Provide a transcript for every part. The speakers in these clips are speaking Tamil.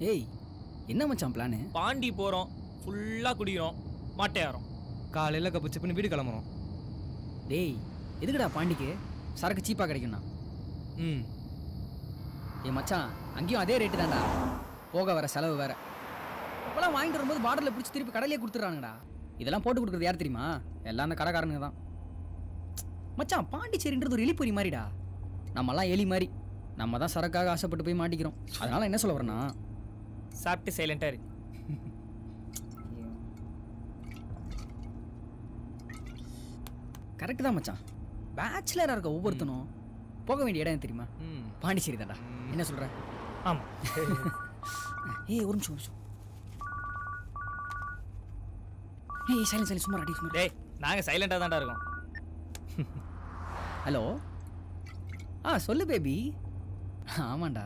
ஏய் என்ன மச்சான் பிளானு? பாண்டி போகிறோம், ஃபுல்லாக குடிக்கிறோம், மாட்டையாரோம். காலையில் கப்பு பண்ணி வீடு கிளம்புறோம். டேய் எதுக்குடா பாண்டிக்கு சரக்கு சீப்பாக கிடைக்கும்ண்ணா? ம். ஏய் மச்சான் அங்கேயும் அதே ரேட்டு தான்டா, போக வர செலவு வேற. இப்போலாம் வாங்கிட்டு வரும்போது பாட்டிலில் பிடிச்சி திருப்பி கடையிலே கொடுத்துட்றாங்கடா. இதெல்லாம் போட்டு கொடுக்குறது யார் தெரியுமா? எல்லாம் அந்த கடைக்காரனுங்க தான். மச்சான் பாண்டிச்சேரின்றது ஒரு எலிப்பொறி மாதிரிடா. நம்மலாம் எலி மாதிரி, நம்ம தான் சரக்காக ஆசைப்பட்டு போய் மாட்டிக்கிறோம். அதனால என்ன சொல்ல வரேன்னா, சாப்பிட்டு சைலண்டாக இரு. கரெக்டு தான் மச்சான். பேச்சுலராக இருக்க ஒவ்வொருத்தனும் போக வேண்டிய இடம் தெரியுமா? பாண்டிச்சேரி தான்டா. என்ன சொல்கிறேன்? ஆமாம். ஏய் ஒரு நிமிஷம். ஏய் சைலண்ட் சும்மா அடி சும்மா. டேய் நாங்கள் சைலண்டாக தான்டா இருக்கோம். ஹலோ. சொல்லு பேபி. ஆமாண்டா.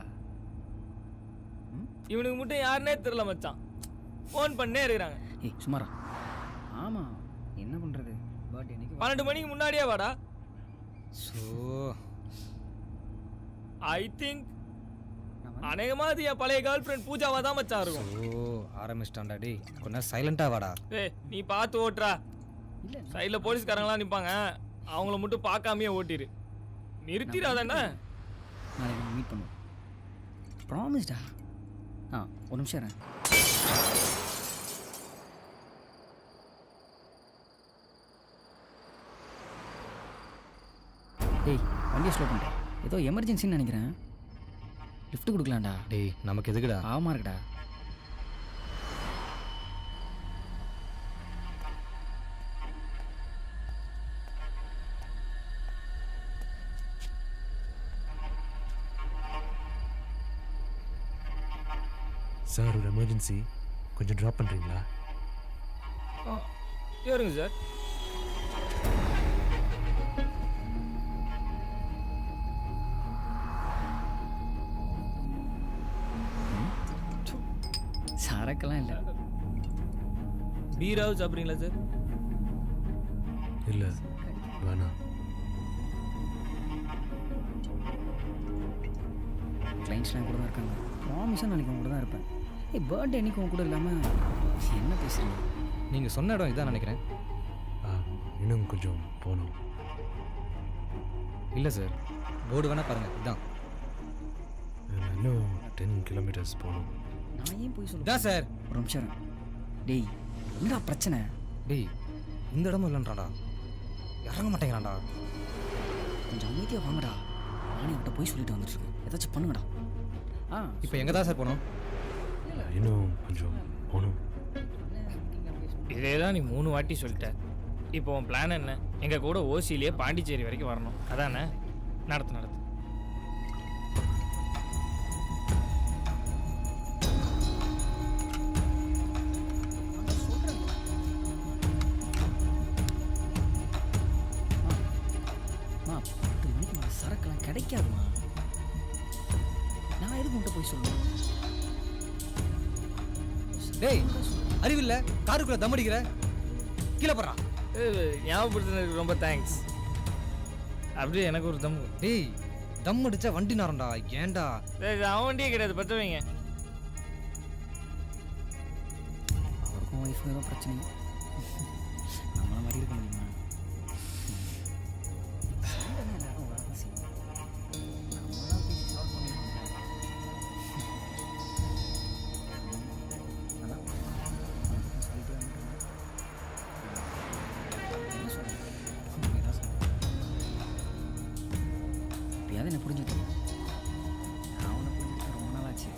இவனுக்கு மட்டும் யாருன்னே தெரியல மச்சான், ஃபோன் பண்ணே இருக்கிறாங்க. ஏய் சும்மாரா. ஆமாம் என்ன பண்ணுறது, பர்த்டே அன்னைக்கு 12 மணிக்கு முன்னாடியே வாடா. ஸோ ஐ திங்க் அநேகமாக என் பழைய கேர்ள் ஃப்ரெண்ட் பூஜாவாக தான் மச்சான் இருக்கும். ஆரம்பிச்சிட்டான்டா. டேய் கொஞ்சம் சைலண்டாக வாடா. ஏய் நீ பார்த்து ஓட்டுறா. இல்லை சைடில் போலீஸ்காரங்களாம் நிற்பாங்க, அவங்கள மட்டும் பார்க்காமையே ஓட்டிடு. நிறுத்திடாதானே. நாளைக்கு மீட் பண்ணுவோம். ப்ராமிஸ்டா. ஒரு நிமிஷம் இரு. டேய் வண்டியை ஸ்லோ பண்ணிட்டேன், ஏதோ எமர்ஜென்சின்னு நினைக்கிறேன். லிஃப்ட் கொடுக்கலாம்டா. டேய் நமக்கு எதுக்குடா? ஆமாம் இருக்குடா. சார் ஒரு எமர்ஜென்சி, கொஞ்சம் ட்ராப் பண்ணுறீங்களா? ஏறுங்க சார். சரக்கெல்லாம் இல்லை. பீராவும் சாப்பிட்றீங்களா சார்? இல்லை வேணாம். கிளைண்ட்ஸ்லாம் கூட தான் இருக்காங்க. ப்ராமிஸாக நாளைக்கு உங்க கூட தான் இருப்பேன். ஏய் பர்த்டே அன்னைக்கு உங்க கூட இல்லாமல் என்ன பேசுகிறீங்க? நீங்கள் சொன்ன இடம் இதான் நினைக்கிறேன். இன்னும் கொஞ்சம் போகணும். இல்லை சார், போர்டு வேணால் பாருங்கள், இதான். இன்னும் 10 கிலோமீட்டர்ஸ் போகணும். நான் ஏன் போய் சொல்லுவேன்? இதான் சார். ஒரு நிமிஷம் இரு. டேய் என்னடா பிரச்சனை? டேய் இந்த இடமும் இல்லைன்றாடா, இறங்க மாட்டேங்கிறான்டா. கொஞ்சம் அமைதியாக வாங்கடா. நானே அவட்ட போய் சொல்லிட்டு வந்துட்டுருக்கேன், ஏதாச்சும் பண்ணுங்கடா. இப்போ எங்கே தான் சார் போகணும்? இன்னும் கொஞ்சம் போகணும். இதே தான் நீ 3 வாட்டி சொல்லிட்ட. இப்போ உன் பிளான் என்ன? எங்கள் கூட ஓசியிலேயே பாண்டிச்சேரி வரைக்கும் வரணும், அதானே? நடத்து. சரக்கெல்லாம் கிடைக்காதுமா. நான் எதுக்கு உன்ட்ட போய் சொல்லுவேன்? டேய் அறிவில்லை, காருக்குள்ளே தம் அடிக்கிற, கீழே போடுறா. ஞாபகப்படுத்தினதுக்கு ரொம்ப தேங்க்ஸ். அப்படியே எனக்கு ஒரு தம். டேய் தம் அடிச்சா வண்டி நாரண்டா, ஏன்டா? அவன் வண்டியே கிடையாது, பற்ற வைங்க. அவருக்கும் ஒய்ஃபுக்கும் ஏதோ பிரச்சனை, நம்மள மாதிரி இருக்க முடியுமா? எப்படியாவது என்ன புரிஞ்சுக்கிட்டேன். நான் உன்னை புரிஞ்சுக்கிட்ட ரொம்ப நாள் ஆச்சு.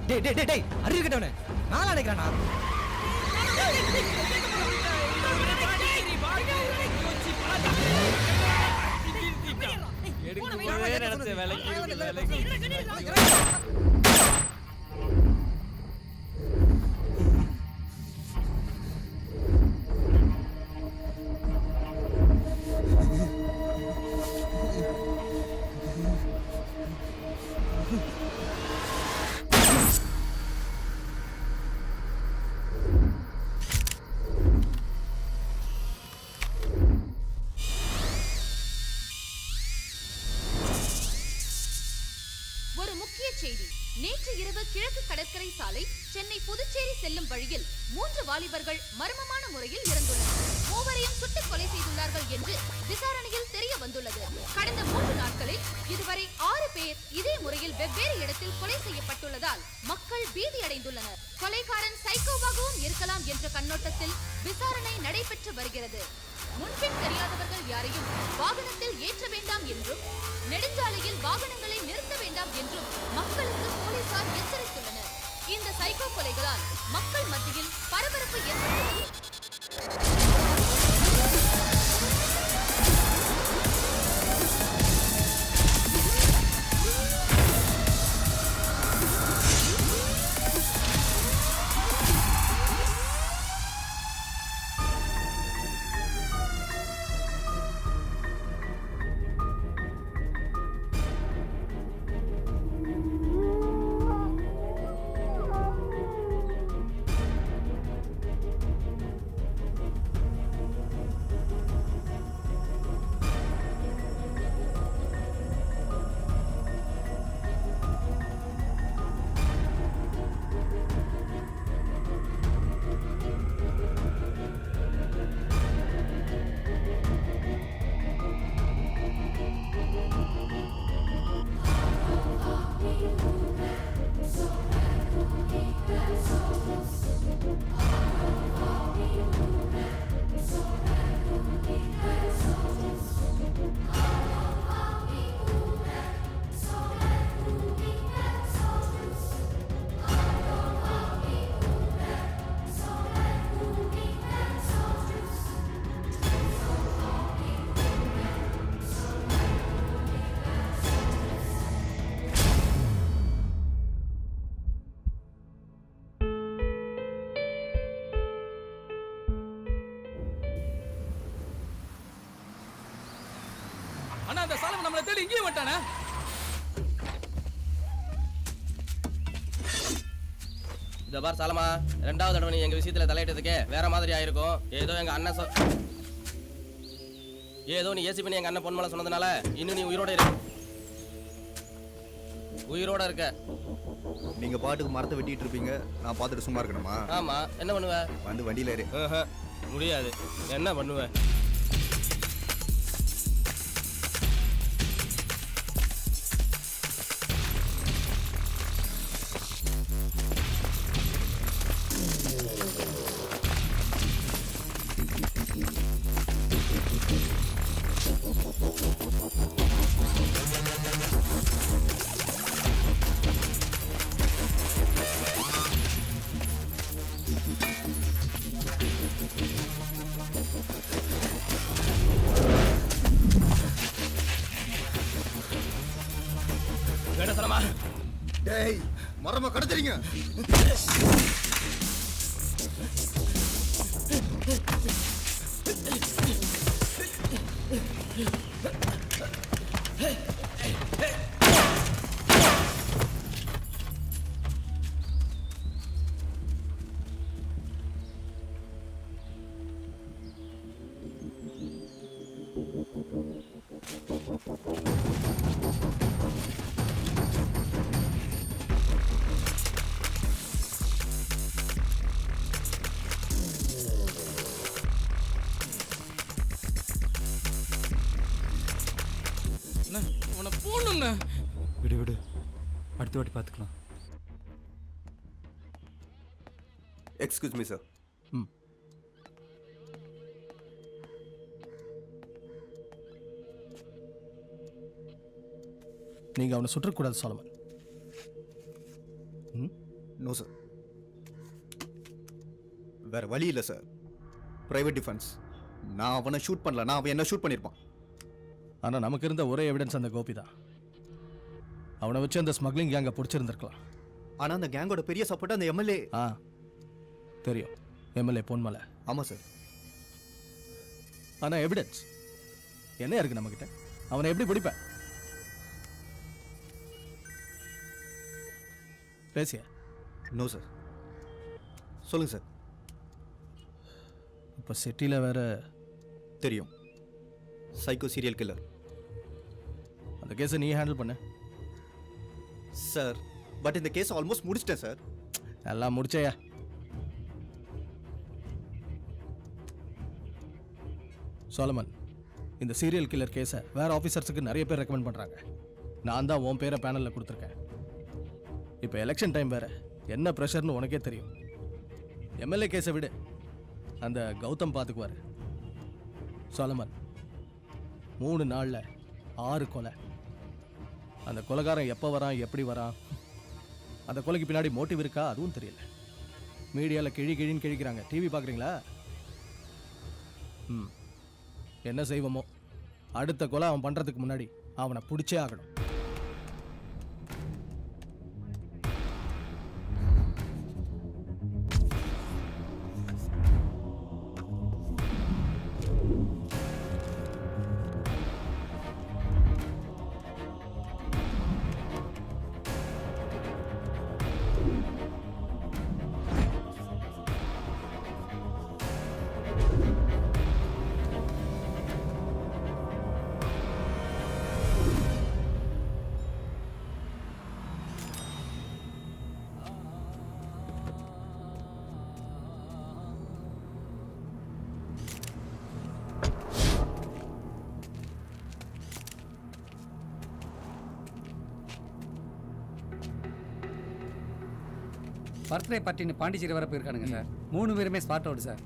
டேய் டேய் டேய் டேய் அறிவு கேட்டவனே, நான் நினைக்கிறேன்டா. எடுக்க வேலைக்கு நேற்று இரவு கிழக்கு கடற்கரை சாலை சென்னை புதுச்சேரி செல்லும் வழியில் 3 வாலிபர்கள் மர்மமான முறையில் இறந்துள்ளனர். மூவரையும் சுட்டுக் கொலை செய்துள்ளார்கள் என்று விசாரணையில் தெரிய வந்துள்ளது. கடந்த 3 நாட்களில் இதுவரை 6 பேர் இதே முறையில் வெவ்வேறு இடத்தில் கொலை செய்யப்பட்டுள்ளதால் மக்கள் பீதியடைந்துள்ளனர். கொலைகாரன் சைக்கோவாகவும் இருக்கலாம் என்ற கண்ணோட்டத்தில் விசாரணை நடைபெற்று வருகிறது. முன்பின் தெரியாதவர்கள் யாரையும் வாகனத்தில் ஏற்ற வேண்டாம் என்றும் நெடுஞ்சாலையில் வாகனங்களை நிறுத்த வேண்டாம் என்றும் மக்களுக்கு போலீசார் எச்சரித்துள்ளனர். இந்த சைக்கோ கொலைகளால் மக்கள் மத்தியில் பரபரப்பு ஏற்பட்டுள்ளது. அண்ணா அந்த சாலமன் நம்மளை தேடி இங்கேயே வந்துட்டானே. இந்த பார் சாலமா, 2வது தடவை நீ எங்க விஷயத்துல தலையிட்டதுக்கே வேற மாதிரி ஆயிருக்கும். ஏதோ எங்க அண்ணன் ஏதோ நீ ஏசி பண்ணி எங்க அண்ணன் பொன்மலை சொன்னதுனால இன்னும் நீ உயிரோட இருக்க. நீங்க பாட்டுக்கு மரத்தை வெட்டிட்டு இருப்பீங்க, நான் பார்த்துட்டு சும்மா இருக்கணுமா? ஆமா, என்ன பண்ணுவ? வந்து வண்டியில ஏறு. முடியாது. என்ன பண்ணுவ? டேய், மரமா கடத்துறீங்க. விடு விடு, அடுத்த வாட்டி பார்த்துக்கலாம். Excuse me sir. நீங்க அவனை சுற்றக்கூடாது சாலமன். நோ சார், வேற வழி இல்லை சார். Private defence. நான் அவனை ஷூட் பண்ணல, நான் அவன் என்ன ஷூட் பண்ணியிருப்பான். ஆனால் நமக்கு இருந்த ஒரே எவிடன்ஸ் அந்த கோபி தான். அவனை வச்சு அந்த ஸ்மக்லிங் கேங்கை பிடிச்சிருந்துருக்கலாம். ஆனால் அந்த கேங்கோட பெரிய சப்போர்ட் அந்த எம்எல்ஏ. தெரியும், எம்எல்ஏ பொன்மலை. ஆமாம் சார். ஆனால் எவிடன்ஸ் என்ன இருக்கு நம்மக்கிட்ட? அவனை எப்படி பிடிப்பேன்? பேசிய? No sir. சொல்லுங்கள் சார். இப்போ சிட்டியில் வேற தெரியும், சைக்கோ சீரியல் கில்லர். அந்த கேஸை நீ ஹேண்டில் பண்ண சார். பட் இந்த கேஸ் ஆல்மோஸ்ட் முடிச்சிட்டேன் சார். எல்லாம் முடிச்சையா? சோலமன், இந்த சீரியல் கில்லர் கேஸை வேற ஆஃபீஸர்ஸுக்கு நிறைய பேர் ரெக்கமெண்ட் பண்ணுறாங்க. நான் தான் உன் பேரை பேனலில் கொடுத்துருக்கேன். இப்போ எலெக்ஷன் டைம் வேற, என்ன ப்ரெஷர்னு உனக்கே தெரியும். எம்எல்ஏ கேஸை விடு, அந்த கௌதம் பார்த்துக்குவார். சோலமன், 3 நாளில் 6 கொலை. அந்த கொலைகாரன் எப்போ வரான், எப்படி வரான், அந்த கொலைக்கு பின்னாடி மோட்டிவ் இருக்கா அதுவும் தெரியல. மீடியாவில் கிழின்னு கிழிக்கிறாங்க. டிவி பார்க்குறீங்களா? என்ன செய்வோமோ, அடுத்த கொலை அவன் பண்ணுறதுக்கு முன்னாடி அவனை பிடிச்சே ஆகணும். பர்த்டே பார்ட்டின்னு பாண்டிச்சேரி வர போயிருக்கானுங்க சார். 3 பேருமே ஸ்பாட் அவுட் சார்.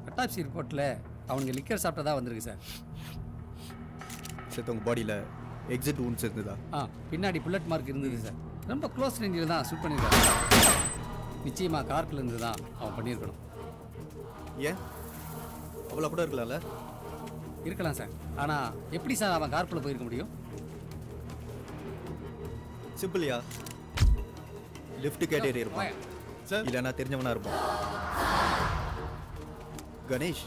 அட்டாப்சி ரிப்போர்ட்டில் அவனுங்க லிக்கர் சாப்பிட்டதா வந்திருக்கு சார். சார் உங்கள் பாடியில் எக்ஸிட் wounds இருந்ததா? பின்னாடி புல்லட் மார்க் இருந்தது சார். ரொம்ப க்ளோஸ் ரேஞ்சில் தான் ஷூட் பண்ணியிருக்காங்க. நிச்சயமாக கார்க்கில் இருந்து தான் அவன் பண்ணியிருக்கணும். ஏன் அவ்வளோ கூட இருக்கலாம்ல? இருக்கலாம் சார். ஆனால் எப்படி சார் அவன் கார்க்குள்ளே போயிருக்க முடியும்? சிம்பிள்யா, லிஃப்ட் கேட்டேரி இருப்பான் சார். இல்லைன்னா தெரிஞ்சவனா இருப்பான். கணேஷ்,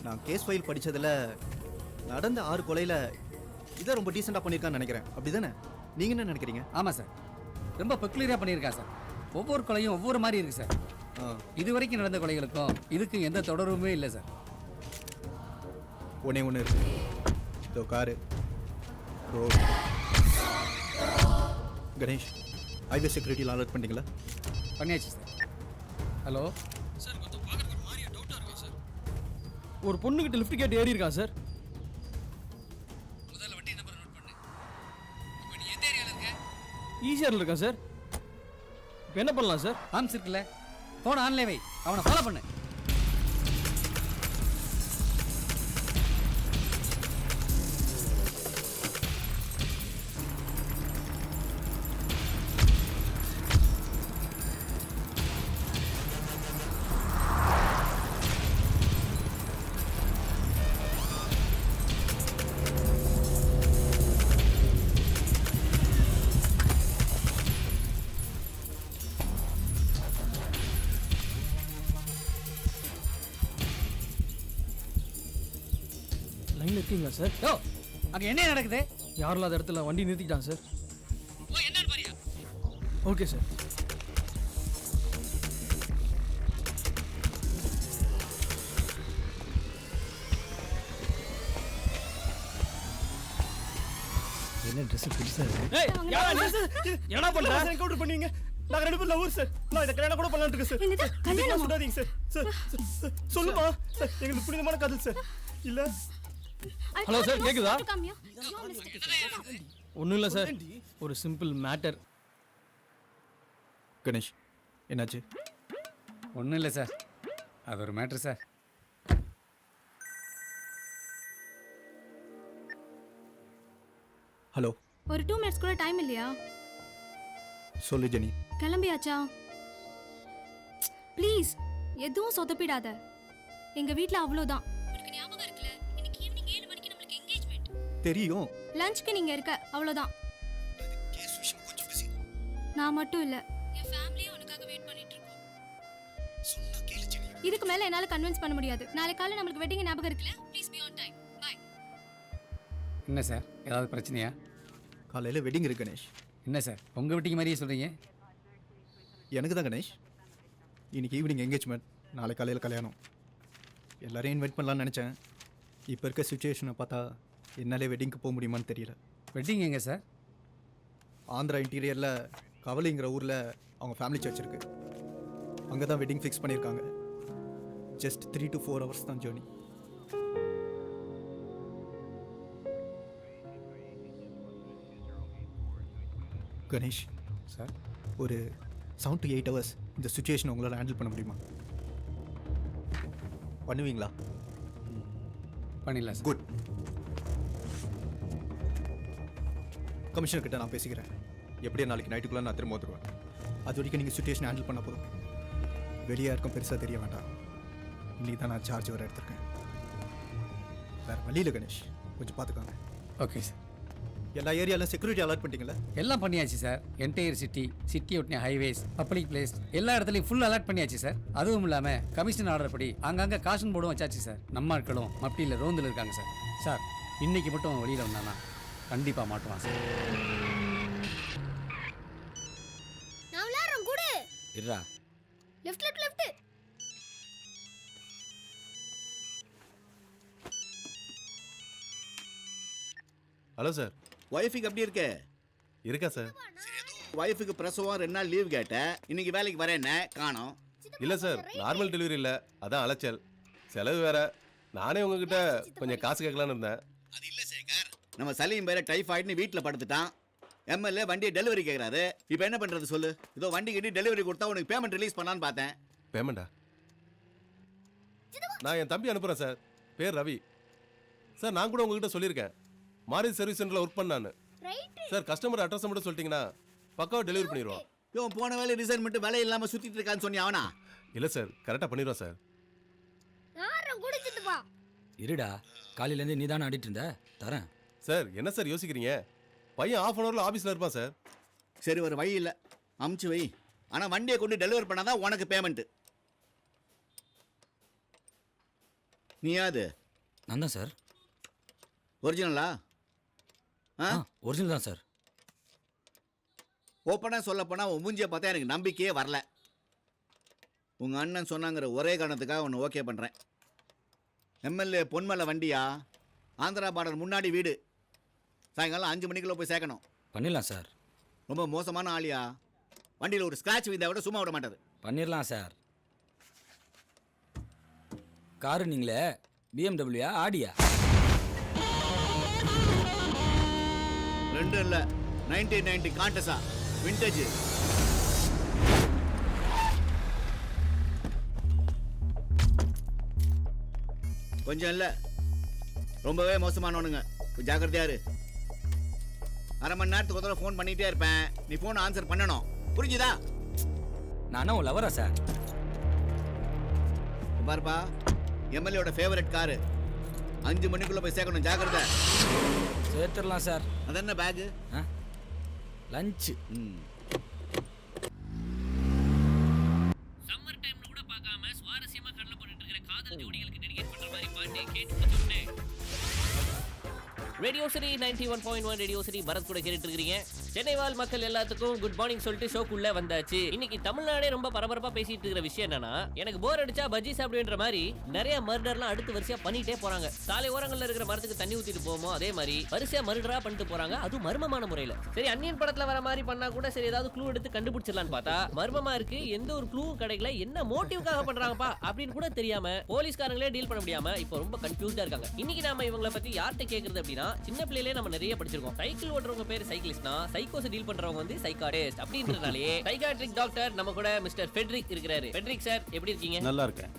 நான் கேஸ் ஃபைல் படித்ததில் நடந்த 6 கொலையில் இதை ரொம்ப டீசெண்டாக பண்ணியிருக்கான்னு நினைக்கிறேன். அப்படி தானே? நீங்கள் என்ன நினைக்கிறீங்க? ஆமாம் சார், ரொம்ப பெக்குலரியாக பண்ணியிருக்கா சார். ஒவ்வொரு கொலையும் ஒவ்வொரு மாதிரி இருக்குது சார். இது வரைக்கும் நடந்த கொலைகளுக்கும் இதுக்கும் எந்த தொடர்புமே இல்லை சார். ஒன்றே ஒன்று இருக்கு, இதோ காரு ரோடு. கணேஷ், ஹைவே செக்யூரிட்டியில் அலர்ட் பண்ணிங்களா? பண்ணியாச்சு சார். ஹலோ சார், கொஞ்சம் பார்க்கறதுக்கு ஒரு மாதிரியா டவுட்டாக இருக்கா சார்? ஒரு பொண்ணுகிட்ட லிஃப்ட் கேட் ஏறி இருக்கா சார். முதல்ல வண்டி நம்பர் நோட் பண்ணு. இப்போ நீ எந்த ஏரியாவில் இருக்க? ஈஸியாக இருக்கா சார்? இப்போ என்ன பண்ணலாம் சார்? ஆம்ஸ் இருக்குல்ல, ஃபோன் ஆன்லைன் வை, அவனை ஃபாலோ பண்ணு. லைனில் இருக்கீங்களா சார்? யோ, அங்கே என்ன நடக்குது? யாரும் இல்லாத இடத்துல வண்டி நிறுத்திட்டான் சார். ஓ, என்னன்னு பாரியா? Okay sir. என்ன ட்ரெஸ் புதுசாக இருக்கு? என்ன பண்ற? என்கவுண்டர் பண்ணுவீங்க. நாங்க 2 பேரும் லவர் சார். நான் இத கல்யாணம் கூட பண்ணலாம்னு இருக்கேன் சார். என்னது? கல்யாணமா? சொல்லாதீங்க சார். சார் சொல்லுமா சார், எங்களுக்கு புனிதமான காதல் சார். இல்ல ஹலோ சார், கேக்குதா? ஒன்றும் இல்லை சார், ஒரு சிம்பிள் மேட்டர். கணேஷ், என்னாச்சு? ஒன்றும் இல்லை சார், அது ஒரு மேட்ரு சார். ஹலோ, ஒரு 2 மினிட்ஸ் கூட டைம் இல்லையா? சொல்லு ஜெனி. கிளம்பியாச்சா? ப்ளீஸ் எதுவும் சொதப்பிடாத. எங்க வீட்ல அவ்வளோதான். உனக்கு ஞாபகம் இருக்குல, இன்னைக்கு ஈவினிங் 7 மணிக்கு நமக்கு என்கேஜ்மெண்ட். தெரியும். லஞ்ச்க்கு நீங்க இருக்க, அவ்வளோதான். நான் மட்டும் இல்ல, என் ஃபேமிலியே உனக்காக வெயிட் பண்ணிட்டு இருக்கோம். இதுக்கு மேல என்னால கன்வின்ஸ் பண்ண முடியாது. நாளை காலை நமக்கு வெட்டிங் ஞாபகம் இருக்குல? Please be on time. Bye. என்ன சார், ஏதாவது பிரச்சனையா? காலையில் வெட்டிங் இருக்கு கணேஷ். என்ன சார், உங்கள் வீட்டுக்கு மாதிரியே சொல்கிறீங்க? எனக்கு தான் கணேஷ். இன்னைக்கு ஈவினிங் என்கேஜ்மெண்ட், நாளை காலையில் கல்யாணம். எல்லாரையும் இன்வைட் பண்ணலான்னு நினச்சேன். இப்போ இருக்க சுச்சுவேஷனை பார்த்தா என்னாலே வெட்டிங்க்கு போக முடியுமான்னு தெரியல. வெட்டிங் எங்கே சார்? ஆந்திரா இன்டீரியரில் கவலிங்கிற ஊரில் அவங்க ஃபேமிலி சர்ச் இருக்கு. அங்கே தான் வெட்டிங் ஃபிக்ஸ் பண்ணியிருக்காங்க. ஜஸ்ட் 3 to 4 hours தான் ஜேர்னி. கணேஷ் சார் ஒரு 7 to 8 hours இந்த சுச்சுவேஷன் உங்களால் ஹேண்டில் பண்ண முடியுமா? பண்ணுவீங்களா? பண்ணிடலாம் சார். குட். கமிஷனர் கிட்ட நான் பேசிக்கிறேன். எப்படியே நாளைக்கு நைட்டுக்குள்ளே நான் திரும்ப வந்துடுவேன். அது வரைக்கும் நீங்கள் சுச்சுவேஷன் ஹேண்டில் பண்ண போதும். வெளியே யாருக்கும் பெருசாக தெரிய வேண்டாம். இன்னைக்கு தான் நான் சார்ஜ் வர எடுத்திருக்கேன். வேறு வழியில் கணேஷ் கொஞ்சம் பார்த்துக்கோங்க. Okay sir. எல்லா ஏரியாலும் செக்யூரிட்டி அலர்ட் பண்ணிட்டீங்களா? எல்லாம் பண்ணியாச்சு சார். என்டையர் சிட்டி ஒட்டின ஹைவேஸ், பப்ளிக் பிளேஸ் எல்லா இடத்துலையும் ஃபுல் அலர்ட் பண்ணியாச்சு சார். அதுவும் இல்லாமல் கமிஷன் ஆர்டர் படி அங்கங்கே காஷன் போர்டும் வச்சாச்சு சார். நம்ம ஆட்களும் மப்டியில் ரோந்தில் இருக்காங்க சார். சார் இன்னைக்கு மட்டும் வெளியில் வந்தானா கண்டிப்பாக மாட்டுவான் சார். நான் விளையாடுறேன் கூட. இருடா. லெஃப்ட். Hello sir. ஒய்ஃபுக்கு எப்படி இருக்கு? இருக்கா சார்? ஒய்ஃபுக்கு பிரசவம் 2 நாள் லீவ் கேட்டேன். இன்னைக்கு வேலைக்கு வரேன்னு காணோம். இல்லை சார், நார்மல் டெலிவரி இல்லை, அதான் அலைச்சல். செலவு வேற. நானே உங்ககிட்ட கொஞ்சம் காசு கேட்கலான்னு இருந்தேன். அது இல்லை சேகர், நம்ம சலீம் வேற டைஃபாய்டுன்னு வீட்டில் படுத்துட்டான். எம்எல்ஏ வண்டியை டெலிவரி கேட்குறாரு. இப்போ என்ன பண்ணுறது சொல்லு? இதோ வண்டி கிட்டி டெலிவரி கொடுத்தா உனக்கு பேமெண்ட் ரிலீஸ் பண்ணலான்னு பார்த்தேன். பேமெண்டா? நான் என் தம்பி அனுப்புகிறேன் சார். பேர் ரவி. சார் நான் கூட உங்ககிட்ட சொல்லியிருக்கேன், மாருதி சர்வீஸ் சென்டரில் ஒர்க் பண்ணான்னு. சார் கஸ்டமர் அட்ரஸ் மட்டும் சொல்லிட்டீங்கன்னா பக்காவாக டெலிவரி பண்ணிடுவோம். இவன் போன வேலை ரிசைன் பண்ணிட்டு வேலை இல்லாமல் சுற்றிட்டு இருக்கான்னு சொன்னி அவனா? இல்லை சார், கரெக்டாக பண்ணிடுவோம் சார். இருடா, காலையிலேருந்து நீ தானே ஆடிட்டு இருந்த, தரேன். சார் என்ன சார் யோசிக்கிறீங்க? பையன் 1/2 hourல ஆஃபீஸில் இருப்பான் சார். சரி, ஒரு வழி இல்லை, அமுச்சு வை. ஆனால் வண்டியை கொண்டு டெலிவரி பண்ணாதான் உனக்கு பேமெண்ட்டு. நீயாது? நான் தான் சார். ஒரிஜினலா? ஒரிஜினல் தான் சார். ஓப்பனாக சொல்ல போனால் உன் மூஞ்சியை பார்த்தா எனக்கு நம்பிக்கையே வரல. உங்கள் அண்ணன் சொன்னாங்கிற ஒரே காரணத்துக்காக ஒன்று ஓகே பண்ணுறேன். எம்எல்ஏ பொன்மலை வண்டியா, ஆந்திரா பார்டர் முன்னாடி வீடு, சாயங்காலம் 5 மணிக்குள்ளே போய் சேர்க்கணும். பண்ணிடலாம் சார். ரொம்ப மோசமான ஆளியா. வண்டியில் ஒரு ஸ்க்ராட்ச் விழுந்தா விட சும்மா விட மாட்டாது. பண்ணிடலாம் சார். காரு நீங்களே பிஎம்டபிள்யூயா ஆடியா? 2 இல்லை, 1990 காண்டஸா விண்டேஜ். கொஞ்சம் இல்லை, ரொம்பவே மோசமானவனுங்க. ஜாக்கிரதையா இரு. 1/2 மணி நேரத்துக்கு ஒரு ஃபோன் பண்ணிகிட்டே இருப்பேன். நீ ஃபோன் ஆன்சர் பண்ணணும், புரிஞ்சுதா? நானும் உன் லவரா சார்? பாருப்பா, எம்எல்ஏயோட ஃபேவரட் காரு, 5 மணிக்குள்ளே போய் சேர்க்கணும். ஜாக்கிரதை. சேர்த்துடலாம் சார். அது என்ன பேகு? லஞ்சு. சம்மர் டைம்ல கூட பார்க்காம சுவாரஸ்யமா கடல போட்டுட்டு இருக்கிற காதல் ஜோடிகளுக்கு டெடிகேட் பண்ற மாதிரி பாட்டு கேட்டு சொன்னேன். Radio city 91.1 radio city Bharath கூட கேட்டுட்டு இருக்கீங்க. சென்னை வாழ் மக்கள் எல்லாத்துக்கும் குட் மார்னிங் சொல்லிட்டு ஷோக்குள்ள வந்தாச்சு. இன்னைக்கு தமிழ்நாடே ரொம்ப பரபரப்பா பேசிட்டு இருக்கிற விஷயம் என்னன்னா, எனக்கு போர் அடிச்சா பஜ்ஜி சாப்பிடுன்ற மாதிரி நிறைய மர்டர்லாம் அடுத்து வரிசையா பண்ணிட்டே போறாங்க. சாலை ஓரங்கள்ல இருக்கிற மரத்துக்கு தண்ணி ஊத்திட்டு போவோமோ அதே மாதிரி வரிசையா மர்டரா பண்ணிட்டு போறாங்க, அது மர்மமான முறையில. சரி, அன்னியன் படத்துல வர மாதிரி பண்ணா கூட சரி, ஏதாவது க்ளூ எடுத்து கண்டுபிடிச்சிடலான்னு பார்த்தா மர்மமா இருக்கு. எந்த ஒரு க்ளூவும் கிடைக்கல. என்ன மோட்டிவ்காக பண்றாங்கப்பா அப்படின்னு கூட தெரியாம போலீஸ்காரங்களே டீல் பண்ண முடியாம இப்போ ரொம்ப கன்ஃபியூஸ்டா இருக்காங்க. இன்னைக்கு நாம இவங்களை பத்தி யார்கிட்ட கேக்குறது அப்படின்னா, சின்ன பிள்ளையிலே நம்ம நிறைய படிச்சிருக்கோம். சைக்கிள் ஓட்டுறவங்க பேர் சைக்கிளிஸ்ட்னா, சைக்கோஸ் டீல் பண்றவங்க வந்து சைக்காட்டிஸ்ட் அப்படின்றனாலே சைக்காட்ரிக் டாக்டர் நம்ம கூட மிஸ்டர் ஃபெட்ரிக் இருக்கிறாரு. ஃபெட்ரிக் சார் எப்படி இருக்கீங்க? நல்லா இருக்கேன்.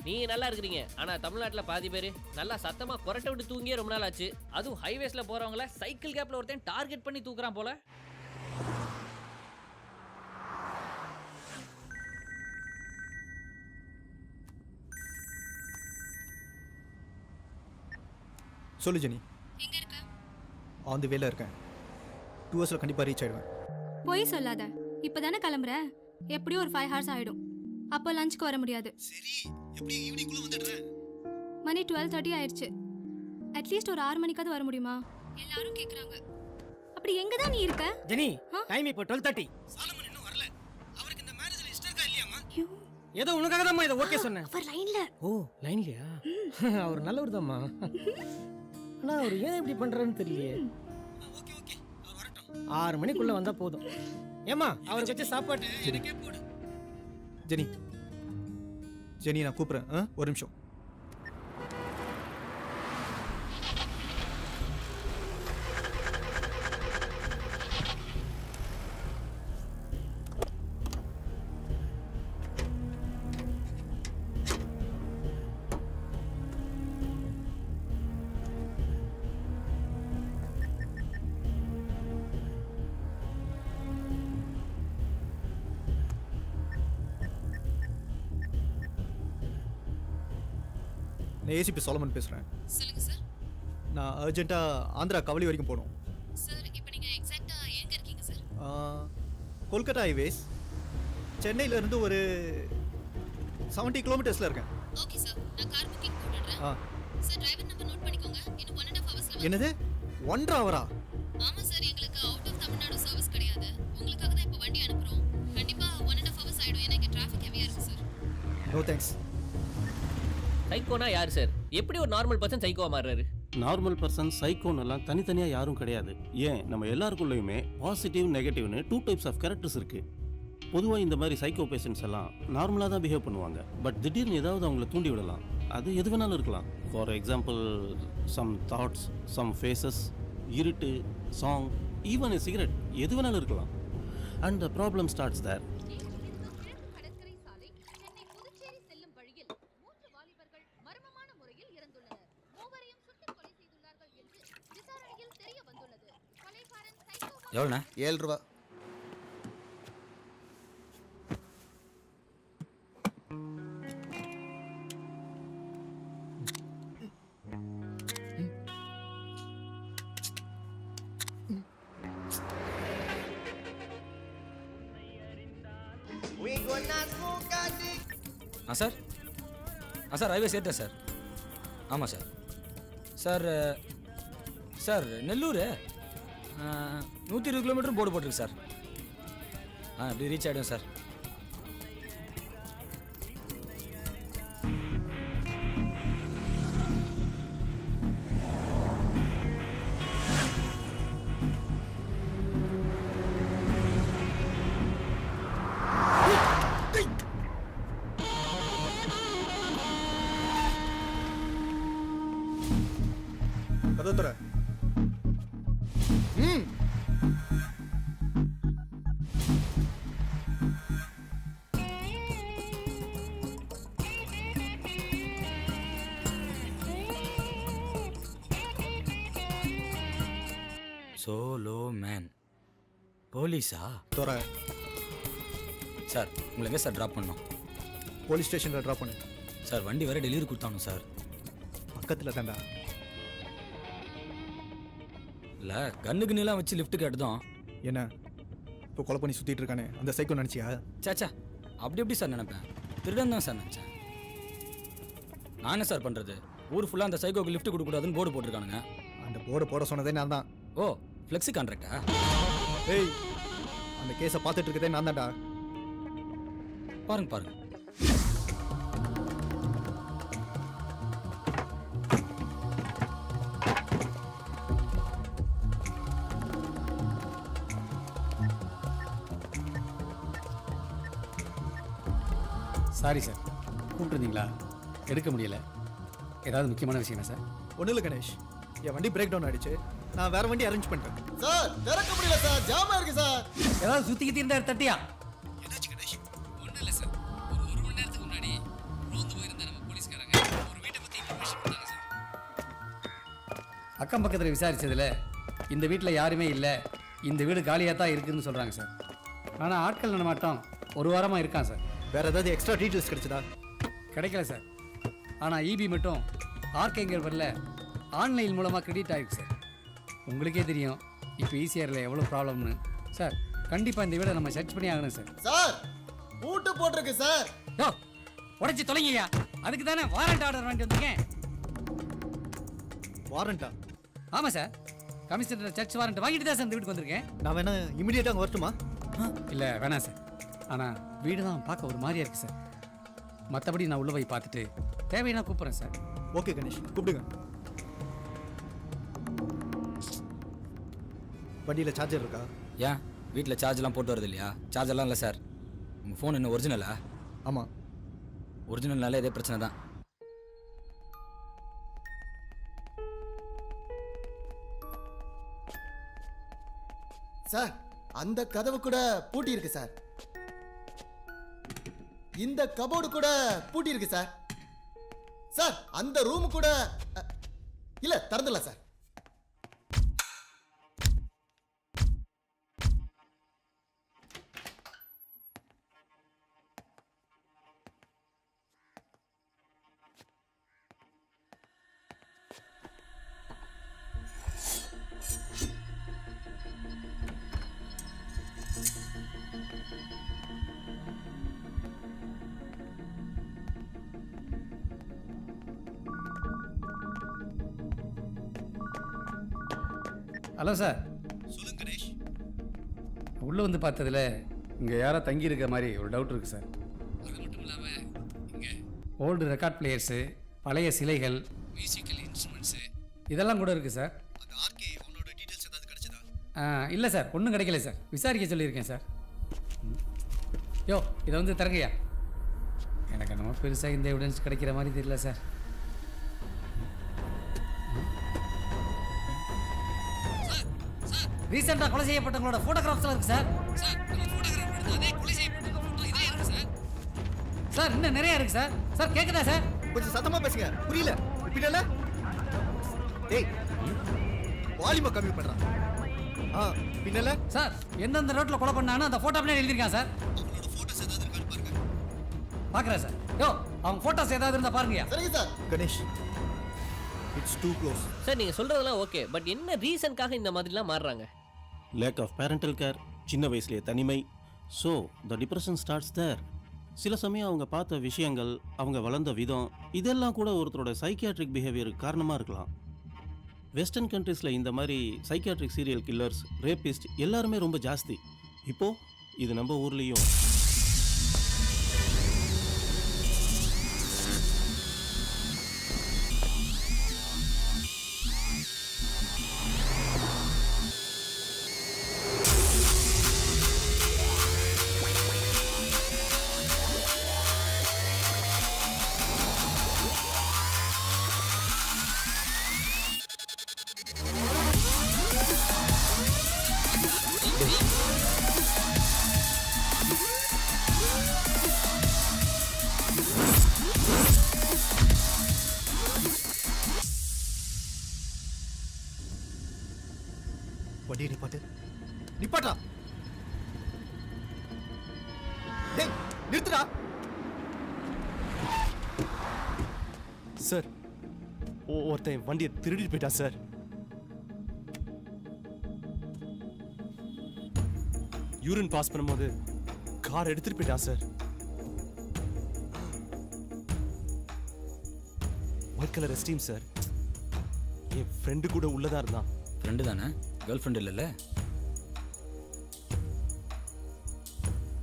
நீங்க நல்லா இருக்கிறீங்க. ஆனா தமிழ்நாட்டுல பாதி பேர் நல்லா சத்தமா கொரட்டை விட்டு தூங்கியே ரொம்ப நாள் ஆச்சு. அதுவும் ஹைவேஸ்ல போறவங்கள சைக்கிள் கேப்ல ஒருத்தன் டார்கெட் பண்ணி தூக்குறான் போல. சொல்லு ஜெனி. எங்க இருக்க? ஆன் தி வேல இருக்கேன். 2 hours கண்டிப்பாக ரீச் ஆயிடுவேன். போய் சொல்லாத. இப்பதானே கிளம்புற. எப்படியும் ஒரு 5 hours ஆயிடும். அப்போ லஞ்சுக்கு வர முடியாது. சரி, எப்படி ஈவினிங்குள்ள வந்துடுறேன். மணி 12:30 ஆயிடுச்சு. அட்லீஸ்ட் ஒரு 6 மணிக்காவது வர முடியுமா? எல்லாரும் கேக்குறாங்க. அப்படி எங்க தான் நீ இருக்க? ஜெனி, டைம் இப்போ 12:30. சாலமன் இன்னும் வரல. அவருக்கு இந்த மேரேஜ்ல இஷ்டம் இருக்கா இல்லையாமா? ஏதோ உனக்காக தான் இதை ஓகே சொன்னேன். அவர் லைன்ல. ஓ, லைன்லயா? அவர் நல்லவர் தான்மா. ஆனா அவர் ஏன் இப்படி பண்றாருன்னு தெரியலையே. ஓகே, அவர் வரட்டும். 6 மணிக்குள்ள வந்தா போதும். ஏமா அவருக்கு வச்ச சாப்பாடு எனக்கே போடு. ஜெனி ஜெனி நான் கூப்பிட்றேன், ஒரு நிமிஷம். நான் ஏசிபி சோலமன் பேசுகிறேன். சொல்லுங்க சார். நான் அர்ஜென்ட்டாக ஆந்திரா கவலி வரைக்கும் போகணும். சார் இப்போ நீங்க எக்ஸாக்ட்டா எங்க இருக்கீங்க சார்? கொல்கத்தா ஹைவேஸ் சென்னையிலேருந்து ஒரு 70 கிலோமீட்டர்ஸில் இருக்கேன். ஓகே சார், நான் கார் புக்கிங் போட்டுடுறேன். சார் டிரைவர் நம்பர் நோட் பண்ணிக்கோங்க. இன்னும் 1.5 ஹவர்ஸ்ல என்னது 1.5 ஹவரா? ஆமா சார், எங்களுக்கு அவுட் ஆஃப் தமிழ்நாடு சர்வீஸ் கிடையாது. உங்களுக்காக தான் இப்போ வண்டி அனுப்புறோம். கண்டிப்பா 1.5 ஹவர்ஸ் ஆயிடும். ஏன்னா இங்க டிராஃபிக் ஹெவியா இருக்கு சார். No thanks. சைக்கோனா யார் சார்? எப்படி ஒரு நார்மல் பர்சன் சைக்கோவா மாறுறாரு? நார்மல் பர்சன் சைக்கோன்னெல்லாம் தனித்தனியாக யாரும் கிடையாது. ஏன் நம்ம எல்லாருக்குள்ளேயுமே பாசிட்டிவ் நெகட்டிவ்னு 2 டைப்ஸ் ஆஃப் கேரக்டர்ஸ் இருக்குது. பொதுவாக இந்த மாதிரி சைக்கோ பேஷண்ட்ஸ் எல்லாம் நார்மலாக தான் பிஹேவ் பண்ணுவாங்க. பட் திடீர்னு ஏதாவது அவங்கள தூண்டி விடலாம். அது எது வேணாலும் இருக்கலாம். For example some thoughts, some faces, இருட்டு, சாங், ஈவன் எ சிகரெட், எது வேணாலும் இருக்கலாம். And the problem starts there. கடற்கரை சாலை சென்னை புதுச்சேரி செல்லும் வழியில் 3 வாலிபர்கள் மர்மமான முறையில் இறந்துள்ளனர். மூவரையும் சுட்டுக் கொலை செய்துள்ளார்கள் என்று விசாரணையில் தெரிய வந்துள்ளது. கொலைகாரன் சைக்கோவா? எவ்வளோண்ணா? 7 ரூபா. சார் சார் ஹைவே சேர்த்தேன் சார். ஆமாம் sir. Sir sir Nellore 120 kilometre board போட்டிருக்கு சார். இப்படி ரீச் ஆகிடும் சார். கதவுத்துற. சோலோ மேன் போலீஸா? தோற. சார் உங்களை எங்கே சார் ட்ராப் பண்ணோம்? போலீஸ் ஸ்டேஷனில் ட்ராப் பண்ணு. சார் வண்டி வேறு டெலிவரி கொடுத்தானோ சார்? பக்கத்தில் தாண்டா. இல்லை கண்ணுக்கு நீலாம் வச்சு லிஃப்ட் கேட்டுதான். என்ன இப்போ கொலை பண்ணி சுற்றிட்டு இருக்கானே அந்த சைக்கோ நினச்சியா? சாச்சா அப்படி எப்படி சார் நினைப்பேன்? திருடன் தான் சார் நினச்சேன். நான் என்ன சார் பண்ணுறது? ஊர் ஃபுல்லாக அந்த சைக்கோக்கு லிஃப்ட் கொடுக்கக்கூடாதுன்னு போர்டு போட்டிருக்கானுங்க. அந்த போர்டு போட சொன்னதே நான் தான். ஓ ஃப்ளெக்ஸி கான்ட்ராக்டா? ஏய் அந்த கேஸை பார்த்துட்டு இருக்கதே நான் தான்டா. பாருங்க பாருங்க. சாரி சார், கூப்பிட்டுருந்தீங்களா? எடுக்க முடியல. ஏதாவது முக்கியமான விஷயமா சார்? ஒன்றும் இல்லை கணேஷ், என் வண்டி பிரேக் டவுன் ஆகிடுச்சு. நான் வேற வண்டி அரேஞ்ச் பண்ணிட்டேன். சார் திறக்க முடியல சார், ஜாமா இருக்கு சார். ஏதாவது சுற்றிக்கிட்டு இருந்தார் தட்டியா? என்னாச்சு கணேஷ்? ஒன்றும் இல்லை சார், ஒரு 1 மணி நேரத்துக்கு முன்னாடி ரோந்து போயிருந்த நம்ம போலீஸ்காரங்க ஒரு வீட்டை பற்றி இன்ஃபர்மேஷன் பண்ணாங்க சார். அக்கம் பக்கத்தில் விசாரிச்சதில் இந்த வீட்டில் யாருமே இல்லை, இந்த வீடு காலியாக தான் இருக்குதுன்னு சொல்கிறாங்க சார். ஆனால் ஆட்கள் நடமாட்டம் 1 வாரமாக இருக்கான் சார். வேற ஏதாவது எக்ஸ்ட்ரா டீட்டெயில்ஸ் கிடைச்சதா? கிடைக்கல சார். ஆனால் இபி மட்டும் ஆர்கேங்கர் வரல ஆன்லைன் மூலமாக கிரெடிட் ஆகிருக்கு சார். உங்களுக்கே தெரியும் இப்போ ஈசிஆரில் எவ்வளோ ப்ராப்ளம்னு. சார் கண்டிப்பாக இந்த வீடை நம்ம சர்ச் பண்ணி ஆகணும் சார். சார் பூட்டு போட்டிருக்கு சார். யோ உடைச்சி தொலைங்கய்யா, அதுக்கு தானே வாரண்ட் ஆர்டர் வாங்கிட்டு வந்திருக்கேன். வாரண்டா? ஆமாம் சார், கமிஷனர் சர்ச் வாரண்ட் வாங்கிட்டு தான் சார் இந்த வீட்டுக்கு வந்திருக்கேன். நான் வேணா இமிடியேட்டாக அங்கே வரட்டுமா? இல்லை வேணாம் சார். ஆனால் வீடு தான் பார்க்க ஒரு மாதிரியா இருக்குது சார். மற்றபடி நான் உள்ள போய் பார்த்துட்டு தேவையான கூப்பிட்றேன் சார். ஓகே கணேஷ், கூப்பிடுங்க. வண்டியில் சார்ஜர் இருக்கா? ஏன் வீட்டில் சார்ஜ்லாம் போட்டு வரது இல்லையா? சார்ஜர்லாம் இல்லை சார். உங்கள் ஃபோன் என்ன ஒரிஜினலா? ஆமாம். ஒரிஜினல்னால இதே பிரச்சனை தான். சார் அந்த கதவு கூட பூட்டி இருக்கு சார். இந்த கபோர்டு கூட பூட்டி இருக்கு சார். சார் அந்த ரூம் கூட இல்ல திறந்துடல சார். Hello sir. சொல்லுங்க கணேஷ். உள்ளே வந்து பார்த்ததுல இங்கே யாரோ தங்கி இருக்க மாதிரி ஒரு டவுட் இருக்குது சார். அது மட்டும் இல்லாமல் இங்கே ஓல்டு ரெக்கார்ட் பிளேயர்ஸு, பழைய சிலைகள், மியூசிக்கல் இன்ஸ்ட்ருமெண்ட்ஸு இதெல்லாம் கூட இருக்குது சார். அந்த ஆர்கே அவனோட டீட்டெயில்ஸ் ஏதாவது கிடைச்சதா? இல்லை சார், ஒன்றும் கிடைக்கல சார். விசாரிக்க சொல்லியிருக்கேன் சார். யோ இதை வந்து தரங்கய்யா. எனக்கு என்னமோ பெருசாக இந்த எவிடன்ஸ் கிடைக்கிற மாதிரி தெரியல சார். ரீசெண்டாக கொலை செய்யப்பட்டவங்களோட ஃபோட்டோகிராஃப்ஸ்லாம் இருக்குது சார். சார் நம்ம ஃபோட்டோகிராஃப் எடுத்து அதே கொலை செய்யப்பட்ட ஃபோட்டோ இதே இருக்குது சார். சார் இன்னும் நிறையா இருக்குது சார். சார் கேட்குதா சார்? கொஞ்சம் சத்தமா பேசுங்க, புரியல. பின்னல டேய் வால்யூமை கம்மி பண்றான். பின்னல சார் எந்தெந்த ரோட்டில் கொலை பண்ணானோ அந்த ஃபோட்டோ பின்னாடி எழுதியிருக்கான் சார். அவனோட ஃபோட்டோஸ் ஏதாவது இருக்கான்னு பாருங்க. பார்க்குறேன் சார். யோ அவங்க ஃபோட்டோஸ் ஏதாவது இருந்தால் பாருங்கய்யா. சரிங்க sir. Ganesh it's too close. Sir நீங்க சொல்றதெல்லாம் ஓகே, பட் என்ன ரீசன்காக இந்த மாதிரிலாம் மாறுறாங்க? லேக் ஆஃப் பேரண்டல் கேர், சின்ன வயசுலேயே தனிமை. So the depression starts there. சில சமயம் அவங்க பார்த்த விஷயங்கள், அவங்க வளர்ந்த விதம், இதெல்லாம் கூட ஒருத்தரோட சைக்கியாட்ரிக் பிஹேவியருக்கு காரணமாக இருக்கலாம். வெஸ்டர்ன் கண்ட்ரீஸில் இந்த மாதிரி சைக்கியாட்ரிக் சீரியல் கில்லர்ஸ், ரேபிஸ்ட் எல்லாருமே ரொம்ப ஜாஸ்தி. இப்போது இது நம்ம ஊர்லேயும். வண்டியை நிப்பாட்டா. டேய் நிறுத்துடா. சார் ஒருத்தன் வண்டியை திருடிட்டு போயிட்டான் சார். யூரின் பாஸ் பண்ணும்போது கார் எடுத்துட்டு போயிட்டான் sir. White colour Esteem sir. என் ஃப்ரெண்டு கூட உள்ளதா இருந்தான். ஃப்ரெண்டு தானே, கேர்ள் ஃப்ரெண்ட் இல்லைல்ல?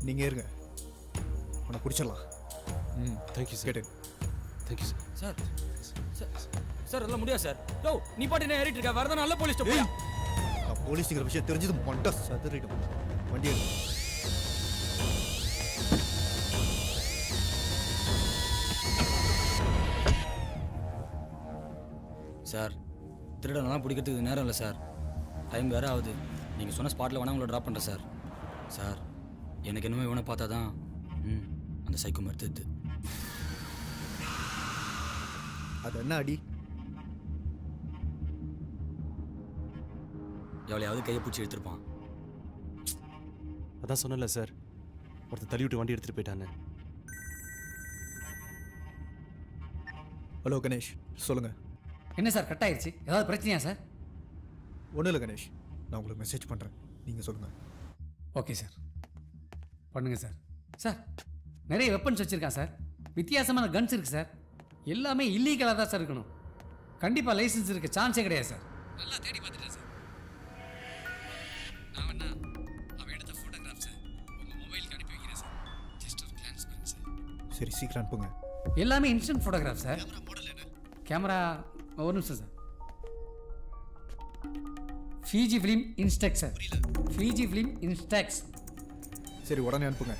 நீங்கள் இருங்க, உன்னை பிடிச்சிடலாம். Thank you sir. கேட்டு தேங்க்யூ சார். சார் சார் அதெல்லாம் முடியாது சார். யோ நீ பாட்டு என்ன ஏறிட்டு இருக்க? வரதான் நல்ல போலீஸ் போயா. போலீஸுங்கிற விஷயம் தெரிஞ்சது மண்டை சதுரிடும். வண்டி எடுங்க. சார் திருடனெல்லாம் பிடிக்கிறதுக்கு நேரம் இல்லை சார். டைம் வேறு ஆகுது. நீங்கள் சொன்ன ஸ்பாட்டில் வேணா உங்களை ட்ராப் பண்ணுறேன் சார். சார் எனக்கு என்னமோ இவனை பார்த்தா தான் அந்த சைக்கோ மறுத்துது. அது என்ன அடி? எவ்வளையாவது கையை பிடிச்சி எடுத்துருப்பான். அதான் சொன்னல சார், ஒருத்தர் தள்ளி விட்டு வண்டி எடுத்துகிட்டு போயிட்டானே. ஹலோ கணேஷ், சொல்லுங்கள். என்ன சார் கட் ஆயிடுச்சு? ஏதாவது பிரச்சனையா சார்? ஒன்றும் இல்லை கணேஷ், நான் உங்களுக்கு மெசேஜ் பண்ணுறேன், நீங்கள் சொல்லுங்கள். ஓகே சார், பண்ணுங்கள் சார். சார் நிறைய வெப்பன்ஸ் வச்சுருக்கான் சார். வித்தியாசமான கன்ஸ் இருக்குது சார். எல்லாமே இல்லீகலாக தான் சார் இருக்கணும். கண்டிப்பாக லைசன்ஸ் இருக்க சான்ஸே கிடையாது சார். நல்லா தேடி பார்த்துட்டேன் சார். நான் வேணா அவன் எடுத்த ஃபோட்டோகிராஃப்ஸை உங்கள் மொபைலுக்கு அனுப்பி வைக்கிறேன் சார். ஜஸ்ட் ஒரு கிளான்ஸ் பண்ணுங்க சார். சரி சீக்கிரம் அனுப்புங்க. எல்லாமே இன்ஸ்டன்ட் ஃபோட்டோகிராஃப் சார். கேமரா ஒரு நிமிஷம் சார். ஃபிஜி ஃபிலிம் இன்ஸ்டெக்ட் சார். ஃபிஜி ஃபிலிம் இன்ஸ்டெக்ட்ஸ். சரி உடனே அனுப்புங்க.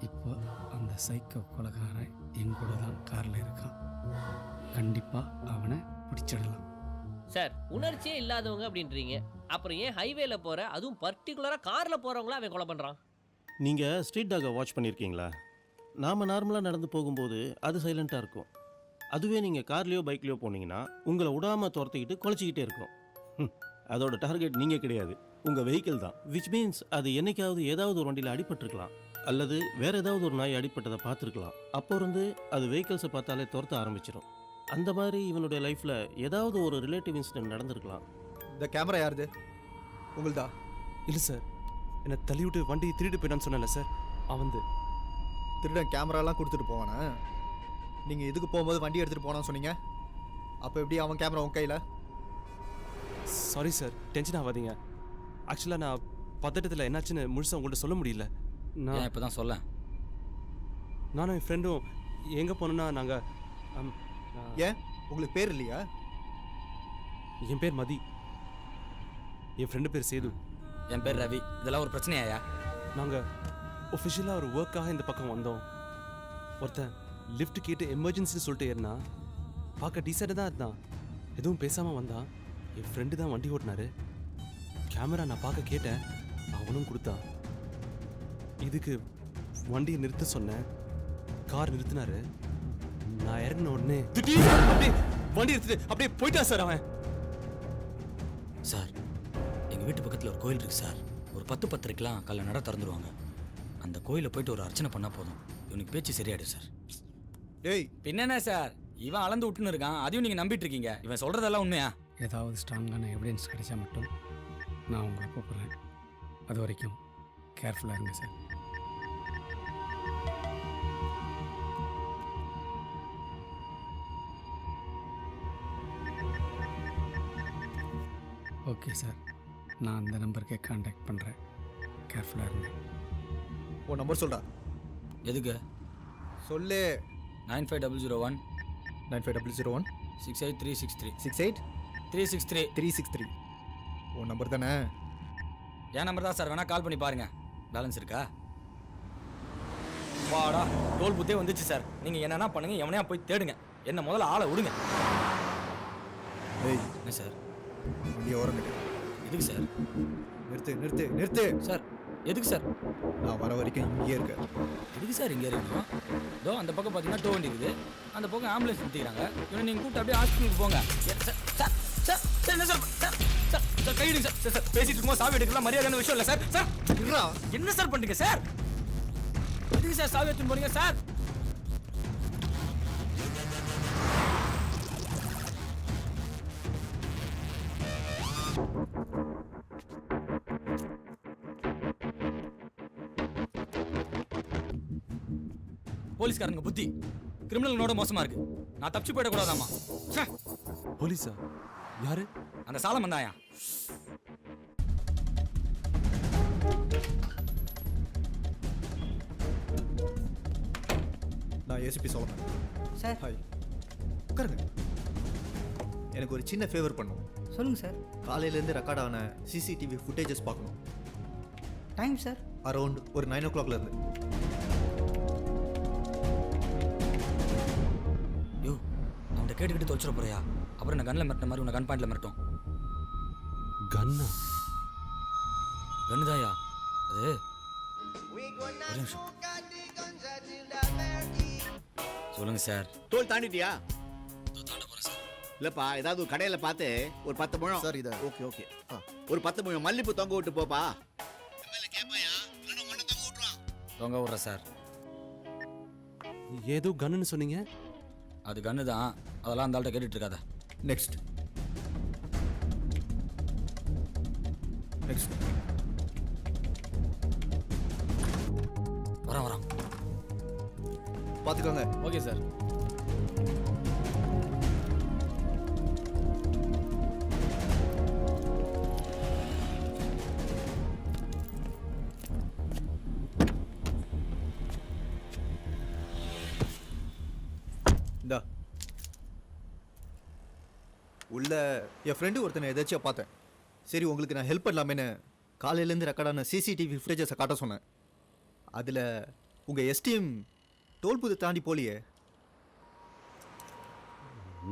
இப்போ அந்த சைக்கோ கொலைகாரன் என் கூட தான் காரில் இருக்கான். கண்டிப்பாக அவனை பிடிச்சிடலாம். சார் உணர்ச்சியே இல்லாதவங்க அப்படின்றீங்க, அப்புறம் ஏன் ஹைவேல போற அதுவும் பர்டிகுலரா கார்ல போறவங்கள அவன் கொலை பண்றான்? நீங்கள் ஸ்ட்ரீட் டாகை வாட்ச் பண்ணியிருக்கீங்களா? நாம் நார்மலாக நடந்து போகும்போது அது சைலண்ட்டாக இருக்கும். அதுவே நீங்கள் கார்லேயோ பைக்லேயோ போனீங்கன்னா உங்களை விடாமல் துரத்திக்கிட்டு குலைச்சிக்கிட்டே இருக்கும். அதோட டார்கெட் நீங்கள் கிடையாது, உங்கள் வெஹிக்கிள் தான். விச் மீன்ஸ் அது என்னைக்காவது ஏதாவது ஒரு வண்டியில் அடிபட்டிருக்கலாம், அல்லது வேறு ஏதாவது ஒரு நாய் அடிபட்டதை பார்த்துருக்கலாம். அப்போ இருந்து அது வெஹிக்கிள்ஸை பார்த்தாலே துரத்த ஆரம்பிச்சிடும். அந்த மாதிரி இவனுடைய லைஃப்பில் ஏதாவது ஒரு ரிலேட்டிவ் இன்சிடென்ட் நடந்திருக்கலாம். இந்த கேமரா யாருது? உங்களுதா? இல்லை சார், என்னை தள்ளி விட்டு வண்டி திருட்டு போயிட்டான்னு சொன்னேன்ல சார், அவன் திருடன் கேமராலாம் கொடுத்துட்டு போவானா? நீங்கள் இதுக்கு போகும்போது வண்டி எடுத்துகிட்டு போனான்னு சொன்னீங்க. அப்போ எப்படி அவன் கேமரா உன் கையில்? சாரி சார், டென்ஷன் ஆகாதீங்க. ஆக்சுவலாக நான் பதட்டத்தில் என்னாச்சுன்னு முழுசாக உங்கள்கிட்ட சொல்ல முடியல. நான் இப்போ தான் சொல்ல. நானும் என் ஃப்ரெண்டும் எங்கே போனோன்னா நாங்கள் ஏன் உங்களுக்கு பேர் இல்லையா? என் பேர் மதி, என் ஃப்ரெண்டு பேர் சேது. என் பேர் ரவி. இதெல்லாம் ஒரு பிரச்சனையாயா? நாங்கள் ஒஃபிஷியலாக ஒரு ஒர்க்காக இந்த பக்கம் வந்தோம். ஒருத்தன் லிஃப்ட் கேட்டு எமர்ஜென்சின்னு சொல்லிட்டு ஏறினா, பார்க்க டீசெண்டாக தான் இருந்தான். எதுவும் பேசாமல் வந்தான். என் ஃப்ரெண்டு தான் வண்டி ஓட்டினாரு. கேமரா நான் பார்க்க கேட்டேன், அவனும் கொடுத்தான். இதுக்கு வண்டியை நிறுத்த சொன்னேன், கார் நிறுத்தினாரு. நான் இறங்கின உடனே திடீர்னு அப்படியே வண்டி எடுத்துட்டு அப்படியே போயிட்டான் சார் அவன். சார், எங்கள் வீட்டு பக்கத்தில் ஒரு கோயில் இருக்குது சார். ஒரு 10-10:30 காலைல நட திறந்துருவாங்க. அந்த கோயிலில் போயிட்டு ஒரு அர்ச்சனை பண்ணால் போதும், இவனுக்கு பேச்சு சரியாயிடும் சார். டேய் பின்னென்ன சார், இவன் அளந்து விட்டுன்னு இருக்கான், அதையும் நீங்கள் நம்பிட்டு இருக்கீங்க. இவன் சொல்கிறதெல்லாம் உண்மையா? ஏதாவது ஸ்ட்ராங்கான எவிடன்ஸ் கிடைச்சா மட்டும் நான் உங்களை கூப்பிட்றேன். அது வரைக்கும் கேர்ஃபுல்லாக இருங்க சார். ஓகே சார், நான் அந்த நம்பருக்கே கான்டாக்ட் பண்ணுறேன். கேர்ஃபுல்லாக இருங்க. உன் நம்பர் சொல்கிறா. எதுக்கு? சொல்லு. 95001 95001 68363 68 363. உன் நம்பர் தானே? என் நம்பர் தான் சார், வேணால் கால் பண்ணி பாருங்கள். பேலன்ஸ் இருக்கா? வாடா, டோல் புத்தே வந்துச்சு சார். நீங்கள் என்னென்னா பண்ணுங்கள், எவனையா போய் தேடுங்க. என்ன முதல்ல ஆளை விடுங்க. ஏய் என்ன சார்? வண்டியை ஓரம் நிறுத்து. எதுக்கு சார்? நிறுத்து நிறுத்து நிறுத்து சார் எதுக்கு சார்? நான் வர வரைக்கும் இங்கேயே இருக்க. எதுக்கு சார் இங்கே இருக்கணும்? இதோ அந்த பக்கம் பார்த்தீங்கன்னா டோ வண்டி இருக்குது, அந்த பக்கம் ஆம்புலன்ஸ் நிறுத்திக்கிறாங்க. இவனை நீங்கள் கூப்பிட்டு அப்படியே ஹாஸ்பிட்டலுக்கு போங்க. சார் சார் சார் சார் என்ன சார் சார் சார் சார் கையிடுங்க சார். சார் சார் பேசிட்டு இருக்கும்போது சாவி எடுக்கலாம் மரியாதையான விஷயம் இல்லை சார். சார் என்ன சார் பண்ணுறீங்க சார்? எதுக்கு சார் சாவி எடுத்துன்னு போறீங்க சார்? போலீஸ்காரங்க புத்தி கிரிமினலோட மோசமா இருக்கு. நான் தப்பிச்சு போயிடக்கூடாதாமா. போலீஸா? யாரு? அந்த சாலம் வந்தாயா? நான் ஏசிபி சொல்கிறேன் சார். ஹாய், உட்காருங்க. எனக்கு ஒரு சின்ன ஃபேவர் பண்ணும். சொல்லுங்கள் சார். காலையிலேருந்து ரெக்கார்ட் ஆன சிசிடிவி ஃபுட்டேஜஸ் பார்க்கணும். Time sir? அரௌண்ட் ஒரு 9 o'clock இருந்து. யோ, அவன்கிட்ட கேட்டுக்கிட்டு தொலைச்சிட போறியா? அப்புறம் நான் கண்ணில் மிரட்டின மாதிரி உன்னை கன் பாயிண்டில் மிரட்டும். கன்னா? கன்னுதாயா அது? ஒரு நிமிஷம். சொல்லுங்க சார். டோல் தாண்டிட்டியா? தாண்ட போறேன் சார். இல்லப்பா, ஏதாவது ஒரு கடையில் பார்த்து ஒரு 10 முழம். சார் இதை ஓகே ஓகே. ஒரு 10 முழம் மல்லிப்பூ தொங்க விட்டு போப்பா. தொங்க விட்றேன் சார். ஏதோ கன்னுன்னு சொன்னீங்க. அது கன்னு தான், அதெல்லாம் அந்த ஆள்கிட்ட கேட்டுட்டு இருக்காத. நெக்ஸ்ட் நெக்ஸ்ட் வரோம் வரோம். பார்த்துக்கோங்க. Okay sir. இந்தா உள்ள என் ஃப்ரெண்டு ஒருத்தனை எதாச்சும் பார்த்தேன். சரி உங்களுக்கு நான் ஹெல்ப் பண்ணலாமேன்னு காலையிலேருந்து ரெக்கார்டான சிசிடிவி ஃபுட்டேஜஸை காட்ட சொன்னேன். அதில் உங்கள் எஸ்டிஎம் டோல் புது தாண்டி போலியே.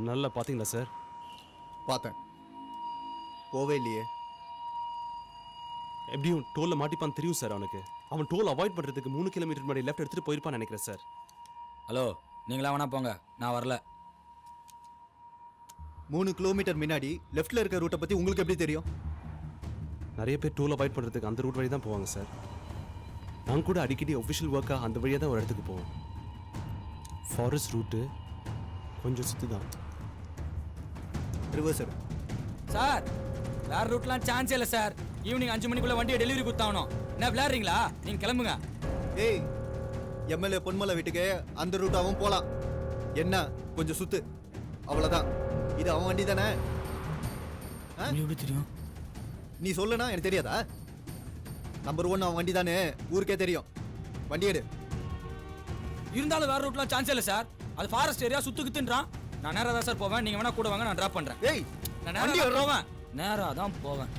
நல்லா பார்த்தீங்களா சார்? பார்த்தேன், போவே இல்லையே. எப்படியும் டோலில் மாட்டிப்பான்னு தெரியும் சார் அவனுக்கு. அவன் டோல் அவாய்ட் பண்ணுறதுக்கு 3 கிலோமீட்டர் முன்னாடி லெஃப்ட் எடுத்துகிட்டு போயிருப்பான்னு நினைக்கிறேன் சார். ஹலோ, நீங்களா வேணா போங்க, நான் வரல. 3 கிலோமீட்டர் முன்னாடி லெஃப்ட்டில் இருக்க ரூட்டை பற்றி உங்களுக்கு எப்படி தெரியும்? நிறைய பேர் டோல் அவாய்ட் பண்ணுறதுக்கு அந்த ரூட் வழி தான் போவாங்க சார். நான் கூட அடிக்கடி ஒஃபிஷியல் ஒர்க்காக அந்த வழியாக தான் ஒரு இடத்துக்கு போவோம். ஃபாரஸ்ட் ரூட்டு கொஞ்சம் சுற்றி தான். ரிவர்ஸ் சார், வேற ரூட்லாம் சான்ஸே இல்லை சார். ஈவினிங் 5 மணிக்குள்ள வண்டியை டெலிவரி கொடுத்தாகணும். என்ன விளையாடுறீங்களா? நீங்கள் கிளம்புங்க. ஏய், எம்எல்ஏ பொன்மலை வீட்டுக்கு அந்த ரூட் அவன் போகலாம். என்ன கொஞ்சம் சுத்து, அவ்வளோதான். இது அவன் வண்டி தானே? எப்படி தெரியும்? நீ சொல்லுனா எனக்கு தெரியாதா? நம்பர் 1 அவன் வண்டி தானே, ஊருக்கே தெரியும். வண்டி எடு. இருந்தாலும் வேற ரூட்லாம் சான்ஸே இல்லை சார். அது ஃபாரஸ்ட் ஏரியா, சுத்துக்குத்துன்றான். நான் நேராக தான் சார் போவேன். நீங்கள் வேணா கூட வாங்க, நான் ட்ராப் பண்ணுறேன். ஏய், நான் நேராக போவேன், நேராக தான் போவேன்.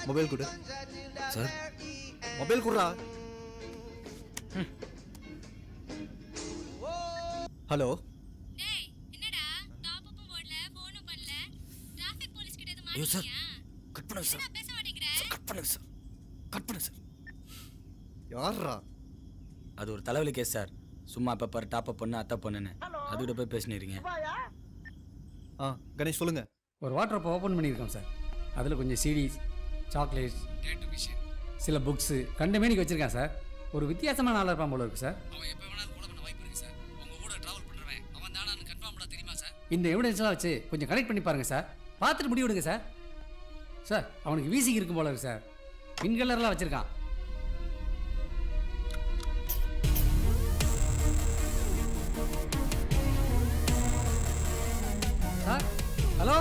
மொபைல் கொடு சார். மொபைல் கொடுறா. ஹலோ. டேய், என்னடா டாப் அப்பும் போடல, ஃபோனும் பண்ணல. டிராஃபிக் போலீஸ் கிட்ட எதுவும் ஐயோ சார், மாட்டிக்கியா? கட் பண்ணுங்க சார். என்ன பேச மாட்டேங்கிற? கட் பண்ணுங்க சார், கட் பண்ணுங்க சார். யாரா? அது ஒரு தலைவலி கேஸ் சார். சும்மா அப்போ டாப் அப் பண்ணு, அத்தை பண்ணுன்னு அதுக்கிட்ட போய் பேசினீங்க. கணேஷ் சொல்லுங்க. ஒரு வாட்டர் அப்போ ஓப்பன் பண்ணியிருக்கோம் சார். அதில் கொஞ்சம் சிடிஸ், சாக்லேட்ஸ், சில புக்ஸு கண்டமேனிக்கு வச்சுருக்கேன் சார். ஒரு வித்தியாசமான ஆளாக இருப்பான் போல இருக்கு சார். அவன் எப்போ வேணாலும் கூட பண்ண வாய்ப்பு இருக்குது சார். உங்கள் கூட ட்ராவல் பண்ணுறவன் அவன் தானான்னு கன்ஃபார்ம் பண்ண தெரியுமா சார்? இந்த எவிடன்ஸ்லாம் வச்சு கொஞ்சம் கனெக்ட் பண்ணி பாருங்கள் சார். பார்த்துட்டு முடிவு விடுங்க சார். சார், அவனுக்கு வீசிங் இருக்கும் போல இருக்கு சார். இன்கலர்லாம் வச்சுருக்கான். Sir, hello.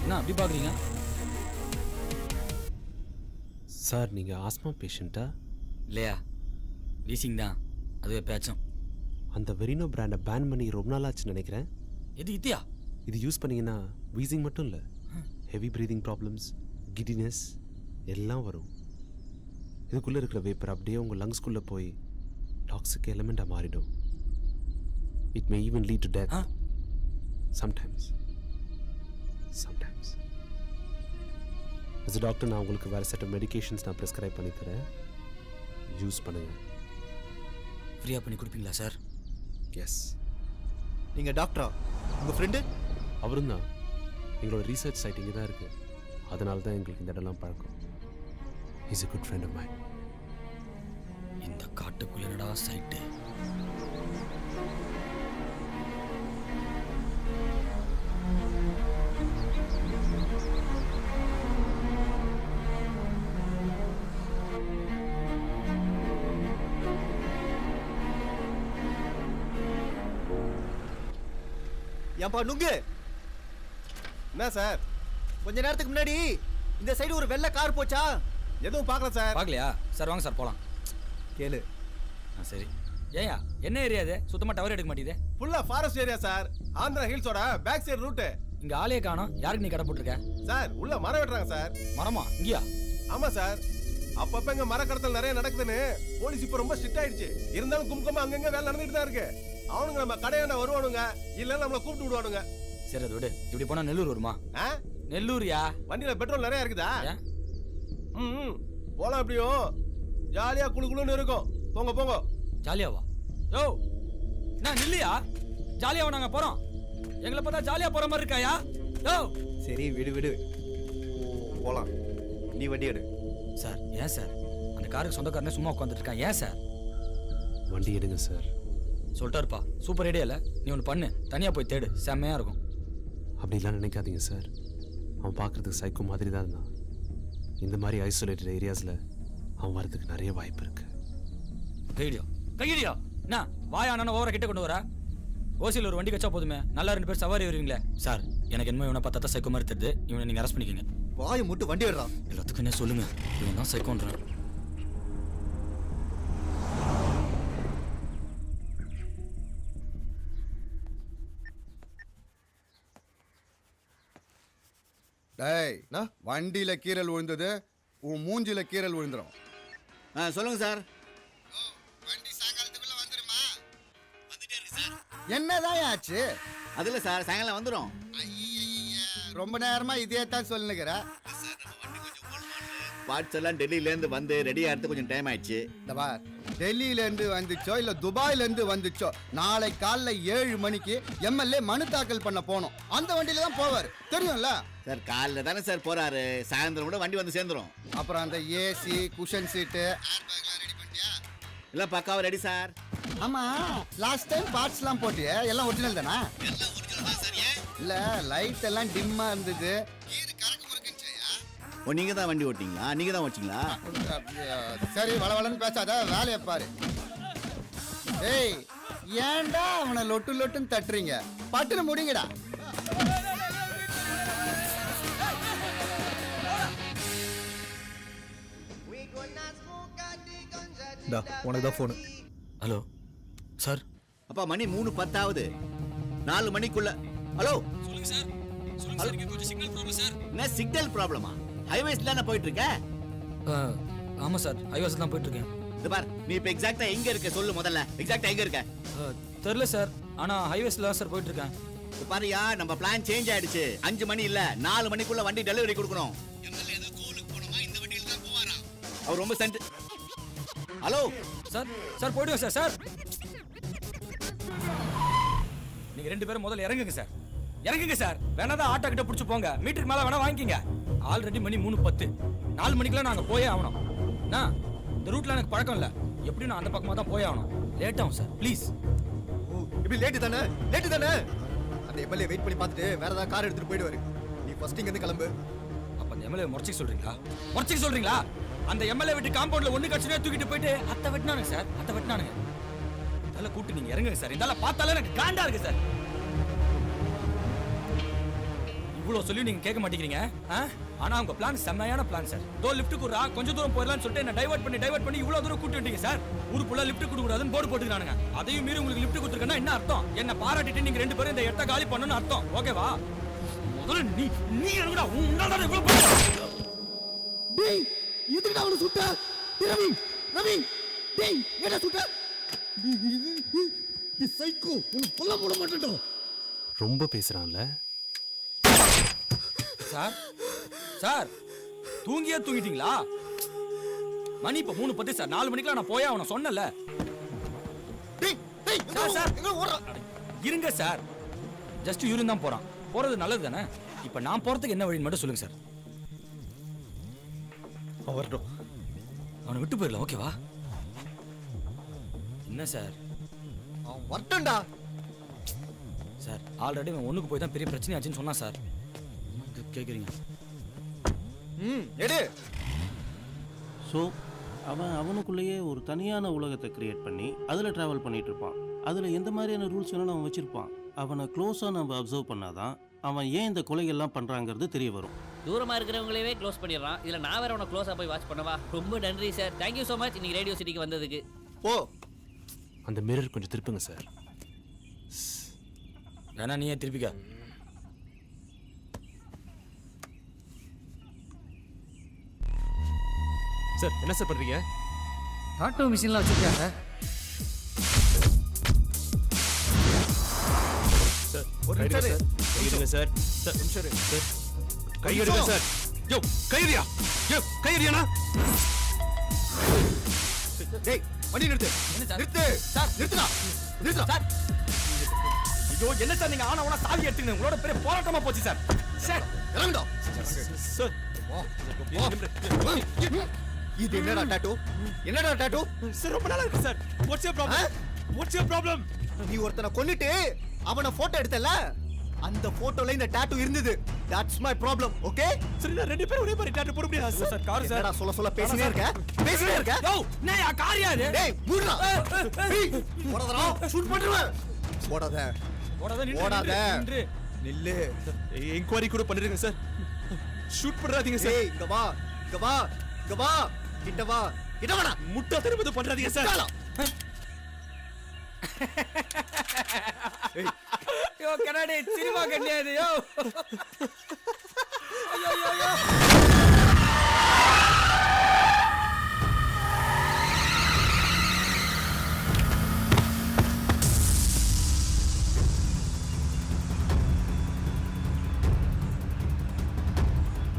என்ன அப்படி பார்க்குறீங்க சார்? நீங்கள் ஆஸ்மா பேஷண்ட்டா? இல்லையா, வீசிங் தான். அது எப்பயாச்சும். அந்த வெரினோ பிராண்டை பேன் பண்ணி ரொம்ப நாளாச்சுன்னு நினைக்கிறேன். எது இத்தியா? இது யூஸ் பண்ணிங்கன்னா வீசிங் மட்டும் இல்லை, ஹெவி ப்ரீதிங் ப்ராப்ளம்ஸ், கிடினஸ் எல்லாம் வரும். இதுக்குள்ளே இருக்கிற வேப்பர் அப்படியே உங்கள் லங்ஸ்குள்ளே போய் டாக்ஸிக் எலிமெண்ட்டாக மாறிடும். It may even lead to death. Sometimes. as a doctor நான் உங்களுக்கு வேறு செட் ஆஃப் மெடிகேஷன்ஸ் நான் ப்ரிஸ்கிரைப் பண்ணி தரேன். யூஸ் பண்ணுங்கள். ஃப்ரீயாக பண்ணி கொடுப்பீங்களா சார்? எஸ். நீங்கள் டாக்டரா? உங்கள் ஃப்ரெண்டு? அவரும் தான். எங்களோட ரீசர்ச் சைட் இங்கே தான் இருக்குது. அதனால தான் எங்களுக்கு இந்த இடம்லாம் பழக்கம். Is a good friend of mine. இந்த காட்டுக்குள்ளடா சைட்டு. ஏன்பா நுங்கு? என்ன சார்? கொஞ்ச நேரத்துக்கு முன்னாடி இந்த சைடு ஒரு வெள்ளை கார் போச்சா? எதுவும் பார்க்கல சார். பார்க்கலையா சார்? வாங்க சார் போகலாம். கேளு. சரி. ஏயா என்ன ஏரியா இது? சுத்தமாக டவர் எடுக்க மாட்டேங்குது. ஃபுல்லா ஃபாரஸ்ட் ஏரியா சார். ஆந்திரா ஹில்ஸோட பேக் சைடு ரூட்டு. இங்கே ஆளே காணோம். யாருக்கு நீ கடை போட்டிருக்க? சார் உள்ள மரம் வெட்டுறாங்க சார். மரமா? இங்கேயா? ஆமா சார். அப்பப்ப இங்க மர கடத்தல் நிறைய நடக்குதுன்னு போலீஸ் இப்ப ரொம்ப ஸ்ட்ரிக்ட் ஆயிடுச்சு. இருந்தாலும் கும்கமா அங்கங்க வேலை நடந்துட்டு தான் இருக்கு. அவனுங்க நம்ம கடையாண்ட வருவானுங்க, இல்ல நம்மள கூப்பிட்டு விடுவானுங்க. சரி அதை விடு. இப்படி போனா நெல்லூர் வருமா? நெல்லூரியா? வண்டியில பெட்ரோல் நிறைய இருக்குதா? போலாம். எப்படியும் ஜாலியா குளுகுளுன்னு இருக்கும். போங்க போங்க. ஜாலியாவா? யோ நான் நில்லையா? ஜாலியாவா நாங்க போறோம்? எங்களை பார்த்தா ஜாலியா போற மாதிரி இருக்காயா? யோ சரி விடு விடு. போலாம். நீ வண்டி எடு. சார் ஏன் சார் அந்த காருக்கு சொந்தக்காரனே சும்மா உட்காந்துட்டு இருக்கான்? ஏன் சார்? வண்டி எடுங்க சார். சொல்லிட்டாருப்பா. சூப்பர் ஐடியா இல்லை. நீ ஒன்று பண்ணு, தனியாக போய் தேடு, செம்மையா இருக்கும். அப்படிலாம் நினைக்காதீங்க சார். அவன் பார்க்குறதுக்கு சைக்கோ மாதிரி தான் இருந்தான். இந்த மாதிரி ஐசோலேட்டட் ஏரியாஸில் அவன் வரதுக்கு நிறைய வாய்ப்பு இருக்கு. கையடியோ என்ன வாயானா ஓவரா கிட்ட கொண்டு வர? ஓசியில் ஒரு வண்டி கச்சா போதுமே, நல்லா 2 பேர் சவாரி வருவீங்களே. சார் எனக்கு என்னமோ இவனை பார்த்தா சைக்கோ மாதிரி தெரியுது. இவனை நீங்கள் அரெஸ்ட் பண்ணிக்கோங்க. வாயை மட்டும் வண்டி எடுறான். எல்லாத்துக்கும் என்ன சொல்லுங்க, இவன் தான் சைக்கோன்றான். டேய், வண்டியில கீரல் விழுந்தது, உன் மூஞ்சில கீரல் விழுந்துரும். சொல்லுங்க சார். வண்டி சாயங்காலத்துக்குள்ள வந்துருமா? வந்துட்டே இருக்கு சார். என்னதான் ஆச்சு? அதுல சார் சாயங்காலம் வந்துடும். ரொம்ப நேரமா இதே தான் சொல்லுங்கிற. பார்ட்ஸ் எல்லாம் டெல்லியில இருந்து வந்து ரெடி ஆகிறது கொஞ்சம் டைம் ஆயிடுச்சு. டெல்லியில இருந்து வந்துச்சோ இல்ல துபாயில இருந்து வந்துச்சோ, நாளை காலைல 7 மணிக்கு எம்எல்ஏ மனு தாக்கல் பண்ண போனோம். அந்த வண்டியில தான் போவார், தெரியும்ல சார். காலைல தானே சார் போறாரு, சாயந்தரம் கூட வண்டி வந்து சேர்ந்துரும். அப்புறம் அந்த ஏசி குஷன் சீட்டு எல்லாம் பக்காவா ரெடி சார். ஆமா, லாஸ்ட் டைம் பார்ட்ஸ்லாம் போட்டியே, எல்லாம் ஒரிஜினல் தானா? இல்ல லைட் எல்லாம் டிம்மா இருந்தது. நீங்க தான் வண்டி ஓட்டிங்களா? நீங்க தான் ஓட்டிங்களா? சரி வளவளன்னு பேசாத, வேலையை பாரு. ஏய், ஏன்டா அவனை லொட்டு லொட்டுன்னு தட்டுறீங்க? பட்டுன்னு முடிங்கடா. உனக்கு தான் போனு. Hello sir. அப்பா மணி 3:10 ஆகுது. 4 மணிக்குள்ள. ஹலோ சொல்லுங்க சார். சொல்லுங்க சார், இங்க கொஞ்சம் சிக்னல் ப்ராப்ளம் சார். என்ன சிக்னல் ப்ராப்ளமா? ஹைவேஸ்ல தானே போயிட்டு இருக்க? ஆமா சார், ஹைவேஸ்ல தான் போயிட்டு இருக்கேன். இது பார், நீ இப்ப எக்ஸாக்ட்டா எங்க இருக்க சொல்லு முதல்ல. எக்ஸாக்ட்டா எங்க இருக்க? தெரியல சார், ஆனா ஹைவேஸ்ல தான் சார் போயிட்டு இருக்கேன். பாரியா, நம்ம பிளான் சேஞ்ச் ஆயிடுச்சு. 5 மணி இல்ல 4 மணிக்குள்ள வண்டி டெலிவரி கொடுக்கணும். எம்எல்ஏ ஏதோ கோலுக்கு போணுமா, இந்த வண்டியில தான் போவாரா? அவர் ரொம்ப சென்ட். Hello sir. சார் போயிடுங்க சார். சார் நீங்க 2 பேரும் முதல்ல இறங்குங்க சார். இறங்குங்க சார். வேணாதான் ஆட்டோ கிட்ட பிடிச்சு போங்க. மீட்டருக்கு மேல வேணா வாங்கிக்கிங்க. ஆல்ரெடி மணி 3:10. 4 மணிக்கெல்லாம் நாங்க போயே ஆகணும். இந்த ரூட்ல எனக்கு பழக்கம் இல்ல. எப்படி நான் அந்த பக்கமா தான் போய் ஆகணும். லேட் ஆகும் சார், ப்ளீஸ். இப்படி லேட்டு தானே? லேட்டு தானே? அந்த எம்எல்ஏ வெயிட் பண்ணி பார்த்துட்டு வேற ஏதாவது கார் எடுத்துட்டு போயிடுவாரு. நீ ஃபர்ஸ்ட் இங்க இருந்து கிளம்பு. அப்ப அந்த எம்எல்ஏ முறைச்சிக்க சொல்றீங்களா? முறைச்சிக்க சொல்றீங்களா? அந்த எம்எல்ஏ விட்டு காம்பவுண்ட்ல ஒண்ணு கட்சினே தூக்கிட்டு போயிட்டு அத்தை வெட்டினானுங்க சார். அத்தை வெட்டினானுங்க. இதெல்லாம் கூட்டு நீங்க இறங்குங்க சார். இதெல்லாம் பார்த்தாலே எனக்கு காண்டா இருக்கு சார். இவ்வளவு சொல்லி நீங்க கேட்க மாட்டேங்கிறீங்க. ஆனா உங்க பிளான் செம்மையான பிளான் சார். தோ லிஃப்ட் குடுறா, கொஞ்சம் தூரம் போயிடலாம்னு சொல்லிட்டு என்ன டைவர்ட் பண்ணி இவ்வளவு தூரம் கூட்டி வந்தீங்க சார். ஊருக்குள்ள லிஃப்ட் கொடுக்க கூடாதுன்னு போர்டு போட்டுக்கிறானுங்க. அதையும் மீறி உங்களுக்கு லிஃப்ட் கொடுத்துருக்கேன்னா என்ன அர்த்தம்? என்ன பாராட்டிட்டு நீங்க 2 பேரும் இந்த இடத்த காலி பண்ணணும்னு அர்த்தம். ஓகேவா? முதல்ல நீ இறங்குடா. உன்னால இவ்வளவு பண்ண. டேய், எதுக்குடா அவனை சுட்ட? ரவி ரவி டேய், என்ன சுட்ட? நீ சைக்கோ, உன்னை கொல்ல போட மாட்டேன். ரொம்ப பேசுறான்ல சார். சார் தூங்கிட்டீங்களா? மணி இப்ப 3:10 சார். 4 மணிக்கெல்லாம் நான் போய் அவனை சொன்னல. சார் இருங்க சார். ஜஸ்ட் யூரின் தான் போறான். போறது நல்லது தானே? இப்போ நான் போகிறதுக்கு என்ன வழின்னு மட்டும் சொல்லுங்கள் சார். அவன் வரட்டும். அவனை விட்டு போயிடலாம், ஓகேவா? என்ன சார்? அவன் வரட்டும்டா. சார் ஆல்ரெடி அவன் ஒன்றுக்கு போய் தான் பெரிய பிரச்சனை ஆச்சுன்னு சொன்னான் சார். கேட்குறீங்க? எடு. ஸோ அவனுக்குள்ளேயே ஒரு தனியான உலகத்தை கிரியேட் பண்ணி அதில் ட்ராவல் பண்ணிட்டு இருப்பான். அதில் எந்த மாதிரியான ரூல்ஸ் வேணாலும் அவன் வச்சுருப்பான். அவனை க்ளோஸாக நம்ம அப்சர்வ் பண்ணாதான் அவன் ஏன் இந்த கொலைகள்லாம் பண்ணுறாங்கிறது தெரிய வரும். தூரமா இருக்கிறவங்களே க்ளோஸ் பண்ணிடுறான். இதுல நான் வேற உன க்ளோஸா போய் வாட்ச் பண்ணவா? ரொம்ப நன்றி சார். தேங்க்யூ ஸோ மச் இன்னைக்கு ரேடியோ சிட்டிக்கு வந்ததுக்கு. போ. அந்த மிரர் கொஞ்சம் திருப்புங்க சார். வேணா நீயே திருப்பிக்க. சார் என்ன சார் பண்றீங்க? ஆட்டோ மிஷின்லாம் வச்சுருக்காங்க. சார் ஒரு நிமிஷம் இரு. கையிடுங்க சார். சார் நிமிஷம் இரு. சார் கையிடுங்க சார். யோ கையிறியா? யோ கையிறியானா? டேய் வண்டி நிறுத்து. நிறுத்து. சார் நிறுத்துடா. நிறுத்துடா. சார். ஐயோ என்ன சார் நீங்க ஆனா உன சாவி எடுத்துங்க. உங்களோட பெரிய போராட்டமா போச்சு சார். சார் இறங்குடா. சார் இது என்னடா டாட்டூ? என்னடா டாட்டூ? சார் ரொம்ப நல்லா இருக்கு sir. What's your problem? What's your problem? நீ ஒருத்தனை கொன்னுட்டு அவனை போட்டோ எடுத்தல, அந்த போட்டோல இந்த டாட்டூ இருந்தது. That's my problem. ஓகே? சரி நான் ரெண்டு பேரும் ஒரே மாதிரி டாட்டூ போட முடியாது சார். Car sir. என்னடா சொல்ல பேசினே இருக்க? பேசினே இருக்க? யோ நான் யா கார் யாரு? டேய் மூடுடா. டேய் போடாதடா. ஷூட் பண்ணிடுவேன். போடாத. போடாத. நில்லு. என்கொயரி கூட பண்ணிருங்க சார். ஷூட் பண்ணாதீங்க சார். டேய் இங்க வா. இங்க வா. இங்க வா. கிட்ட வா. கிட்ட வாடா. முட்டா திரும்ப பண்றாதீங்க சார். யோ கண்ணாடி சினிமா கண்ணியாது யோ. ஐயோ ஐயோ ஐயோ.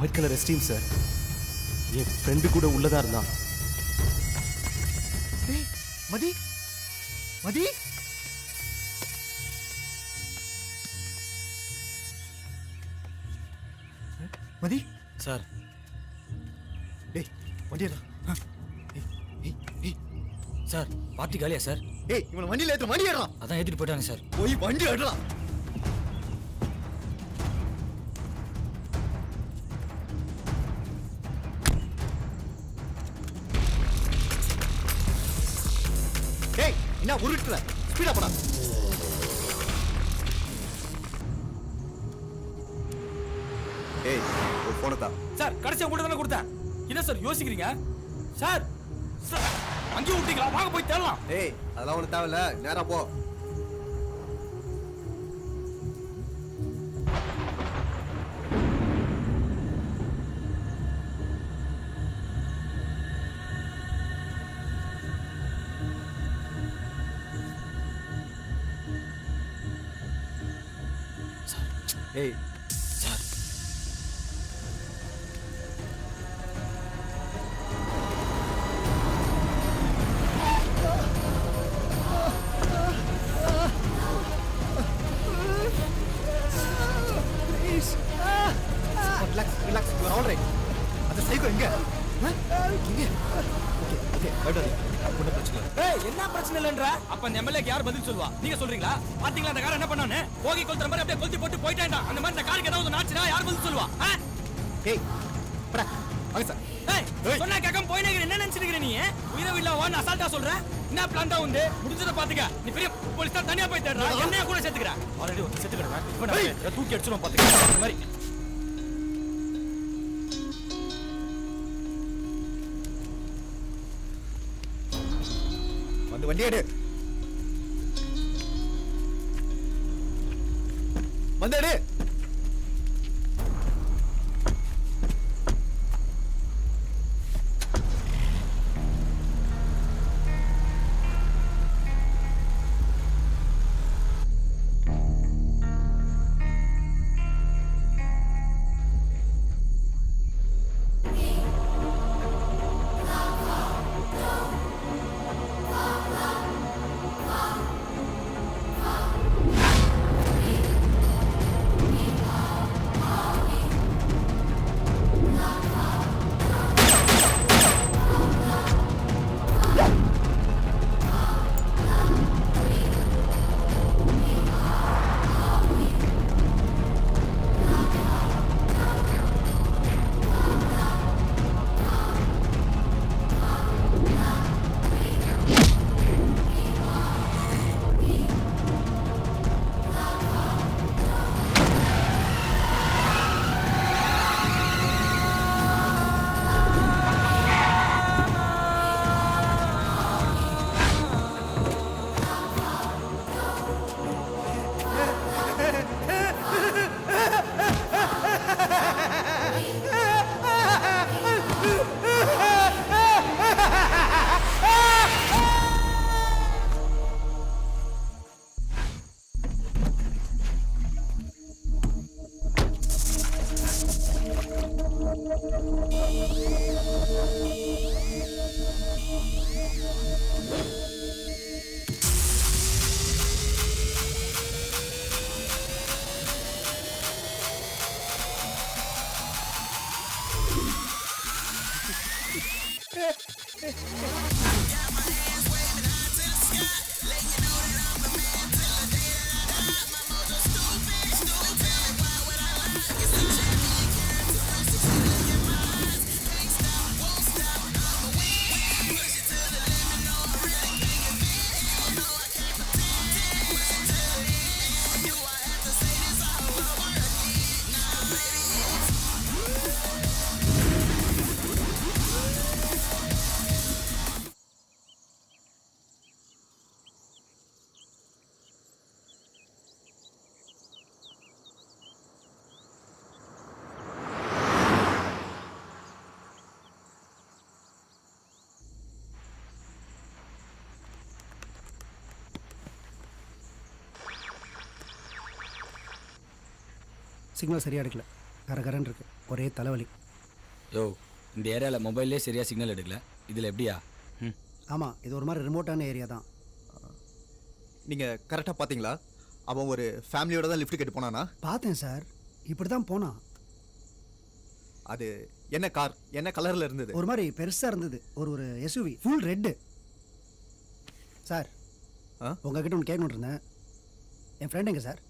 White colour Esteem sir. என் ஃப்ரெண்டு கூட உள்ளதா இருந்தான். டேய் மதி. மதி. மதி சார். டேய் வண்டியடா. சார் பார்ட்டி காலியா சார்? ஏய் இவனை வண்டியில ஏத்து. வண்டி ஏறலாம். அதான் ஏத்திட்டு போயிட்டாங்க சார். போய் வண்டி ஏறலாம். டேய் என்ன உருட்டுற? ஸ்பீடா போடா. ஏய் ஒரு போனை தா. சார் கடைசியா கூட தானே கொடுத்தேன். என்ன சார் யோசிக்கிறீங்க? சார் சார் அங்கே விட்டீங்களா? வாங்க போய் தேடலாம். ஏய் அதெல்லாம் ஒண்ணு தேவையில்ல. நேரா போ. ஏய் sir relax relax. You are all right. அந்த சைக்கோ எங்க? இங்க. ஓகே ஓகே ஒன்றும் பிரச்சனை இல்லை. ஏய் என்ன பிரச்சனை இல்லைன்ற? அப்ப அந்த எம்எல்ஏக்கு யார் பதில் சொல்லுவா? நீங்க சொல்றீங்களா? பாத்தீங்களா அந்த கார் என்ன பண்ணானே? போகி கொளுத்துற மாதிரி அப்படியே கொளுத்தி போட்டு போயிட்டான்டா. அந்த மாதிரி இந்த காருக்கு ஏதாவது நாச்சுனா யார் பதில் சொல்லுவா? ஏய் படா வாங்க சார். ஏய் சொன்னா கேட்காம போயினே என்ன நினைச்சிட்டு இருக்கற நீ? உயிரை வில்ல வான்னு அசால்ட்டா சொல்ற? என்ன பிளான் தான் வந்து? முடிஞ்சத பாத்துக்க. நீ பெரிய போலீஸ் தான் தனியா போய் தேடுறா. என்னைய கூட சேர்த்துக்கற. ஆல்ரெடி வந்து சேர்த்துக்கறேன். இப்போ நான் தூக்கி அடிச்சுறோம் பாத்துக்க. அந்த மாதிரி வந்து வண்டி எடு. வந்து எடு. சிக்னல் சரியாக எடுக்கல, கரகரன்னு இருக்கு, ஒரே தலைவலி. யோ, இந்த ஏரியாவில் மொபைல்லே சரியாக சிக்னல் எடுக்கல, இதில் எப்படியா? ஆமாம், இது ஒரு மாதிரி ரிமோட்டான ஏரியா தான். நீங்கள் கரெக்டாக பார்த்தீங்களா? அவன் ஒரு ஃபேமிலியோட தான் லிஃப்ட் கேட்டு போனானா? பார்த்தேன் சார், இப்படி தான் போனான். அது என்ன கார், என்ன கலரில் இருந்தது? ஒரு மாதிரி பெருசாக இருந்தது, ஒரு எஸ்யூவி, ஃபுல் ரெட்டு. சார், உங்ககிட்ட ஒன்று கேட்கணும் இருந்தேன். என் ஃப்ரெண்ட் எங்க சார்?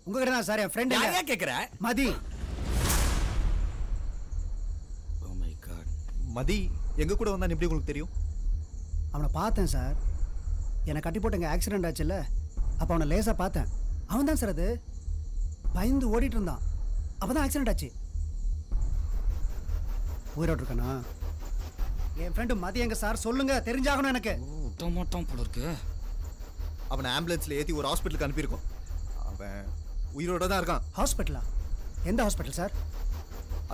உங்ககிட்ட தான் சார். என் ஃப்ரெண்ட் யாரையா கேட்குற? மதி. Oh my God. மதி எங்க கூட வந்தான்னு எப்படி உங்களுக்கு தெரியும்? அவனை பார்த்தேன் சார். என்னை கட்டி போட்டு எங்கள் ஆக்சிடென்ட் ஆச்சுல்ல, அப்போ அவனை லேசாக பார்த்தேன். அவன் தான் சார் அது. பயந்து ஓடிட்டு இருந்தான், அப்போ தான் ஆக்சிடென்ட் ஆச்சு. உயிரோடு இருக்கானா? என் ஃப்ரெண்டு மதி எங்க சார்? சொல்லுங்க, தெரிஞ்சாகணும் எனக்கு. மாட்டான் போல இருக்கு. அவனை ஆம்புலன்ஸில் ஏற்றி ஒரு ஹாஸ்பிட்டலுக்கு அனுப்பியிருக்கோம். அவன் உயிரோட தான் இருக்கான். ஹாஸ்பிட்டலா? எந்த ஹாஸ்பிட்டல் சார்?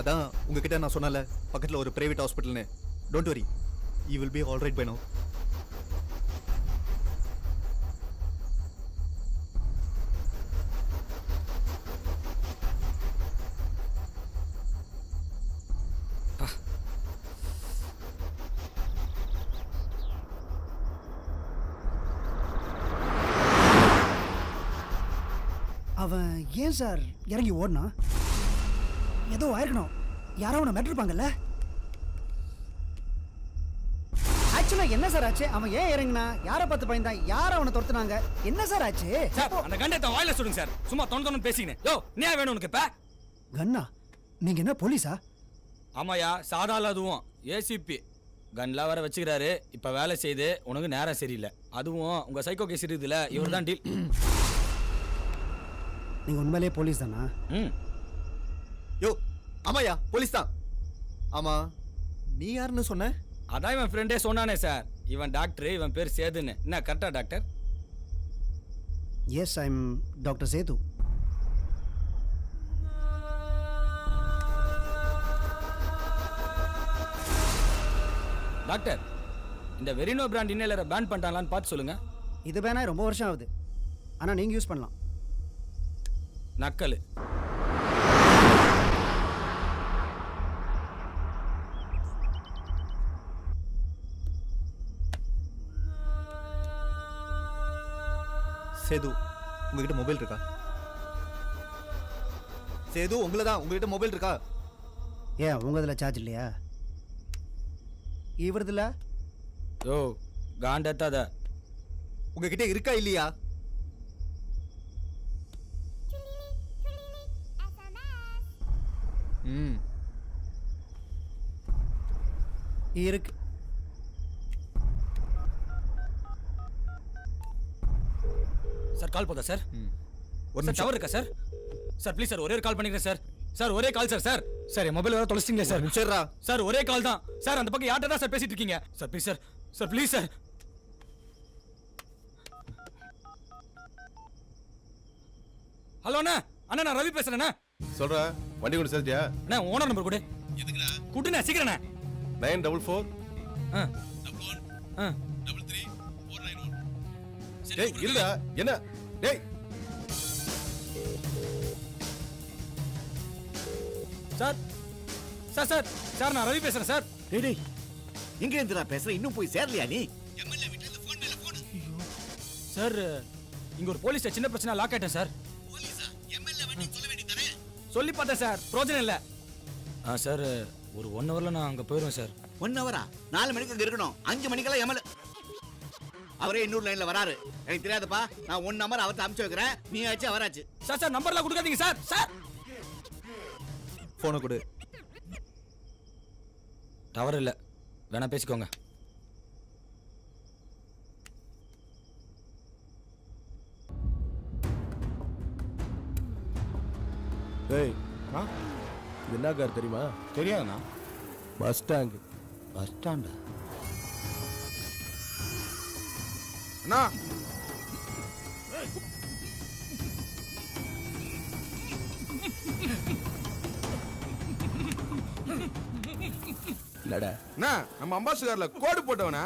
அதான் உங்ககிட்ட நான் சொன்னல, பக்கத்தில் ஒரு பிரைவேட் ஹாஸ்பிட்டல்னு. Don't worry, you will be all right by now. அவன் ஏன் சார் இறங்கி ஓடினா? ஏதோ ஆயிருக்கணும், யாரோ அவனை மெட்டிருப்பாங்கல்ல. ஆக்சுவலா என்ன சார் ஆச்சு? அவன் ஏன் இறங்கினா? யாரை பார்த்து பயந்தான்? யார் அவனை துரத்துனாங்க? என்ன சார் ஆச்சு? சார், அந்த கண்டத்தை வாயில சொல்லுங்க சார். சும்மா தொண்ணு பேசிக்கினேன். யோ, நீ வேணும் உனக்கு இப்ப? கண்ணா? நீங்க என்ன போலீஸா? ஆமாயா, சாதால அதுவும் ஏசிபி கன்லாம் வேற வச்சுக்கிறாரு. இப்ப வேலை செய்து உனக்கு நேரம் சரியில்லை. அதுவும் உங்க சைக்கோ கேஸ் இருக்குதுல, இவர் தான் டீல். நீங்க உண்மையிலேயே போலீஸ் தானா? யோ, ஆமாயா, போலீஸ் தான். ஆமா, நீ யாருன்னு சொன்ன? அதான் இவன் ஃப்ரெண்டே சொன்னானே சார். இவன் டாக்டர், இவன் பேர் சேதுன்னு. என்ன கரெக்டா doctor? Yes, I am doctor Sethu. Doctor, இந்த வெரினோ பிராண்ட் இன்னேலரை பேன் பண்ணிட்டாங்களான்னு பார்த்து சொல்லுங்க. இது பேனா ரொம்ப வருஷம் ஆகுது, ஆனா நீங்க யூஸ் பண்ணலாம். நக்கல். சேது, உங்ககிட்ட மொபைல் இருக்கா? சேது, உங்களை தான். உங்ககிட்ட மொபைல் இருக்கா? ஏன் உங்க இதில் சார்ஜ் இல்லையா? இவரதுல? யோ, காண்டத்தாத. உங்ககிட்ட இருக்கா இல்லையா? இருக்கு. சார், கால் போதா சார்? ஒரு டவர் இருக்கா சார்? சார் ப்ளீஸ் சார், ஒரே ஒரு கால் பண்ணிக்கிறேன் சார். சார் ஒரே கால் சார். சார் சார், என் மொபைல் வேற தொலைச்சிட்டீங்களே சார். சரிடா சார், ஒரே கால் தான் சார். அந்த பக்கம் யார்கிட்ட தான் சார் பேசிட்டு இருக்கீங்க? Sir please sir. Sir please sir. Hello அண்ணா. அண்ணா, நான் ரவி பேசுறேண்ணா. சொல்ற, வண்டி கொண்டு சேர்த்தியா? அண்ணா, ஓனர் நம்பர் கொடு. எதுக்குடா? கூட்டுண்ணா, சீக்கிரண்ணா. 944 டேய் இல்ல என்ன? டேய் சார் சார் சார் சார், நான் ரவி பேசுறேன் சார். டேய், எங்க இருந்துடா பேசுற? இன்னும் போய் சேரலையா நீ? சார், இங்க ஒரு போலீஸ் சின்ன பிரச்சனை, லாக் ஆயிட்டேன் சார். சொல்லி பார்த்தேன் சார், பிரோஜனம் இல்லை. சார், ஒரு 1 ஹவர்ல நான் அங்க போயிடுவேன் சார். 1 ஹவரா? 4 மணிக்கு அங்கே இருக்கணும். 5 மணிக்கெல்லாம் எம்எல்ஏ அவரே இன்னொரு லைனில் வராரு. எனக்கு தெரியாதுப்பா. நான் 1 நம்பர் அவர்கிட்ட அனுப்பிச்சு வைக்கிறேன். நீ ஆச்சு அவராச்சு. சார் நம்பர்லாம் கொடுக்காதீங்க சார். சார் ஃபோனை கொடு. டவர் இல்லை, வேணா பேசிக்கோங்க. ஏய், இது என்ன கார் தெரியுமா? தெரியாதுண்ணா. Bus stand. பஸ் ஸ்டாண்டா? அண்ணா இல்லடா, அண்ணா நம்ம அம்பாசிடர்ல கோடு போட்டவனா?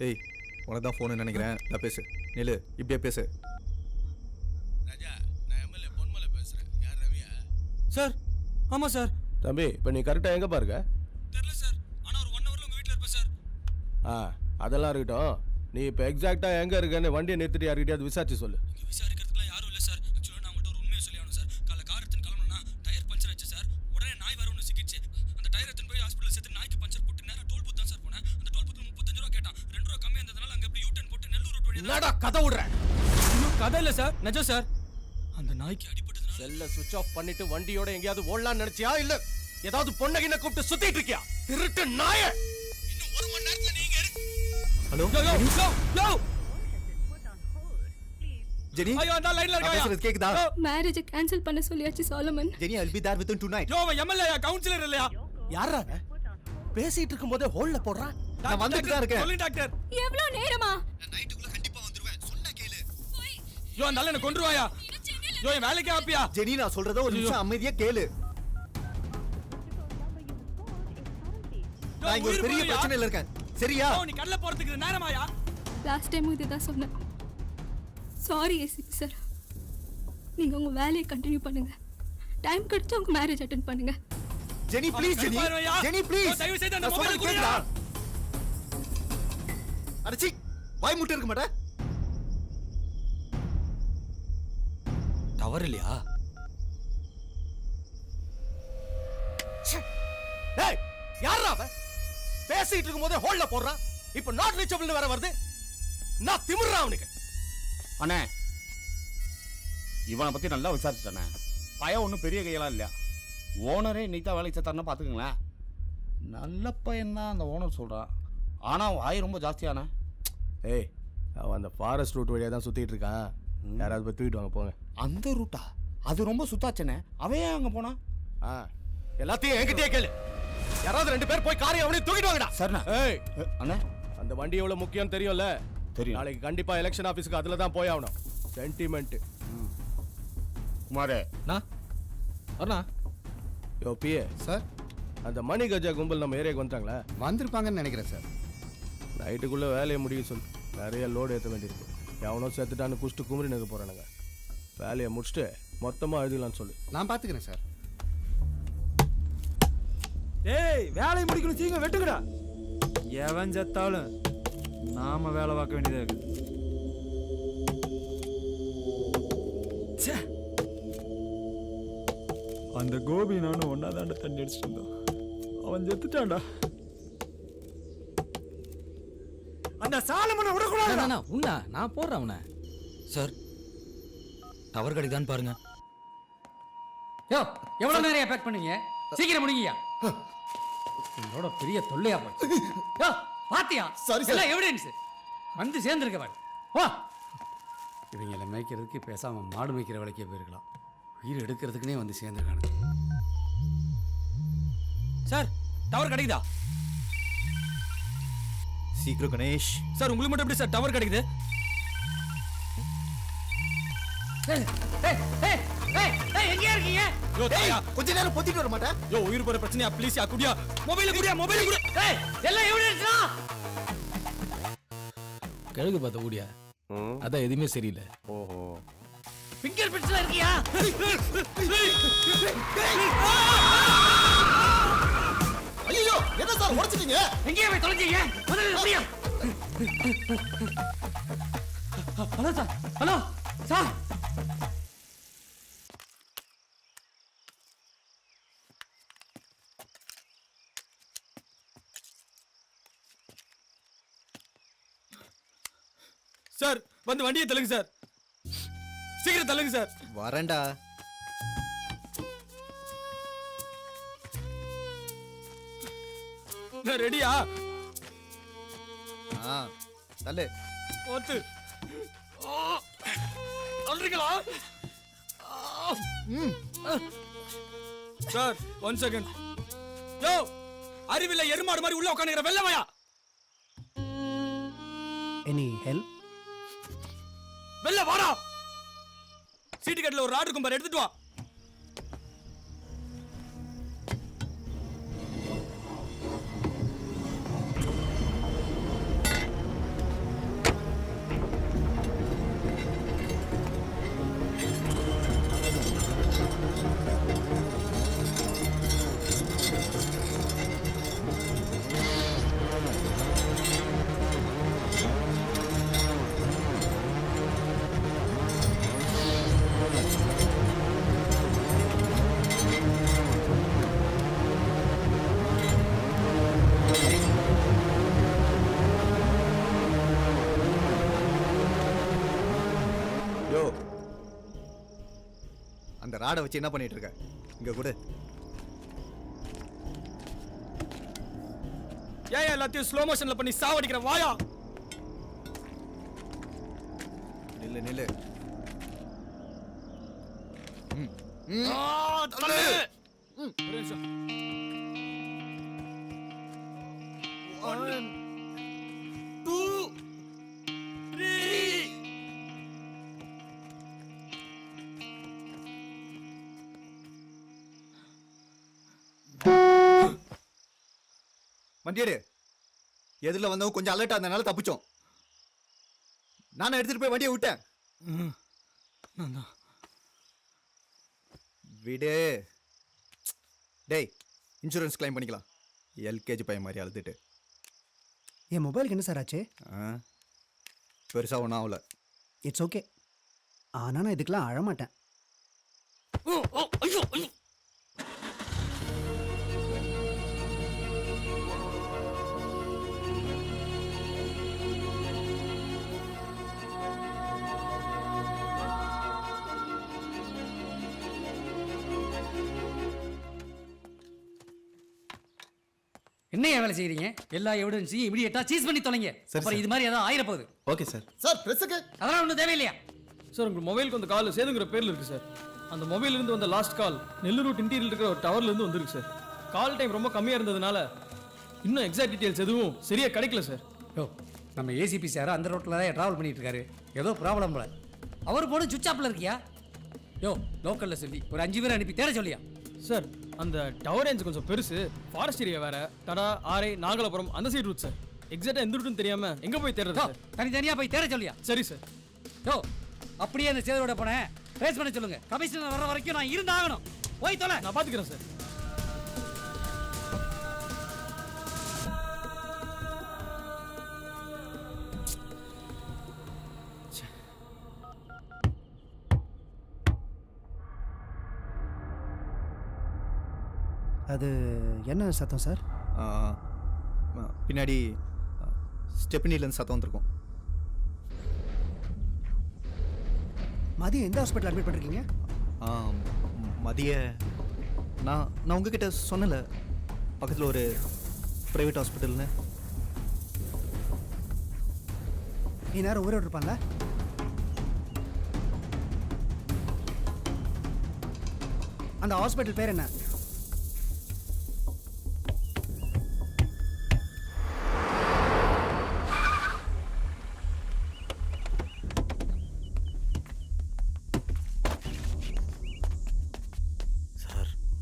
ஏய், உனக்கு தான் ஃபோனு நினைக்கிறேன். நான் பேசு. நில்லு, இப்படியே பேசு. ராஜா, நான் எம்எல்ஏ பொன்மலை பேசுறேன். யார் ரவியா? சார் ஆமாம் சார். தம்பி, இப்போ நீ கரெக்டாக எங்கே பாருங்க? தெரியல சார், ஆனால் ஒரு 1 ஹவரில் உங்கள் வீட்டில் இருப்பேன் சார். அதெல்லாம் இருக்கட்டும். நீ இப்போ எக்ஸாக்டாக எங்கே இருக்கேன்னு வண்டியை நிறுத்திட்டு யார்கிட்டயாவது விசாரிச்சு சொல்லு. இங்கே விசாரிக்கிறதுக்குலாம் யாரும் இல்லை சார். ஆக்சுவலாக நான் உங்கள்கிட்ட ஒரு உண்மையை சொல்லி ஆகணும் சார். காலைல கார் எடுத்துன்னு கிளம்பணும்னா டயர் பஞ்சர் ஆச்சு சார். உடனே நாய் வர ஒன்று சிக்கிச்சு. அந்த டயர் எடுத்துன்னு போய் ஹாஸ்பிட்டல் சேர்த்து நாய்க்கு பஞ்சர் போட்டு நேராக டோல் பூத் தான் சார் போனேன். அந்த டோல் பூத்தில் 35 ரூபா கேட்டான். 2 ரூபா கம்மியாக இருந்ததுனால அங்கே எப்படி யூட்டன் போட்டு நெல்லூர் ரோட் வழி என்னடா கதை விடுறேன்? இன்னும் கதை இல்லை சார், நிஜம் சார். அந்த நாய்க்கு அடிபட்டதுனால செல்ல சுவிட்ச் ஆஃப் பண்ணிட்டு வண்டியோட எங்கேயாவது ஓடலாம்னு நினைச்சியா? இல்ல ஏதாவது பொண்ணகின கூப்பிட்டு சுத்திட்டு இருக்கியா? திருட்டு நாய! இன்னும் 1 மணி நேரத்துல நீங்க ஹலோ ஜெனி, ஐயோ அந்த லைன்ல நான் இருக்காயா? பேசுறது கேக்குதா? மேரேஜை கேன்சல் பண்ண சொல்லியாச்சு Solomon. Jenny, I'll be there within tonight. யோ அவன் எம்எல்ஏ கவுன்சிலர் இல்லையா? யாரா பேசிட்டு இருக்கும்போதே ஹோல்ல போடுறான். நான் வந்துட்டு தான் இருக்கேன். சொல்லு டாக்டர். எவ்வளவு நேரமா? நான் நைட்டுக்குள்ள கண்டிப்பா வந்துருவேன். சொன்னா கேளு. யோ அந்த ஆளை கொன்றுவாயா? யோ என் வேலைக்கு ஆப்பியா? ஜெனி, நான் சொல்றத ஒரு நிமிஷம் அமைதியா கேளு. நான் இங்க ஒரு பெரிய பிரச்சனையில இருக்கேன். சரியா? யோ நீ கடல போறதுக்கு இது நேரமாயா? லாஸ்ட் டைம் இதுதான் சொன்னேன். Sorry ACP sir. நீங்க உங்க வேலையை கண்டினியூ பண்ணுங்க. டைம் கிடைச்சா உங்க மேரேஜ் அட்டெண்ட் பண்ணுங்க. Jenny please, Jenny. Jenny please. தயவு செய்து அந்த நான் மொபைலை சொல்றது குடுடா. கேக்குதா? அடச்சி, வாய் முட்டை இருக்க மாட்டே. டவர் இல்லையா? ஏய், யாரா அவ? பேசிட்டு இருக்கும்போதே ஹோல்ல போடுறான். இப்போ நாட் ரீச்சபிள்னு வேற வருது. நான் திமிர்றா அவனுக்கு. அண்ணே, இவனை பற்றி நல்லா விசாரிச்சுட்டானே. பையன் ஒன்றும் பெரிய கையெல்லாம் இல்லையா. ஓனரே இன்னைக்கு தான் வேலைக்கு சேர்த்தாருன்னா பார்த்துக்குங்களேன். நல்ல பையன்தான் அந்த ஓனர் சொல்கிறான். ஆனால் வாய் ரொம்ப ஜாஸ்தியானே. ஏய், அவன் அந்த ஃபாரஸ்ட் ரூட் வழியாக தான் சுற்றிட்டு இருக்கான். யாராவது போய் தூக்கிட்டு வாங்க போங்க. அந்த ரூட்டா? அது ரொம்ப சுத்தாச்சனே. அவன் ஏன் அங்கே போனான்? எல்லாத்தையும் என்கிட்டயே கேளு. யாராவது 2 பேர் போய் காரை அவனையும் தூக்கிட்டு வாங்கடா. சரிண்ணா. ஏய் அண்ணே, அந்த வண்டி எவ்வளவு முக்கியம் தெரியும்ல? தெரியும். நாளைக்கு கண்டிப்பா எலெக்ஷன் ஆபீஸ்க்கு அதுல தான் போய் ஆகணும். சென்டிமெண்ட். குமாரே, அண்ணா. யோ பிஏ சார், அந்த மணி கஜா கும்பல் நம்ம ஏரியாக்கு வந்துட்டாங்களா? வந்திருப்பாங்கன்னு நினைக்கிறேன் சார். நைட்டுக்குள்ள வேலையை முடிக்க சொல்லு. நிறைய லோடு ஏற்ற வேண்டியிருக்கு. எவனோ செத்துட்டான்னு குஷ்டு குமரி நிற்க போறானுங்க. வேலையை முடிச்சுட்டு மொத்தமா எழுதிக்கலாம்னு சொல்லு. நான் பார்த்துக்கிறேன் சார். ஏய் வேலையை முடிக்கணும், சீக்கிரம் வெட்டுங்கடா. எவன் செத்தாலும் நாம வேலை பார்க்க வேண்டியதா இருக்கு. அந்த கோபி நானும் ஒன்னா தாண்ட தண்ணி அடிச்சுட்டு இருந்தோம். அவன் செத்துட்டான்டா. அந்த சாலமனை விடக்கூடாது. உண்ணா நான் போடுறேன் அவனை. சார் டவர் கிடைக்குதான்னு பாருங்க. யோ எவ்வளவு நேரம் பேக் பண்ணீங்க? சீக்கிரம் முடிங்கயா. உங்களோட பெரிய தொல்லையா போச்சு. யோ பாத்தியா? எல்லாம் எவிடன்ஸ் வந்து சேர்ந்துருக்க பாரு. வா. இவங்களை மேய்க்கிறதுக்கு பேசாம மாடு மேய்க்கிற வேலைக்கே போயிருக்கலாம். உயிர் எடுக்கிறதுக்குனே வந்து சேர்ந்துருக்கானுங்க. சார் டவர் கிடைக்குதா? சீக்கிரம் கணேஷ். சார் உங்களுக்கு மட்டும் எப்படி சார் டவர் கிடைக்குது? ஏய் ஏய் ஏய் ஏய் எங்க இருக்கீங்க கொஞ்ச நேரம் பொத்திட்டு வர மாட்டேன். யோ உயிர் போற பிரச்சனையா ப்ளீஸ் யா குடியா மொபைல குடு ஏய் எல்லாம் எவிடன்ஸ்டா கழுகு பார்த்த ஊடியா அதான் எதுவுமே சரியில்லை. ஓஹோ. ஃபிங்கர் பிரிண்ட்ஸ்ல இருக்கியா ஐயோ என்ன சார் உடைச்சிட்டீங்க? எங்கேயே போய் தொலைஞ்சீங்க முதல்ல முடியும் hello sir hello sir sir வந்து வண்டியை தள்ளுங்க சார் சீக்கிரம் தள்ளுங்க சார். வரேன்டா. நான் ரெடியா தள்ளு. ஓத்து சொல்றீங்களா சார் 1 செகண்ட். யோ அறிவில்ல எருமாடு மாதிரி உள்ள உட்காந்துக்கிற வெள்ளமையா எனி ஹெல்ப்? வெள்ள வாடா. சீட்டு கட்டில ஒரு ராடு இருக்கும் பாரு எடுத்துட்டு வா. யோ அந்த ராடை வச்சு என்ன பண்ணிட்டு இருக்க? இங்க கூட ஏன் எல்லாத்தையும் ஸ்லோ மோஷன்ல பண்ணி சாவடிக்கிற வாயா. நில்லு நில்லு. தள்ளு. ஒரு நிமிஷம். 1 2 3 வண்டியடு. எதிரில் வந்தவங்க கொஞ்சம் அலர்ட் ஆனதுனால தப்பிச்சோம். நானே எடுத்துட்டு போய் வண்டியை விட்டேன். விடு. டேய் இன்சூரன்ஸ் கிளைம் பண்ணிக்கலாம். எல்கேஜி பையன் மாதிரி அழுதுட்டு. என் மொபைலுக்கு என்ன சார் ஆச்சு? பெருசாக ஒன்றும் ஆகல. It's okay. ஆனால் நான் இதுக்கெல்லாம் அழமாட்டேன். ஐயோ ஐயோ என்ன வேலை செய்றீங்க? எல்லா எவிடன்ஸையும் இமிடியேட்டா சீஸ் பண்ணி தொலைங்க. அப்புறம் இது மாதிரி ஏதாவது ஆயிர போகுது. Okay sir. சார் பிரஸுக்கு அதெல்லாம் ஒன்றும் தேவையில்லையா? சார் உங்க மொபைலுக்கு அந்த கால் சேதுங்கிற பேர்ல இருக்கு சார். அந்த மொபைல்ல இருந்து வந்த லாஸ்ட் கால் நெல்லூர் ரூட் இன்டீரியல் இருக்கிற ஒரு டவர்ல இருந்து வந்திருக்கு சார். கால் டைம் ரொம்ப கம்மியா இருந்ததுனால இன்னும் எக்ஸாக்ட் டீடைல்ஸ் எதுவும் சரியா கிடைக்கல சார். யோ நம்ம ஏசிபி சார் அந்த ரோட்டில் தான் டிராவல் பண்ணிட்டு இருக்காரு. ஏதோ ப்ராப்ளம் போல. அவர் போன சுவிட்ச் ஆஃப்ல இருக்கியா? யோ லோக்கல்ல சொல்லி ஒரு 5 பேர் அனுப்பி தேட சொல்லியா? சார் அந்த டவர் ரேஞ்ச் கொஞ்சம் பெருசு, ஃபாரஸ்ட் ஏரியா வேற, தடா ஆரை நாகலாபுரம் அந்த சைடு ரூட் சார். எக்ஸாக்டா எந்த ரூட்னு தெரியாம எங்க போய் தேடுறது சார்? தனித்தனியா போய் தேட சொல்லியா? சரி சார். யோ அப்படியே அந்த சேதோட போனேன் ட்ரேஸ் பண்ண சொல்லுங்க. கமிஷனர் வர வரைக்கும் நான் இருந்தாகணும். போய் தொலை. நான் பாத்துக்கிறேன் சார். அது என்ன சத்தம் சார்? பின்னாடி ஸ்டெப்னிலேருந்து சத்தம் வந்திருக்கும். மதியம் எந்த ஹாஸ்பிட்டல் அட்மிட் பண்ணிருக்கீங்க? மதிய நான் உங்ககிட்ட சொன்னல பக்கத்தில் ஒரு ப்ரைவேட் ஹாஸ்பிட்டல்னு. நீ நேரம் ஊரோடு இருப்பான்ல? அந்த ஹாஸ்பிட்டல் பேர் என்ன?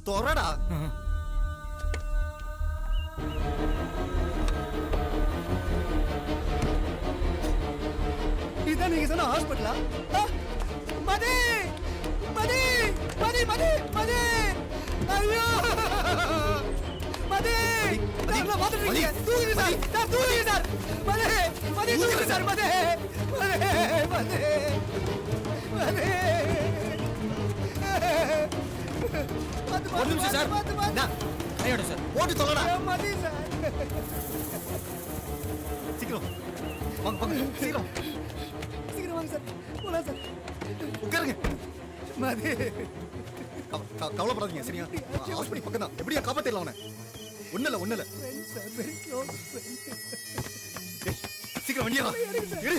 தொறடா. இதான் நீங்க சொன்ன ஹாஸ்பிட்டலா? மதி மதி மதி மதி மதி ஐயோ மதி நான் பாத்துட்டு இருக்கேன். தூக்குங்க சார், சார் தூக்குங்க சார். மதி மதி தூக்குங்க சார். மதி மதி மதி மதி. ஒரு நிமிஷம் சார். ஐயோட சார் ஓட்டு தொலைடா. மதி சார் சீக்கிரம் வாங்க வாங்க சீக்கிரம் சீக்கிரம் வாங்க சார். போலாம் சார். உட்காருங்க. மதி கவலைப்படாதீங்க சரியா? ஹாஸ்பிட்டல் பக்கம் தான். எப்படியா காப்பாத்திடலாம் அவனை. ஒண்ணு இல்ல friends sir, very close friends. சீக்கிரம் வண்டியா எடு.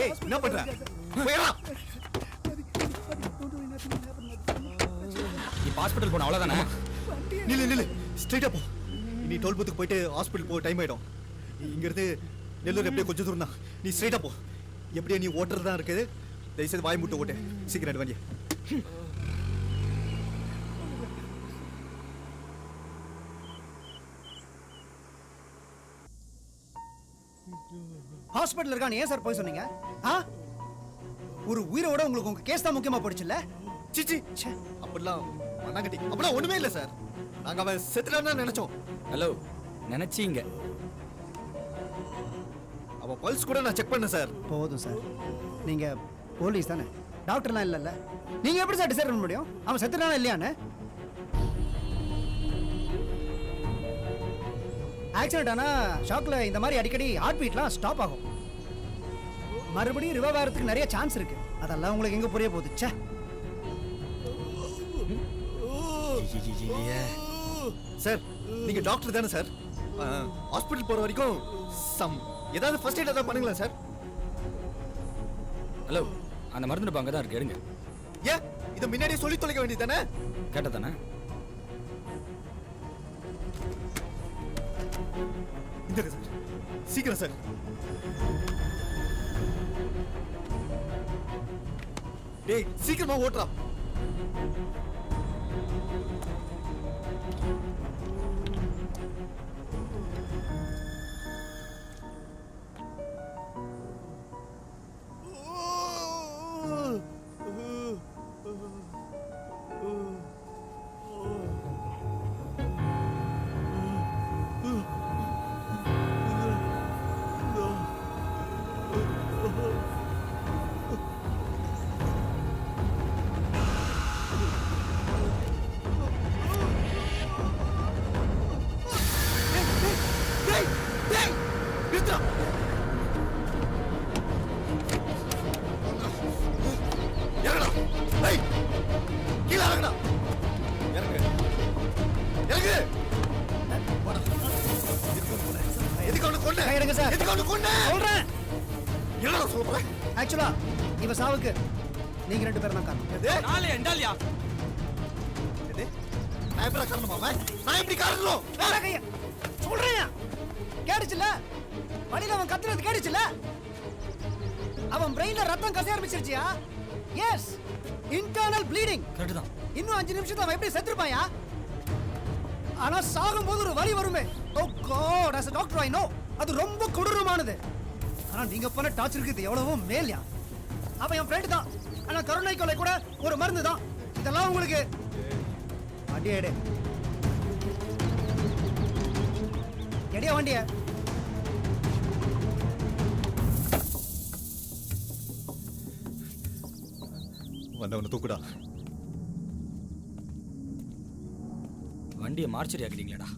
ஏய் என்ன பண்ற? போய்டா. இப்போ ஹாஸ்பிட்டல் போன அவ்வளோதானே? நில்லு ஸ்ட்ரைட்டா போ. நீ டோல் பூத்துக்கு போயிட்டு ஹாஸ்பிட்டல் போக டைம் ஆயிடும். இங்கிருந்து நெல்லூர் எப்படியே கொஞ்சம் தூரம் தான். நீ ஸ்ட்ரைட்டா போ. எப்படியே நீ ஓட்டுறது தான் இருக்குது. தயவுசெய்து வாய் முட்டை ஓட்டு. சீக்கிரம் எடு வண்டியா. ஹாஸ்பிட்டல் இருக்கான்னு ஏன் சார் போய் சொன்னீங்க? ஒரு உயிரோட உங்களுக்கு உங்க கேஸ் தான் முக்கியமா போடுச்சுல்ல? சிச்சி அப்படிலாம் மண்ணாங்கட்டி அப்படிலாம் ஒண்ணுமே இல்லை சார். நாங்க அவன் செத்துட்டான்னு நினைச்சோம். ஹலோ நினைச்சீங்க? அவன் பல்ஸ் கூட நான் செக் பண்ணேன் சார். போதும் சார். நீங்க போலீஸ் தானே, டாக்டர்லாம் இல்லைல்ல. நீங்க எப்படி சார் டிசைட் பண்ண முடியும் அவன் செத்துட்டானா இல்லையான்னு? ஆக்சிடென்ட் ஆனா ஷாக்ல இந்த மாதிரி அடிக்கடி ஹார்ட் பீட்லாம் ஸ்டாப் ஆகும். மறுபடியும் ரிவைவ் ஆகிறதுக்கு நிறைய சான்ஸ் இருக்கு. அதெல்லாம் உங்களுக்கு எங்க புரிய போகுது? ச்சே. சார் நீங்க டாக்டர் தானே சார்? ஹாஸ்பிட்டல் போற வரைக்கும் ஏதாவது ஃபர்ஸ்ட் எய்ட் ஏதாவது பண்ணுங்களா சார்? ஹலோ அந்த மருந்து அங்கே தான் இருக்கு, எடுங்க. ஏன் இதை முன்னாடியே சொல்லி தொலைக்க வேண்டியது தானே? கேட்டதானே? இந்த சார் சீக்கிரம் சார். டேய் சீக்கிரமா ஓட்டுறா. ஆக்சுவலா இவ சாவுக்கு நீங்க ரெண்டு பேரும் தான் காரணம். நான் எப்படி காரணம் சொல்றேன். கேடுச்சுல வழியில அவன் கத்துறது கேடுச்சுல. அவன் பிரெயின்ல ரத்தம் கசிய ஆரம்பிச்சிருச்சியா? Yes, internal bleeding. கரெக்ட். இன்னும் 5 நிமிஷத்துல அவன் எப்படி செத்துருப்பாயா? ஆனா சாகும் போது ஒரு வலி வருமே. ஓ God, as a doctor I know அது ரொம்ப கொடூரமானது. ஆனா நீங்க பண்ண டார்ச்சருக்கு இது எவ்வளவோ மேல்யா. அவன் என் ஃப்ரெண்ட் தான். ஆனா கருணை கொலை கூட ஒரு மருந்து தான். இதெல்லாம் உங்களுக்கு அடியே எடியா வண்டிய. வந்தவனை தூக்குடா. வண்டியை மார்ச்சரி ஆக்கிட்டீங்களாடா.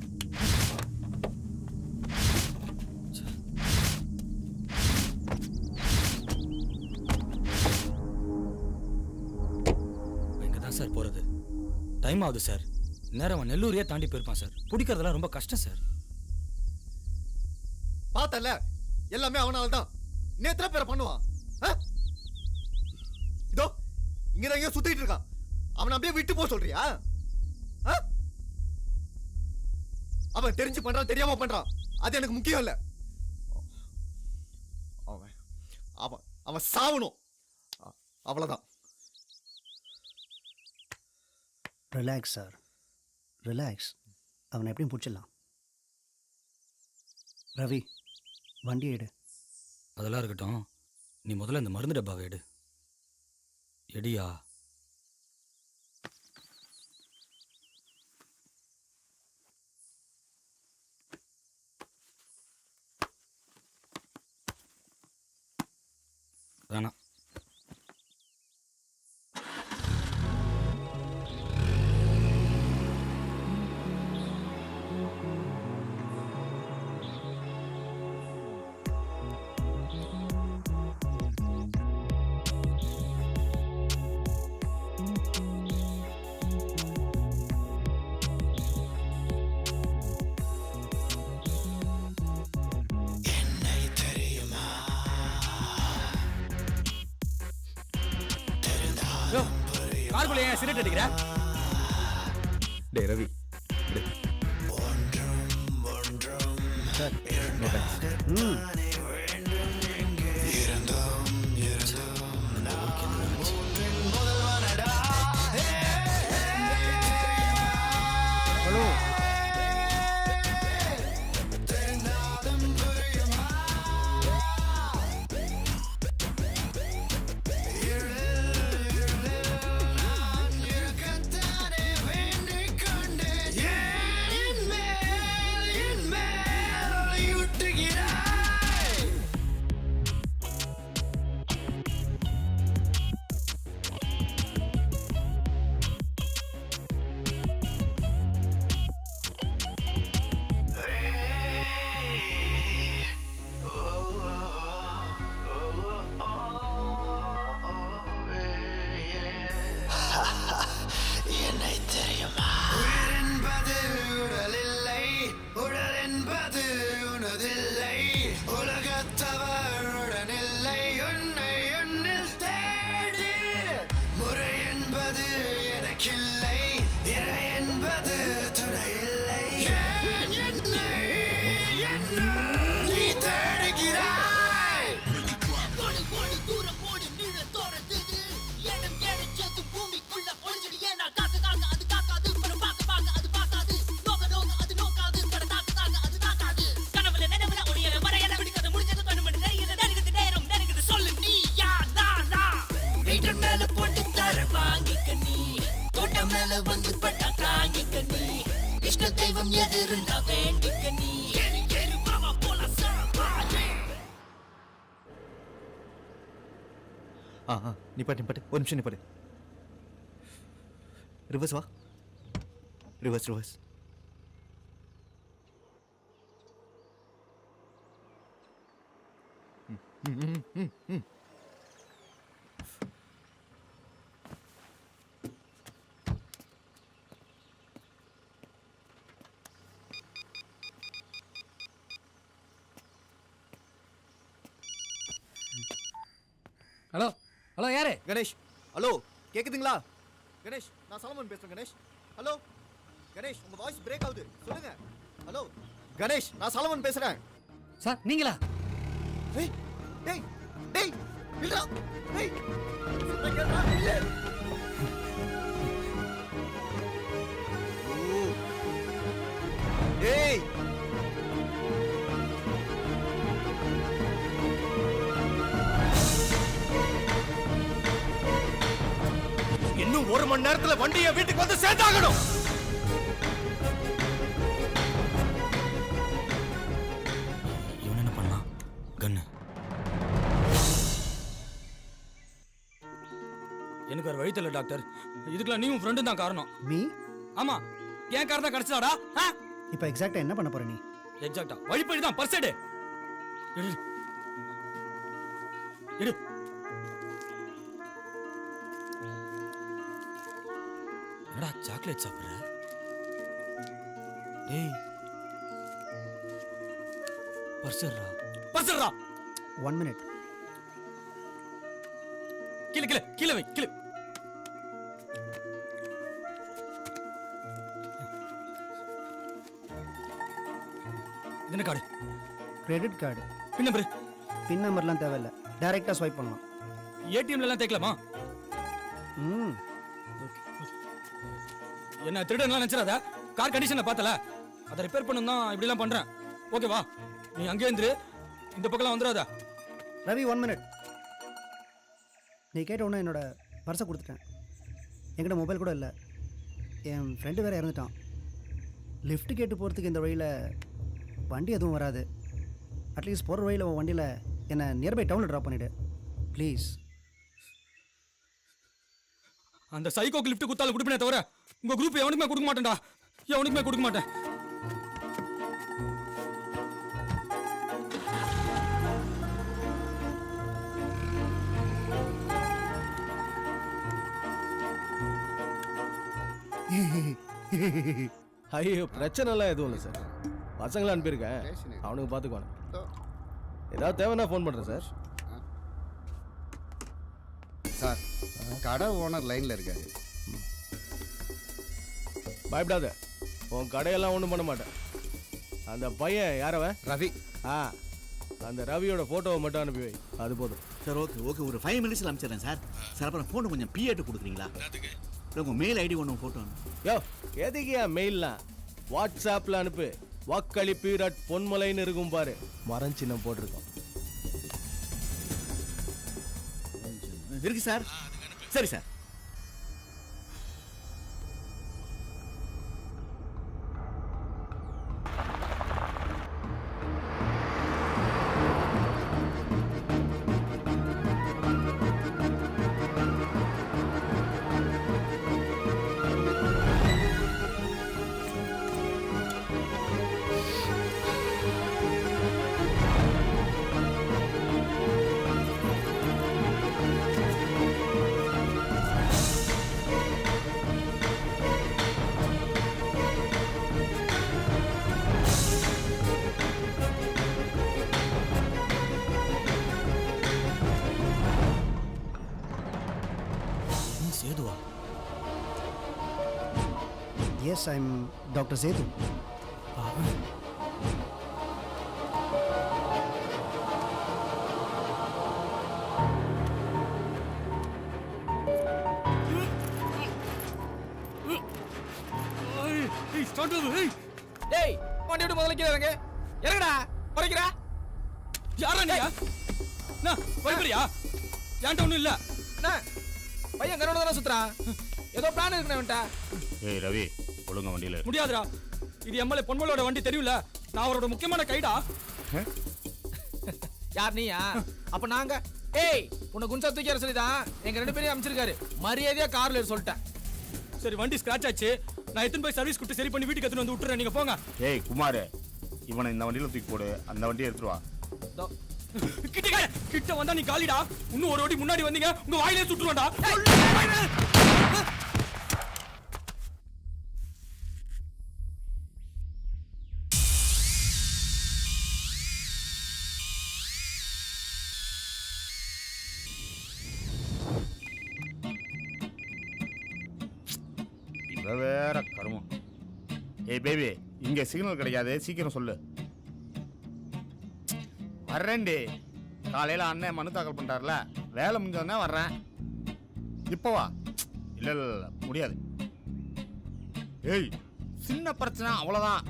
சார் போறது டைம் ஆகுது சார். நேரம் அவன் நெல்லூரையே தாண்டி போயிருப்பான் சார். பிடிக்கிறதெல்லாம் ரொம்ப கஷ்டம் சார். பார்த்தல எல்லாமே அவனால தான். இன்னும் எத்தனை பேரை பண்ணுவான்? இதோ இங்கதான் எங்கேயோ சுத்திட்டு இருக்கான். அவனை அப்படியே விட்டு போக சொல்றியா? அவன் தெரிஞ்சு பண்றான் தெரியாம பண்றான் அது எனக்கு முக்கியம் இல்ல. அவன் அவன் சாவணும் அவ்வளவுதான். Relax sir, relax. அவனை எப்படியும் பிடிச்சிடலாம். ரவி, வண்டி எடு. அதெல்லாம் இருக்கட்டும், நீ முதல்ல இந்த மருந்து டப்பாவை எடு. எடியா. வேணாம். கார்குள்ள ஏன் சிகரெட் அடிக்கிற? டே ரவி, சார், ஹலோ. நிப்பாட்டு, ஒரு நிமிஷம் நிப்பாட்டு. ரிவர்ஸ் வா, ரிவர்ஸ். ஹலோ ஹலோ, யாரு? கணேஷ், ஹலோ, கேக்குதுங்களா? கணேஷ், நான் சாலமன் பேசுறேன். கணேஷ், ஹலோ. கணேஷ், உங்க வாய்ஸ் பிரேக் ஆகுது, சொல்லுங்க. ஹலோ கணேஷ், நான் சாலமன் பேசுறேன். சார், நீங்களா? டேய் டேய் டேய், இல்லடா. டேய், டேய். இன்னும் 1 மணி நேரத்துல வண்டியை வீட்டுக்கு வந்து சேர்த்தாகணும். இவன் என்ன பண்ணலாம்? கண்ணு. எனக்கு ஒரு வழி தெரியல டாக்டர். இதுக்கெல்லாம் நீ உன் ஃப்ரெண்டு தான் காரணம். மீ? ஆமா, ஏன் காரணம் தான் கிடைச்சதாடா? இப்போ எக்ஸாக்ட்டா என்ன பண்ண போற நீ? எக்ஸாக்ட்டா வழிப்படி தான். பர்ஸ் எடு. எடு. என்னடா சாக்லேட் சாப்பிடுற? ஏய், பர்ஸ்ரா. 1 மினிட். கீழே வை. என்ன கார்டு? Credit card. பின் நம்பர்லாம் தேவையில்ல, டைரக்டா ஸ்வைப் பண்ணலாம். ஏடிஎம்ல எல்லாம் தேக்கலாமா? என்ன திருடன்லாம் நினைச்சிடாத. கார் கண்டிஷனை பார்த்தல, அதை ரிப்பேர் பண்ணணும் தான் இப்படிலாம் பண்றேன். ஓகேவா? நீ அங்கே இருந்து இந்த பக்கம்லாம் வந்துடாத. ரவி 1 மினிட். நீ கேட்ட உடனே என்னோட பர்ஸை கொடுத்துட்டேன். என்கிட்ட மொபைல் கூட இல்லை. என் ஃப்ரெண்டு வேறு இறந்துட்டான். லிஃப்ட் கேட்டு போகிறதுக்கு இந்த வழியில் வண்டி எதுவும் வராது. அட்லீஸ்ட் போகிற வழியில் உன் வண்டியில் என்னை நியர்பை டவுனில் ட்ராப் பண்ணிவிடு ப்ளீஸ். அந்த சைக்கோக்கு லிஃப்ட் கொடுத்தாலும் கொடுப்பேனே தவிர உங்க குரூப் எவனுக்குமே கொடுக்க மாட்டேன்டா. எவனுக்குமே கொடுக்க மாட்டேன். ஐயோ பிரச்சனைலாம் எதுவும் இல்லை சார். பசங்களை அனுப்பியிருக்கேன், அவனுக்கு பார்த்துக்குவானு. ஏதாவது தேவைன்னா ஃபோன் பண்ணுறேன் சார். சார் கடை ஓனர் லைனில் இருக்காரு. பயப்படாத, உன் கடையெல்லாம் ஒன்றும் பண்ண மாட்டேன். அந்த பையன் யாரவன்? ரவி. அந்த ரவியோட ஃபோட்டோவை மட்டும் அனுப்பி வை, அது போதும். சார் ஓகே ஒரு 5 மினிட்ஸில் அனுப்பிச்சிடுறேன் சார். சார் அப்புறம் ஃபோனை கொஞ்சம் பிஏட்டு கொடுக்குறீங்களா? உங்கள் மெயில் ஐடி ஒன்று ஃபோட்டோ யோ எதுக்கியா மெயில்லாம்? வாட்ஸ்ஆப்பில் அனுப்பு. வாக்களிப்பீர்@பொன்மலைன்னு இருக்கும் பாரு, மரம் சின்னம் போட்டிருக்கோம். இருக்கு சார். சரி சார். சேதுவா? Yes, I am doctor Sethu. டேய் வண்டி விட்டு முதல்ல கீழே இறங்க. இறங்கடா. குறைக்கிறா யாரா நீயா? பயப்படியா? என்கிட்ட ஒன்றும் இல்லை. பையன் கரோட தானே சுத்துறான். ஏதோ பிளான் இருக்குண்ணா. ஏய் ரவி, ஒழுங்கா வண்டியில் முடியாதுடா. இது எம்எல்ஏ பொன்மலையோட வண்டி, தெரியல? நான் அவரோட முக்கியமான கைடா. யார் நீயா? அப்ப நாங்க ஏய் உன்னை குஞ்சா தூக்கி சொல்லிதான் எங்க 2 பேரையும் அமைச்சிருக்காரு. மரியாதையா கார்ல சொல்லிட்டேன். சரி, வண்டி ஸ்கிராச் ஆச்சு. நான் எத்தனை போய் சர்வீஸ் கொடுத்து சரி பண்ணி வீட்டுக்கு எடுத்துன்னு வந்து விட்டுறேன். நீங்க போங்க. ஏய் குமார், இவனை இந்த வண்டியில் தூக்கி போடு, அந்த வண்டியை எடுத்துருவா. கிட்ட வந்தா நீ காலிடா. இன்னும் ஒரு வாட்டி முன்னாடி வந்தீங்க உங்க வாயிலே சுட்டுருவான்டா. இவ வேற கருமம். ஏய் பேபி, இங்க சிக்னல் கிடைக்காது, சீக்கிரம் சொல்லு. வர்றேன்டி. காலையில் அண்ணன் மனு தாக்கல் பண்ணுறாருல, வேலை முடிஞ்சோடனே வர்றேன். இப்போ வா. இல்லை முடியாது. ஏய் சின்ன பிரச்சனை, அவ்வளோதான்.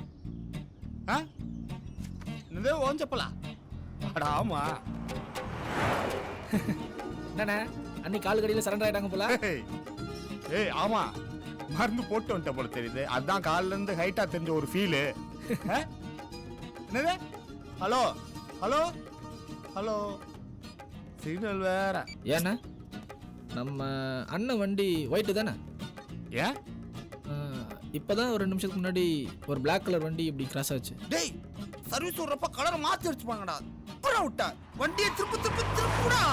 என்னதே ஓஞ்சப்பலாம். ஆமா. என்னண்ணே அன்னைக்கு கால் கடியில் சரண்டர் ஆயிட்டாங்க போல. ஏய் ஆமா, மருந்து போட்டு வந்துட்ட போல தெரியுது. அதுதான் காலில இருந்து ஹைட்டா தெரிஞ்ச ஒரு ஃபீலு. என்னது? ஹலோ ஹலோ ஹலோ, சிக்னல் வேற. ஏண்ணா நம்ம அண்ணன் வண்டி ஒயிட்டு தானே? ஏன் இப்போதான் ஒரு 2 நிமிஷத்துக்கு முன்னாடி ஒரு பிளாக் கலர் வண்டி இப்படி கிராஸ் ஆச்சு. டேய் சர்வீஸ் விடுறப்ப கலரை மாற்றி அடிச்சுப்பாங்கடா. அப்புறம் விட்டா வண்டியை திருப்புடா.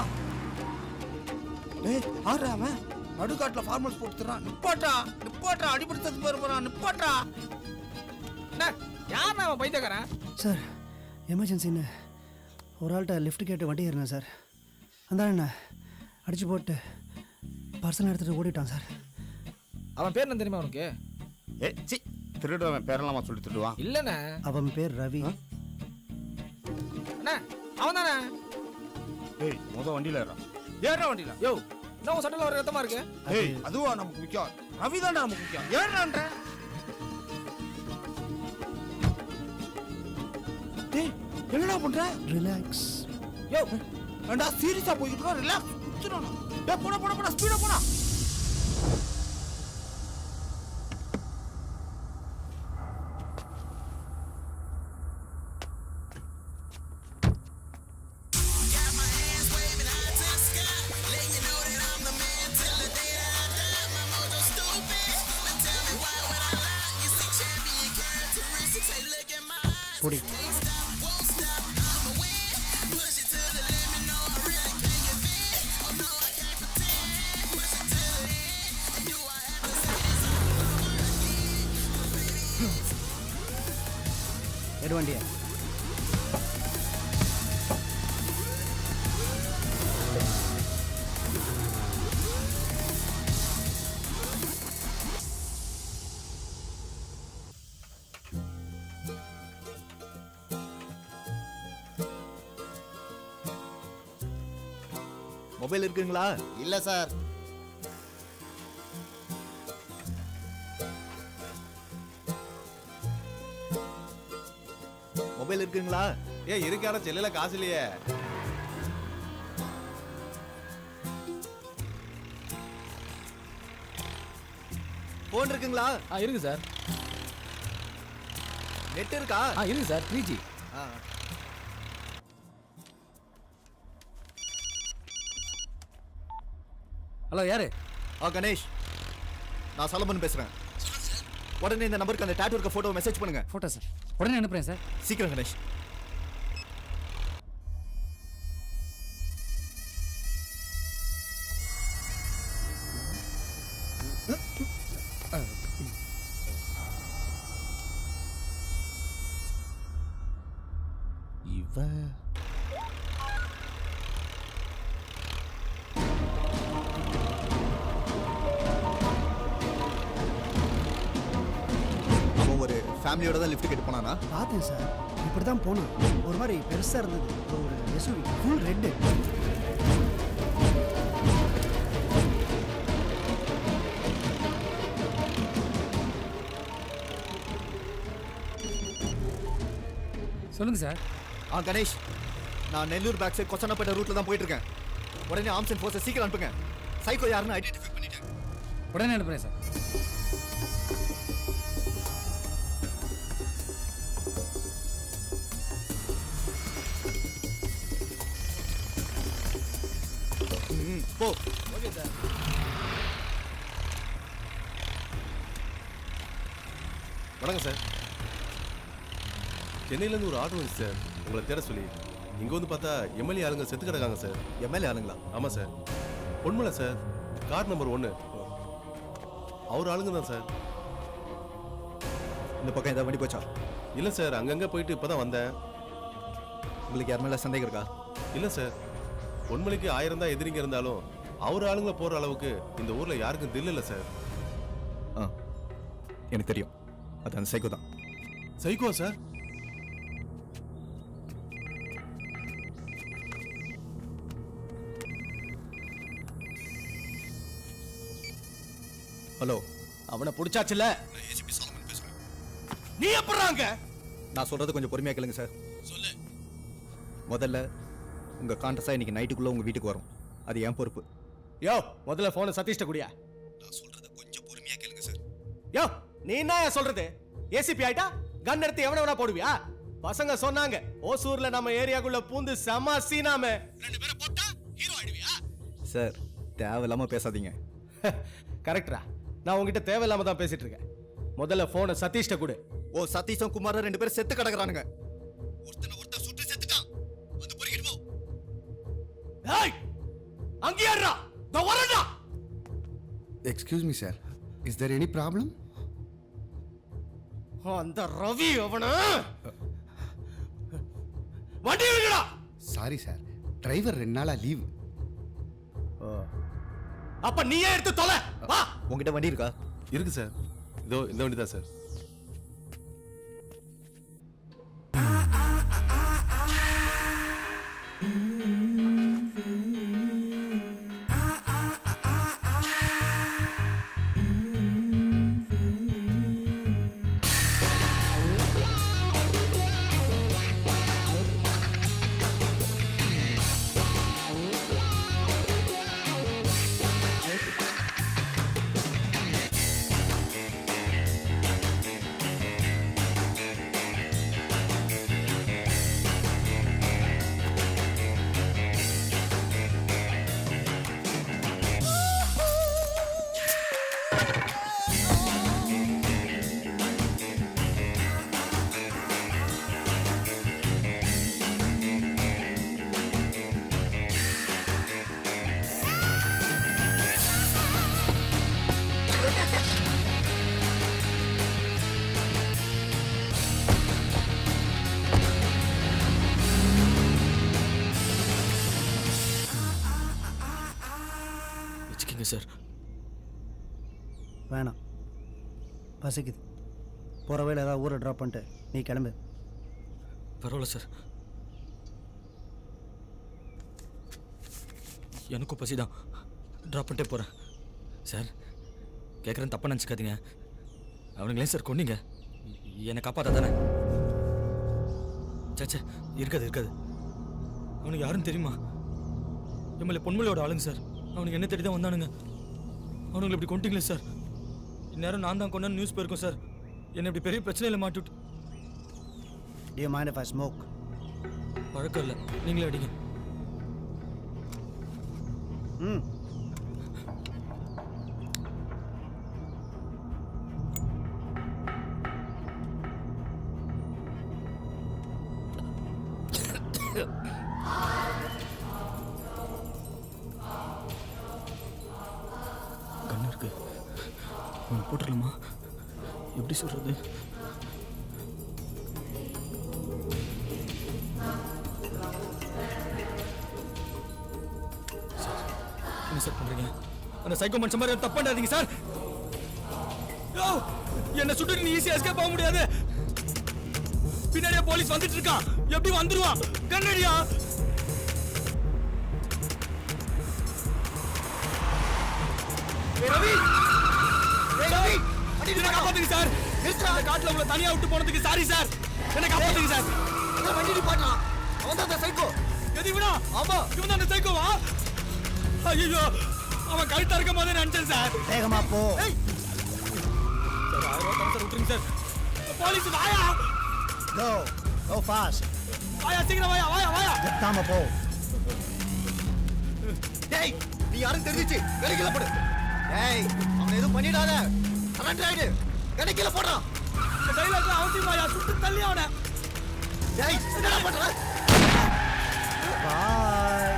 டேய் ஆடுறாம நடுக்காட்டில் ஃபார்மல்ஸ் போட்டுறான். நிப்பாட்டா அடிபடுத்தது போறான். நிப்பாட்டா. யார் அவன் பைத்தியக்காரன்? சார் எமர்ஜென்சின்னு ஒரு ஆள்கிட்ட லிஃப்ட் கேட்டு வண்டி ஏறினேன் சார். அந்த என்ன அடிச்சு போட்டு பர்சனை எடுத்துகிட்டு ஓடிட்டான் சார். அவன் பேர் என்ன தெரியுமா உனக்கு? ஏ சி, திருடுவன் பேரெல்லாமா சொல்லி திருடுவான்? இல்லைண்ணே, அவன் பேர் ரவி. அவன் தானே. ஏய் முத வண்டியில் ஏறான். ஏற வண்டியில யோ என்ன சட்டல ஒரு ரத்தமா இருக்கு. ஏய் அதுவா நமக்கு முக்கியம். ரவி தான்டா நமக்கு முக்கியம். ஏன்றான்ற டேய் என்னடா பண்ற? ரிலாக்ஸ். யோ ஏன்டா சீரியஸா போயிட்டு இருக்க? ரிலாக்ஸ். டேய் போடா ஸ்பீடா போடா. பொடி. எடு வண்டியா. மொபைல் இருக்குங்களா? இல்ல சார். மொபைல் இருக்குங்களா? ஏன் இருக்கான செல்லுல காசு இல்லையே. போன் இருக்குங்களா? இருக்கு சார். நெட் இருக்கா? இருக்கு சார். 3G. ஹலோ யாரு? கணேஷ், நான் சலமன் பேசுறேன். உடனே இந்த நம்பருக்கு அந்த டாட்டூ இருக்க போட்டோ மெசேஜ் பண்ணுங்க. Photo sir. உடனே அனுப்புகிறேன் சார். சீக்கிரம் கணேஷ். இவன் ஒரு ஃபேமிலியோட தான் லிஃப்ட் கேட்டு போனானா? பார்த்தேன் சார். இப்படி தான் போனோம். ஒரு மாதிரி பெருசாக இருந்தது. ஒரு எஸ்யூவி ஃபுல் ரெட்டு. சொல்லுங்க சார். கணேஷ், நான் நெல்லூர் பேக் சைட் கொச்சனப்பேட்டை ரூட்ல தான் போயிட்டு இருக்கேன். உடனே ஆர்ம்ஸ் அண்ட் ஃபோர்ஸை சீக்கிரம் அனுப்புங்க. சைக்கோ யாருன்னு ஐடென்டிஃபை பண்ணிட்டேன். உடனே அனுப்புகிறேன் சார். போ. Okay sir. வணக்கம் சார். சென்னையிலேருந்து ஒரு ஆர்டர் வந்துச்சு சார், உங்களை தேட சொல்லி. இங்கே வந்து பார்த்தா எம்எல்ஏ ஆளுங்க செத்து கிடக்காங்க சார். எம்எல்ஏ ஆளுங்களா? ஆமாம் sir. Ponmalai sir, car number 1. அவர் ஆளுங்க தான் சார். இந்த பக்கம் ஏதாவது வண்டி போச்சா? இல்லை சார், அங்கங்கே போயிட்டு இப்போ தான் வந்தேன். உங்களுக்கு யார் மேலே சந்தேகம் இருக்கா? இல்லை சார், பொன்மலைக்கு 1000 தான் எதிரிங்க இருந்தாலும் அவர் ஆளுங்க போகிற அளவுக்கு இந்த ஊரில் யாருக்கும் தில் இல்லை சார். எனக்கு தெரியும். அது அந்த சைக்கோ தான். Psycho sir? ஹலோ, அவனை பிடிச்சாச்சுல்ல? ஏசிபி சாலமன் பேசுறேன். நீ எப்பறாங்க? நான் சொல்றது கொஞ்சம் பொறுமையா கேளுங்க சார். சொல்லு. முதல்ல உங்க கான்டஸா இன்னைக்கு நைட்டுக்குள்ள உங்க வீட்டுக்கு வரும். அது என் பொறுப்பு. யோ, முதல்ல போனை சதீஷ்ட குடியா. நான் சொல்றத கொஞ்சம் பொறுமையா கேளுங்க சார். யோ, நீ என்ன சொல்றது? ஏசிபி ஆயிட்டா கன் எடுத்து எவன வேணா போடுவியா? பசங்க சொன்னாங்க ஓசூர்ல நம்ம ஏரியாக்குள்ள பூந்து செம சீனாம 2 பேரை போட்டா ஹீரோ ஆயிடுவியா? சார், தேவையில்லாம பேசாதீங்க. கரெக்டா? நான் உங்ககிட்ட தேவையில்லாம தான் பேசிட்டு இருக்கேன். முதல்ல போனை சதீஷ்ட கொடு. சதீஷும் குமாரும் 2 பேரும் செத்து கிடக்குறானுங்க. ஒருத்தன் சுட்டு செத்துட்டான். வந்து பொறுக்கிட்டு போ. ஏய், அங்க ஏறா. நான் வரேன்டா. Excuse me sir, is there any problem? அந்த ரவி அவன வண்டி விடுடா. சாரி சார், டிரைவர் 2 நாளா லீவ். அப்ப நீயே எடுத்து தொலை. வா. உங்ககிட்ட வண்டி இருக்கா? இருக்கு சார். இதோ இந்த வண்டி தான் சார். இருக்கு சார். வேணாம், பசிக்குது. போகிற வழியில் ஏதாவது ஊரை ட்ராப் பண்ணிட்டு நீ கிளம்பு. பரவாயில்ல சார், எனக்கும் பசி தான். ட்ராப் பண்ணிட்டே போகிறேன் சார். கேட்குறேன், தப்பாக நினச்சிக்காதீங்க. அவனுங்களே சார் கொன்னீங்க, என்னை காப்பாற்ற தானே? சேச்சே, இருக்காது. அவனுக்கு யாருன்னு தெரியுமா? எம்எல்ஏ பொன்மலையோட ஆளுங்க சார். அவனுக்கு என்ன தேடி தான் வந்தானுங்க. அவனுங்களை இப்படி கொண்டீங்களே சார். இந்நேரம் நான் தான் கொண்டு நியூஸ் போயிருக்கோம் சார். என்னை இப்படி பெரிய பிரச்சனையில் மாட்டிவிட்டு. Do you mind if I smoke? பழக்கம் இல்லை, நீங்களே அடிங்க. ம். கண்ணு இருக்கு, அவன் போட்டுடலாமா? எப்படி சொல்றது? என்ன சார் பண்றீங்க? அந்த சைக்கோ மனுஷன் மாதிரி தப்பு பண்ணாதீங்க சார். என்ன சுட்டு நீ ஈஸியா எஸ்கேப் ஆக முடியாது. பின்னாடியே போலீஸ் வந்துட்டு இருக்கான். எப்படி வந்துருவான்? கண்ணடியா. ரவி, ரவி, என்ன காப்பாத்துங்க சார். இந்த காட்டுல உங்களை தனியா விட்டு போனதுக்கு சாரி சார். என்ன காப்பாத்துங்க சார். வண்டி நிப்பாட்டலாம். அவன் தான் அந்த சைக்கோ. எது இவனா? ஆமா, இவன் தான் அந்த சைக்கோவா? ஐயோ, அவன் கழுத்தா இருக்க போதே நினைச்சேன் சார். வேகமா போ. சார் 1000 ரூபாய் சார் விட்டுருங்க சார். போலீஸ் வாயா. Go fast. வாயா, சீக்கிரம் வாயா. நிறுத்தாம போ. டேய், நீ யாரும் தெரிஞ்சிச்சு கடைக்கில போடு. டேய், அவன் எதுவும் பண்ணிடாத. சரண்டர் ஆயிடு. கடைக்கில போடுறான். இந்த டைலாக் அவசியம் வாயா, சுட்டு தள்ளி அவனை. டேய், என்னடா பண்ற? Bye.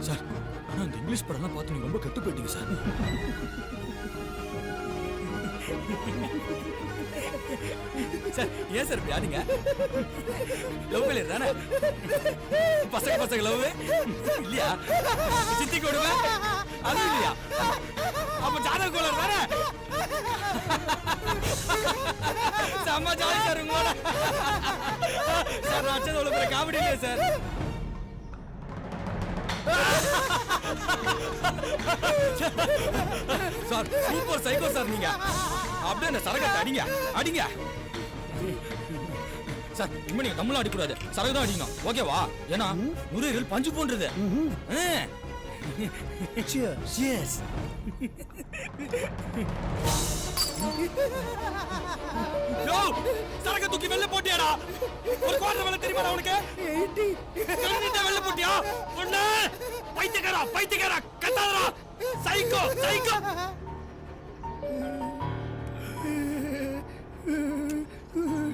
சார், ஆனா இந்த இங்கிலீஷ் படம்லாம் பார்த்து நீங்க ரொம்ப கெட்டு போயிட்டீங்க சார். சார், ஏன் சார் பியாடிங்க? லவ் ஃபெயிலியர் தானே? பசங்க லவ் இல்லையா? சித்தி கொடுமை அது இல்லையா? அப்ப ஜாதக கோளாறு தானே? செம்ம ஜாலி சார் உங்களோட. சார், நான் அச்சது அவ்வளோ பெரிய காமெடி இல்லையா sir? Sir, super psycho sir நீங்க. அப்படியே அந்த சரகத்தை அடிங்க. சார், இனிமே நீங்க தமிழ்ல அடிக்கூடாது, சரகு தான் அடிக்கணும். ஓகேவா? ஏன்னா நுரையீரல் பஞ்சு போன்றது. Cheers. யோ, சரக தூக்கி வெளில போட்டியாடா? ஒரு குவார்டர் வெளில தெரியுமா உனக்கு? 80 வெளில போட்டியா? ஒண்ணு பைத்தியக்காரா கத்தாதடா. சைக்கோ.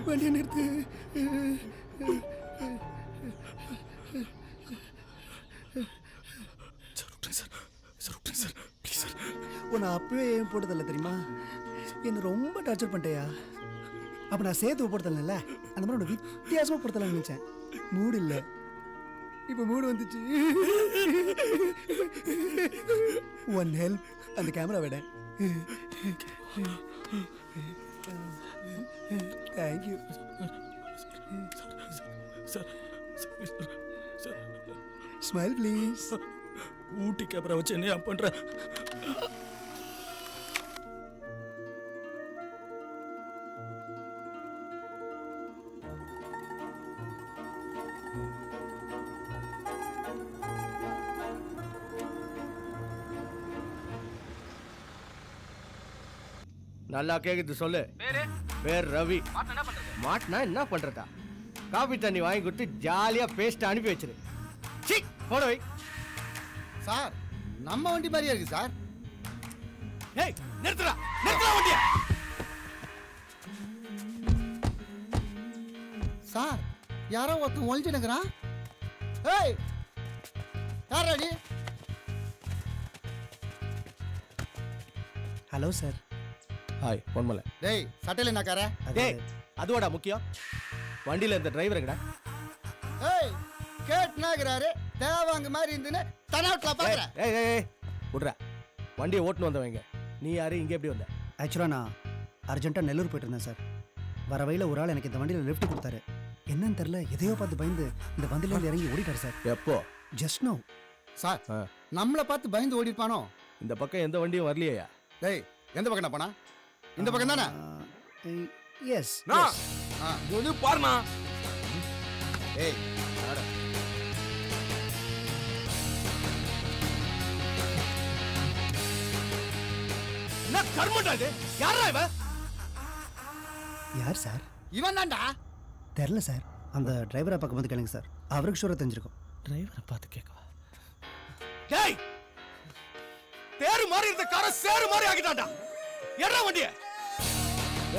வண்டியை நிறுத்து. Sir, please sir. உன்னை அப்பவே ஏன் போட்டதில்ல தெரியுமா? என்னை ரொம்ப டார்ச்சர் பண்ணிட்டேயா. அப்போ நான் சேர்த்து போடுத்தல, அந்த மாதிரி உன்னை வித்தியாசமாக போடுத்தலாம்னு நினச்சேன். மூடு இல்லை, இப்போ மூடு வந்துச்சு. ஒன் ஹெல்ப், அந்த கேமரா விட. Thank you sir. Smile please. Ooty camera வச்சு என்ன பண்ற? நல்லா கேக்குது, சொல்லு. பேர் ரவி. மாட்டினா என்ன பண்றதா? காபி தண்ணி வாங்கி கொடுத்து ஜாலியா பேஸ்ட் அனுப்பி வச்சிரு. போட வை. சார், நம்ம வண்டி மாதிரியா இருக்கு சார். ஏய், நிறுத்துடா வண்டியை. சார் யாரோ ஒருத்தன் ஒழிஞ்சுனுக்குறான். ஏய் யாராடி? Hello sir. ஹாய் பொன்மலை. டேய் சட்டையில என்ன கார? டேய் அதுவாடா முக்கியம். வண்டியில இந்த டிரைவர் எங்கடா? ஏய் கேட்னாகிறாரு தேவாங்க மாதிரி இருந்துன்னு தனாவட்ல பாக்குற. ஏய் ஏய் ஏய் விட்றா. வண்டியை ஓட்டுன்னு வந்தவங்க. நீ யாரு இங்கே எப்படி வந்த? ஆக்சுவலாக நான் அர்ஜென்ட்டாக நெல்லூர் போயிட்டு இருந்தேன் சார். வர வழியில் ஒரு ஆள் எனக்கு இந்த வண்டியில் லிஃப்ட் கொடுத்தாரு. என்னன்னு தெரில எதையோ பார்த்து பயந்து இந்த வண்டியில இறங்கி ஓடிட்டார் சார். எப்போ? Just now. சார் நம்மளை பார்த்து பயந்து ஓடிப்பானோ? இந்த பக்கம் எந்த வண்டியும் வரலையா? டேய் எந்த பக்கம் போனா? இந்த பக்கம் தானே? எஸ். இது பாருண்ணா. ஏய் என்ன கர்மடா இது? யாரா இவன்? யார் சார்? இவன் தான்டா. தெரில சார். அந்த டிரைவரை பக்கம் வந்து கேளுங்க சார். அவருக்கு ஷூராக தெரிஞ்சிருக்கும். டிரைவரை பார்த்து கேட்கவா? டேய் தேரு மாதிரி இருந்த காரை சேரு மாதிரி ஆகிட்டான்டா. எறா வண்டிய.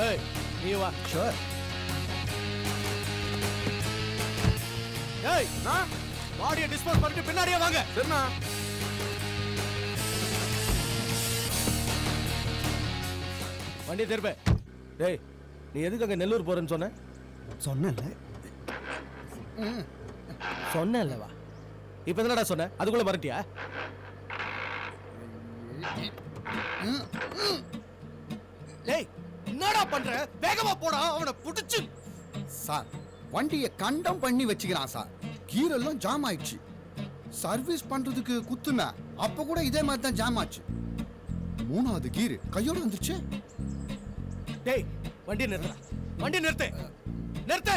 ஏய் நீ வா. ஷூர். ஏய் நான் பாடியை டிஸ்போஸ் பண்ணிட்டு பின்னாடியே வாங்க. சரிண்ணா. வண்டியை திருப்ப. டேய் நீ எதுக்கு அங்க நெல்லூர் போறேன்னு சொன்ன? சொன்னேன்ல. சொன்னேன்லவா? இப்போ என்னடா சொன்ன? அதுக்குள்ள மறட்டியா? டேய் என்னடா பண்ற? வேகமா போடா அவனை புடிச்சு. சார் வண்டியை கண்டம் பண்ணி வச்சுக்கிறான் சார். கீர் எல்லாம் ஜாம் ஆயிடுச்சு. சர்வீஸ் பண்றதுக்கு குத்துன அப்ப கூட இதே மாதிரி தான் ஜாம் ஆச்சு. மூணாவது கீர் கையோட வந்துருச்சு. டேய் வண்டி நிறுத்து. வண்டி நிறுத்து. நிறுத்து.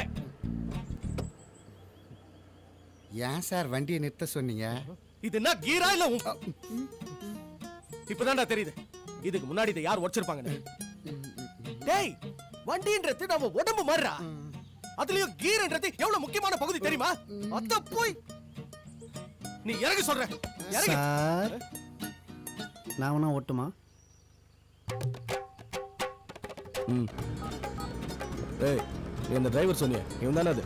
ஏன் சார் வண்டியை நிறுத்த சொன்னீங்க? இது என்ன கீரா இல்ல? இப்பதான்டா தெரியுது இதுக்கு முன்னாடி இதை யார் உடைச்சிருப்பாங்க. டேய் வண்டின்றது நம்ம உடம்பு மாதிரிடா. அதுலயும் கீர்ன்றது எவ்வளவு முக்கியமான பகுதி தெரியுமா? அத போய் நீ இறங்க சொல்ற. இறங்க சார். நான் வேணா ஓட்டுமா? ஏய் நீ அந்த டிரைவர் சொன்னியே இவன் தானே அது?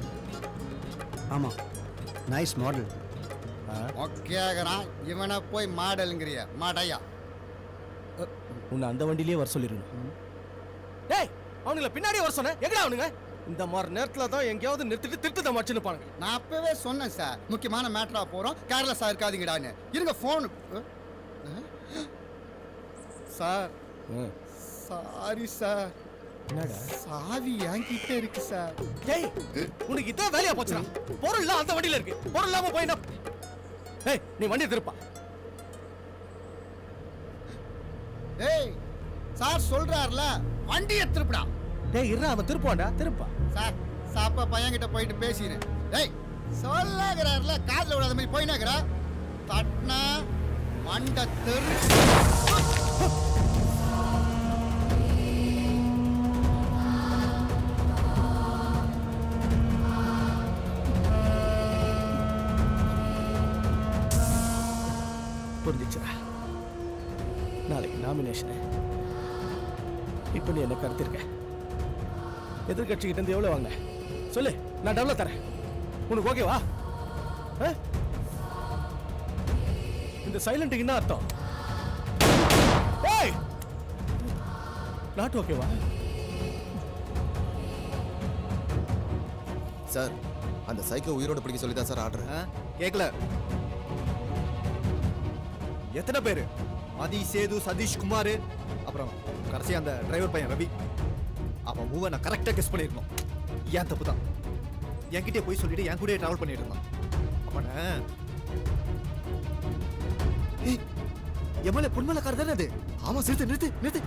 ஆமாம். Nice model. ஓகேங்கிறான். இவனை போய் மாடலுங்கிறிய மாடையா? உன்னை அந்த வண்டியிலேயே வர சொல்லிருக்கணும். டேய் அவனுங்களை பின்னாடியே வர சொன்ன. எங்கடா அவனுங்க? இந்த மாதிரி நேரத்துல தான் எங்கேயாவது நிறுத்திட்டு திட்டு மச்சுன்னு பாருங்க. நான் அப்பவே சொன்னேன் சார் முக்கியமான மேட்டரா போறோம் கேர்லெஸ்ஸா இருக்காதீங்கடான்னு. இருங்க போன். Sir sorry sir. என்னடா? சாவி என்கிட்ட இருக்கு சார். டேய் உனக்கு இதான் வேலையா போச்சுடா. பொருள் எல்லாம் அந்த வண்டியில இருக்கு. பொருள் இல்லாம போய் என்ன? ஏய் நீ வண்டியை திருப்பா. ஏய் சார் சொல்றாருல வண்டியை திருப்புடா. டேய் இருடா அவன் திருப்பான்டா. திருப்பா. சார் சாப்பா பையன்கிட்ட போயிட்டு பேசினேன். டேய் சொல்லாகிறாருல காதுல விடாத மாதிரி போயினாக்கிறா. தட்னா மண்ட தெரு. புரிஞ்சிச்சுடா. நாளைக்கு நாமினேஷனு. இப்போ நீ என்ன கருத்திருக்க? எதிர்கட்சிக்கிட்ட இருந்து எவ்வளோ வாங்க சொல்லு. நான் டெவலப் தரேன். உனக்கு ஓகேவா? இந்த சைலண்ட்டுக்கு என்ன அர்த்தம்? ஏய் நாட் ஓகேவா? சார் அந்த சைக்கோ உயிரோட பிடிக்க சொல்லி தான் சார் ஆர்டர். கேட்கல. எத்தனை பேரு? ஆதி, சேது, சதீஷ், குமார், அப்புறம் கடைசி அந்த டிரைவர் பையன் ரவி. அவன் மூவ நான் கரெக்டாக கெஸ் பண்ணியிருக்கணும். ஏன் தப்பு தான். என்கிட்டே போய் சொல்லிட்டு என் கூட டிராவல் பண்ணிட்டு இருந்தான். அவனை எம்எல்ஏ பொன்மலைக்காரர் தானே அது? ஆமா நிறுத்து நிறுத்து நிறுத்து.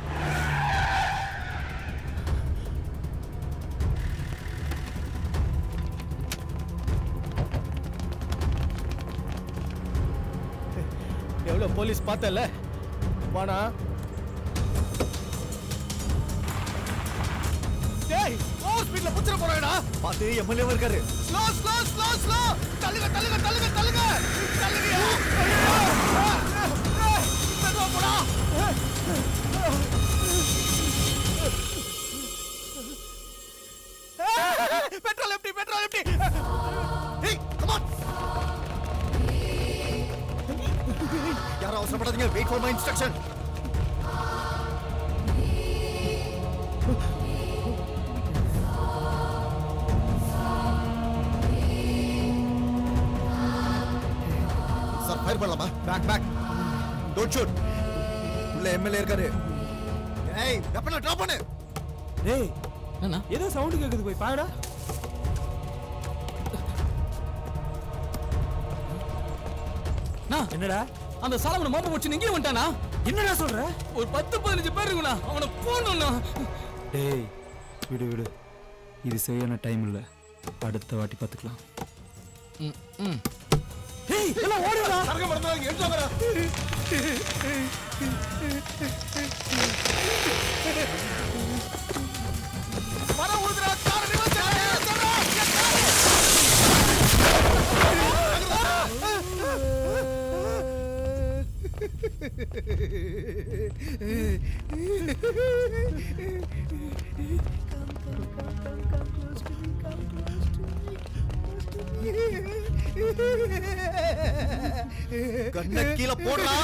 எவ்வளோ போலீஸ் பார்த்தல வானா? டேய் ஓவர் ஸ்பீட்ல புடிச்சற போறாடா. பாத்து எம்எல்ஏ இருக்காரு. Slow slow slow slow. தள்ளுங்க தள்ளுங்க தள்ளுங்க தள்ளுங்க. தள்ளுங்கயா. மெதுவா போடா. பெட்ரோல் எப்படி? Petrol follow my instruction. Sir fire பண்ணலாமா? பேக். Don't shoot. உள்ள எம்எல்ஏ இருக்காரு. ஏய், வெப்பனை டிராப் பண்ணு. டேய் ஏதோ சவுண்ட் கேக்குது, போய் பாருடா. என்னடா அந்த சாலமனை மோப்ப வச்சு இங்கே வந்துட்டானா? என்னடா சொல்ற? ஒரு 10-15 பேர் இருக்குண்ணா, அவனை போடணும்ண்ணா. டேய் விடு, இது சரியான டைம் இல்லை, அடுத்த வாட்டி பார்த்துக்கலாம். டேய் எல்லாம் ஓடுடா. சரக்கு மறந்துடாதீங்க, எடுத்து வாங்கடா. மரம் ஊதுறா, காரை reverse பண்ணு. கண்ணை கீழே போடுறா.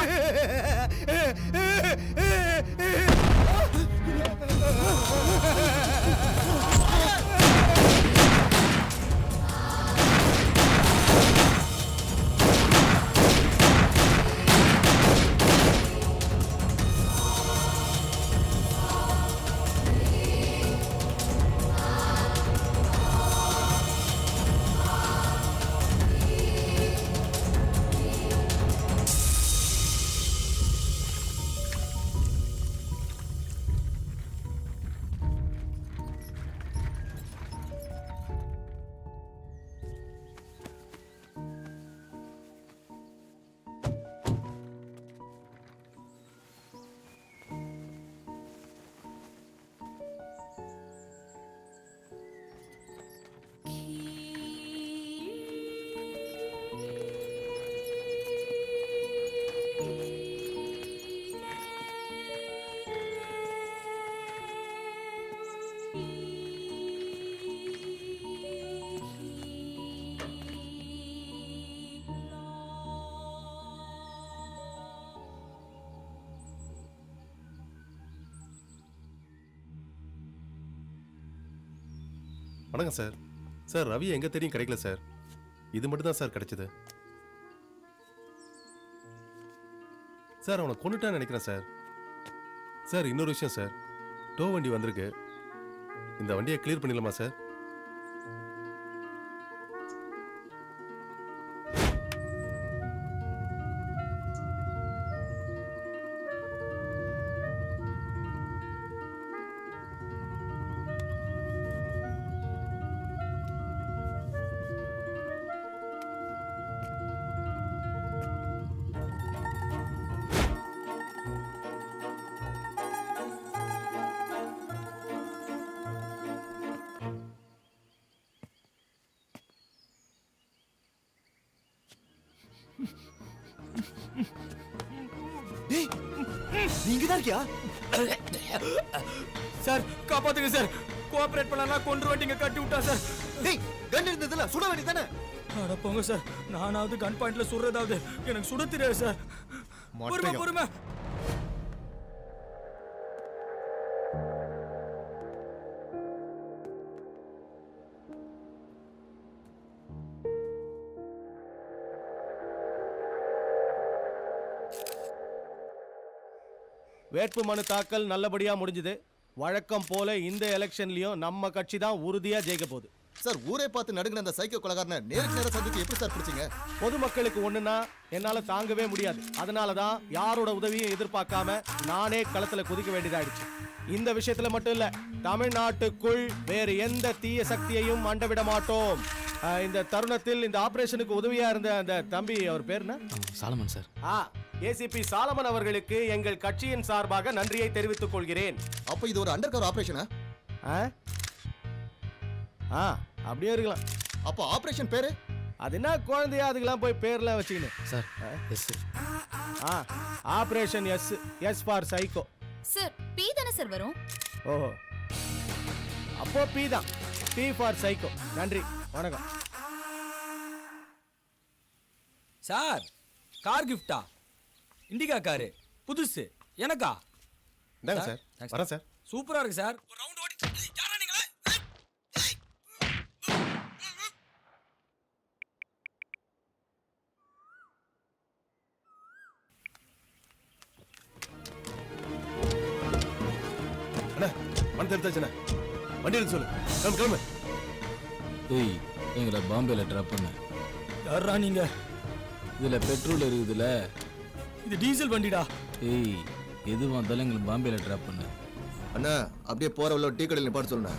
வணக்கம் சார். சார் ரவி எங்கே தெரியும் கிடைக்கல சார். இது மட்டும் தான் சார் கிடைச்சது. சார் அவனை கொண்டுட்டான்னு நினைக்கிறேன் சார். சார் இன்னொரு விஷயம் சார், டோ வண்டி வந்திருக்கு. இந்த வண்டியை கிளியர் பண்ணிடலாமா சார்? நீங்க தான் இருக்கியா? சார் காப்பாத்துங்க சார். கோஆபரேட் பண்ணலாம் கொன்று வண்டிங்க கட்டி விட்டா சார். டேய் கன் இருந்ததுல சுட வேண்டியதானே? அட போங்க சார், நானாவது கன் பாயிண்ட்ல சுடுறதாவது, எனக்கு சுட தெரியாது சார். பொறுமை. வேட்பு மனு தாக்கல் நல்லபடியா முடிஞ்சது. வழக்கம் போல இந்த எலெக்ஷன்லயும் நம்ம கட்சி தான் உறுதியா ஜெயிக்க போகுது. சார் ஊரே பார்த்து நடுங்கின அந்த சைக்கோ கொலகாரனை நேருக்கு நேரம் சந்தித்து எப்படி சார் பிடிச்சீங்க? பொதுமக்களுக்கு ஒண்ணுன்னா என்னால தாங்கவே முடியாது. அதனால தான் யாரோட உதவியும் எதிர்பார்க்காம நானே களத்துல குதிக்க வேண்டியதாயிடுச்சு. இந்த விஷயத்துல மட்டும் இல்ல, தமிழ்நாட்டுக்குள் வேறு எந்த தீய சக்தியையும் அண்டவிட மாட்டோம். இந்த தருணத்தில் இந்த ஆபரேஷனுக்கு உதவியா இருந்த அந்த தம்பி, அவர் பேர் என்ன? சாலமன் சார். ஏசிபி சாலமன் அவர்களுக்கு எங்கள் கட்சியின் சார்பாக நன்றியை தெரிவித்துக் கொள்கிறேன். அப்ப இது ஒரு அண்டர் கவர் ஆபரேஷனா? அப்படியே இருக்கலாம். அப்போ ஆபரேஷன் பேரு? அது என்ன குழந்தையா அதுக்கெல்லாம் போய் பேர்லாம் வச்சுக்கின்னு sir S. Operation S for psycho. Sir P தானே சார் வரும்? ஓஹோ, அப்போ பி தான். D for psycho. நன்றி, வணக்கம் சார். கார் கிஃப்டா? இண்டிகா காரு புதுசு எனக்கா? இந்தாங்க சார். வரேன் சார். சூப்பரா இருக்கு சார். ஒரு ரவுண்ட் ஓடி. யாரா நீங்களே? அண்ணா வண்டி எடுத்தாச்சுண்ணே. வண்டி எடுத்து சொல்லு. கிளம்பு கிளம்பு. ஏய் எங்களை பாம்பேல டிராப் பண்ண. யாரா நீங்க? இதுல பெட்ரோல் இருக்குதுல. இது டீசல் வண்டிடா. ஏய் எது வந்தாலும் எங்களை பாம்பேல டிராப் பண்ண. அண்ணா அப்படியே போற உள்ள டீ கடையில் நிப்பாட்டு சொல்லுண்ணா.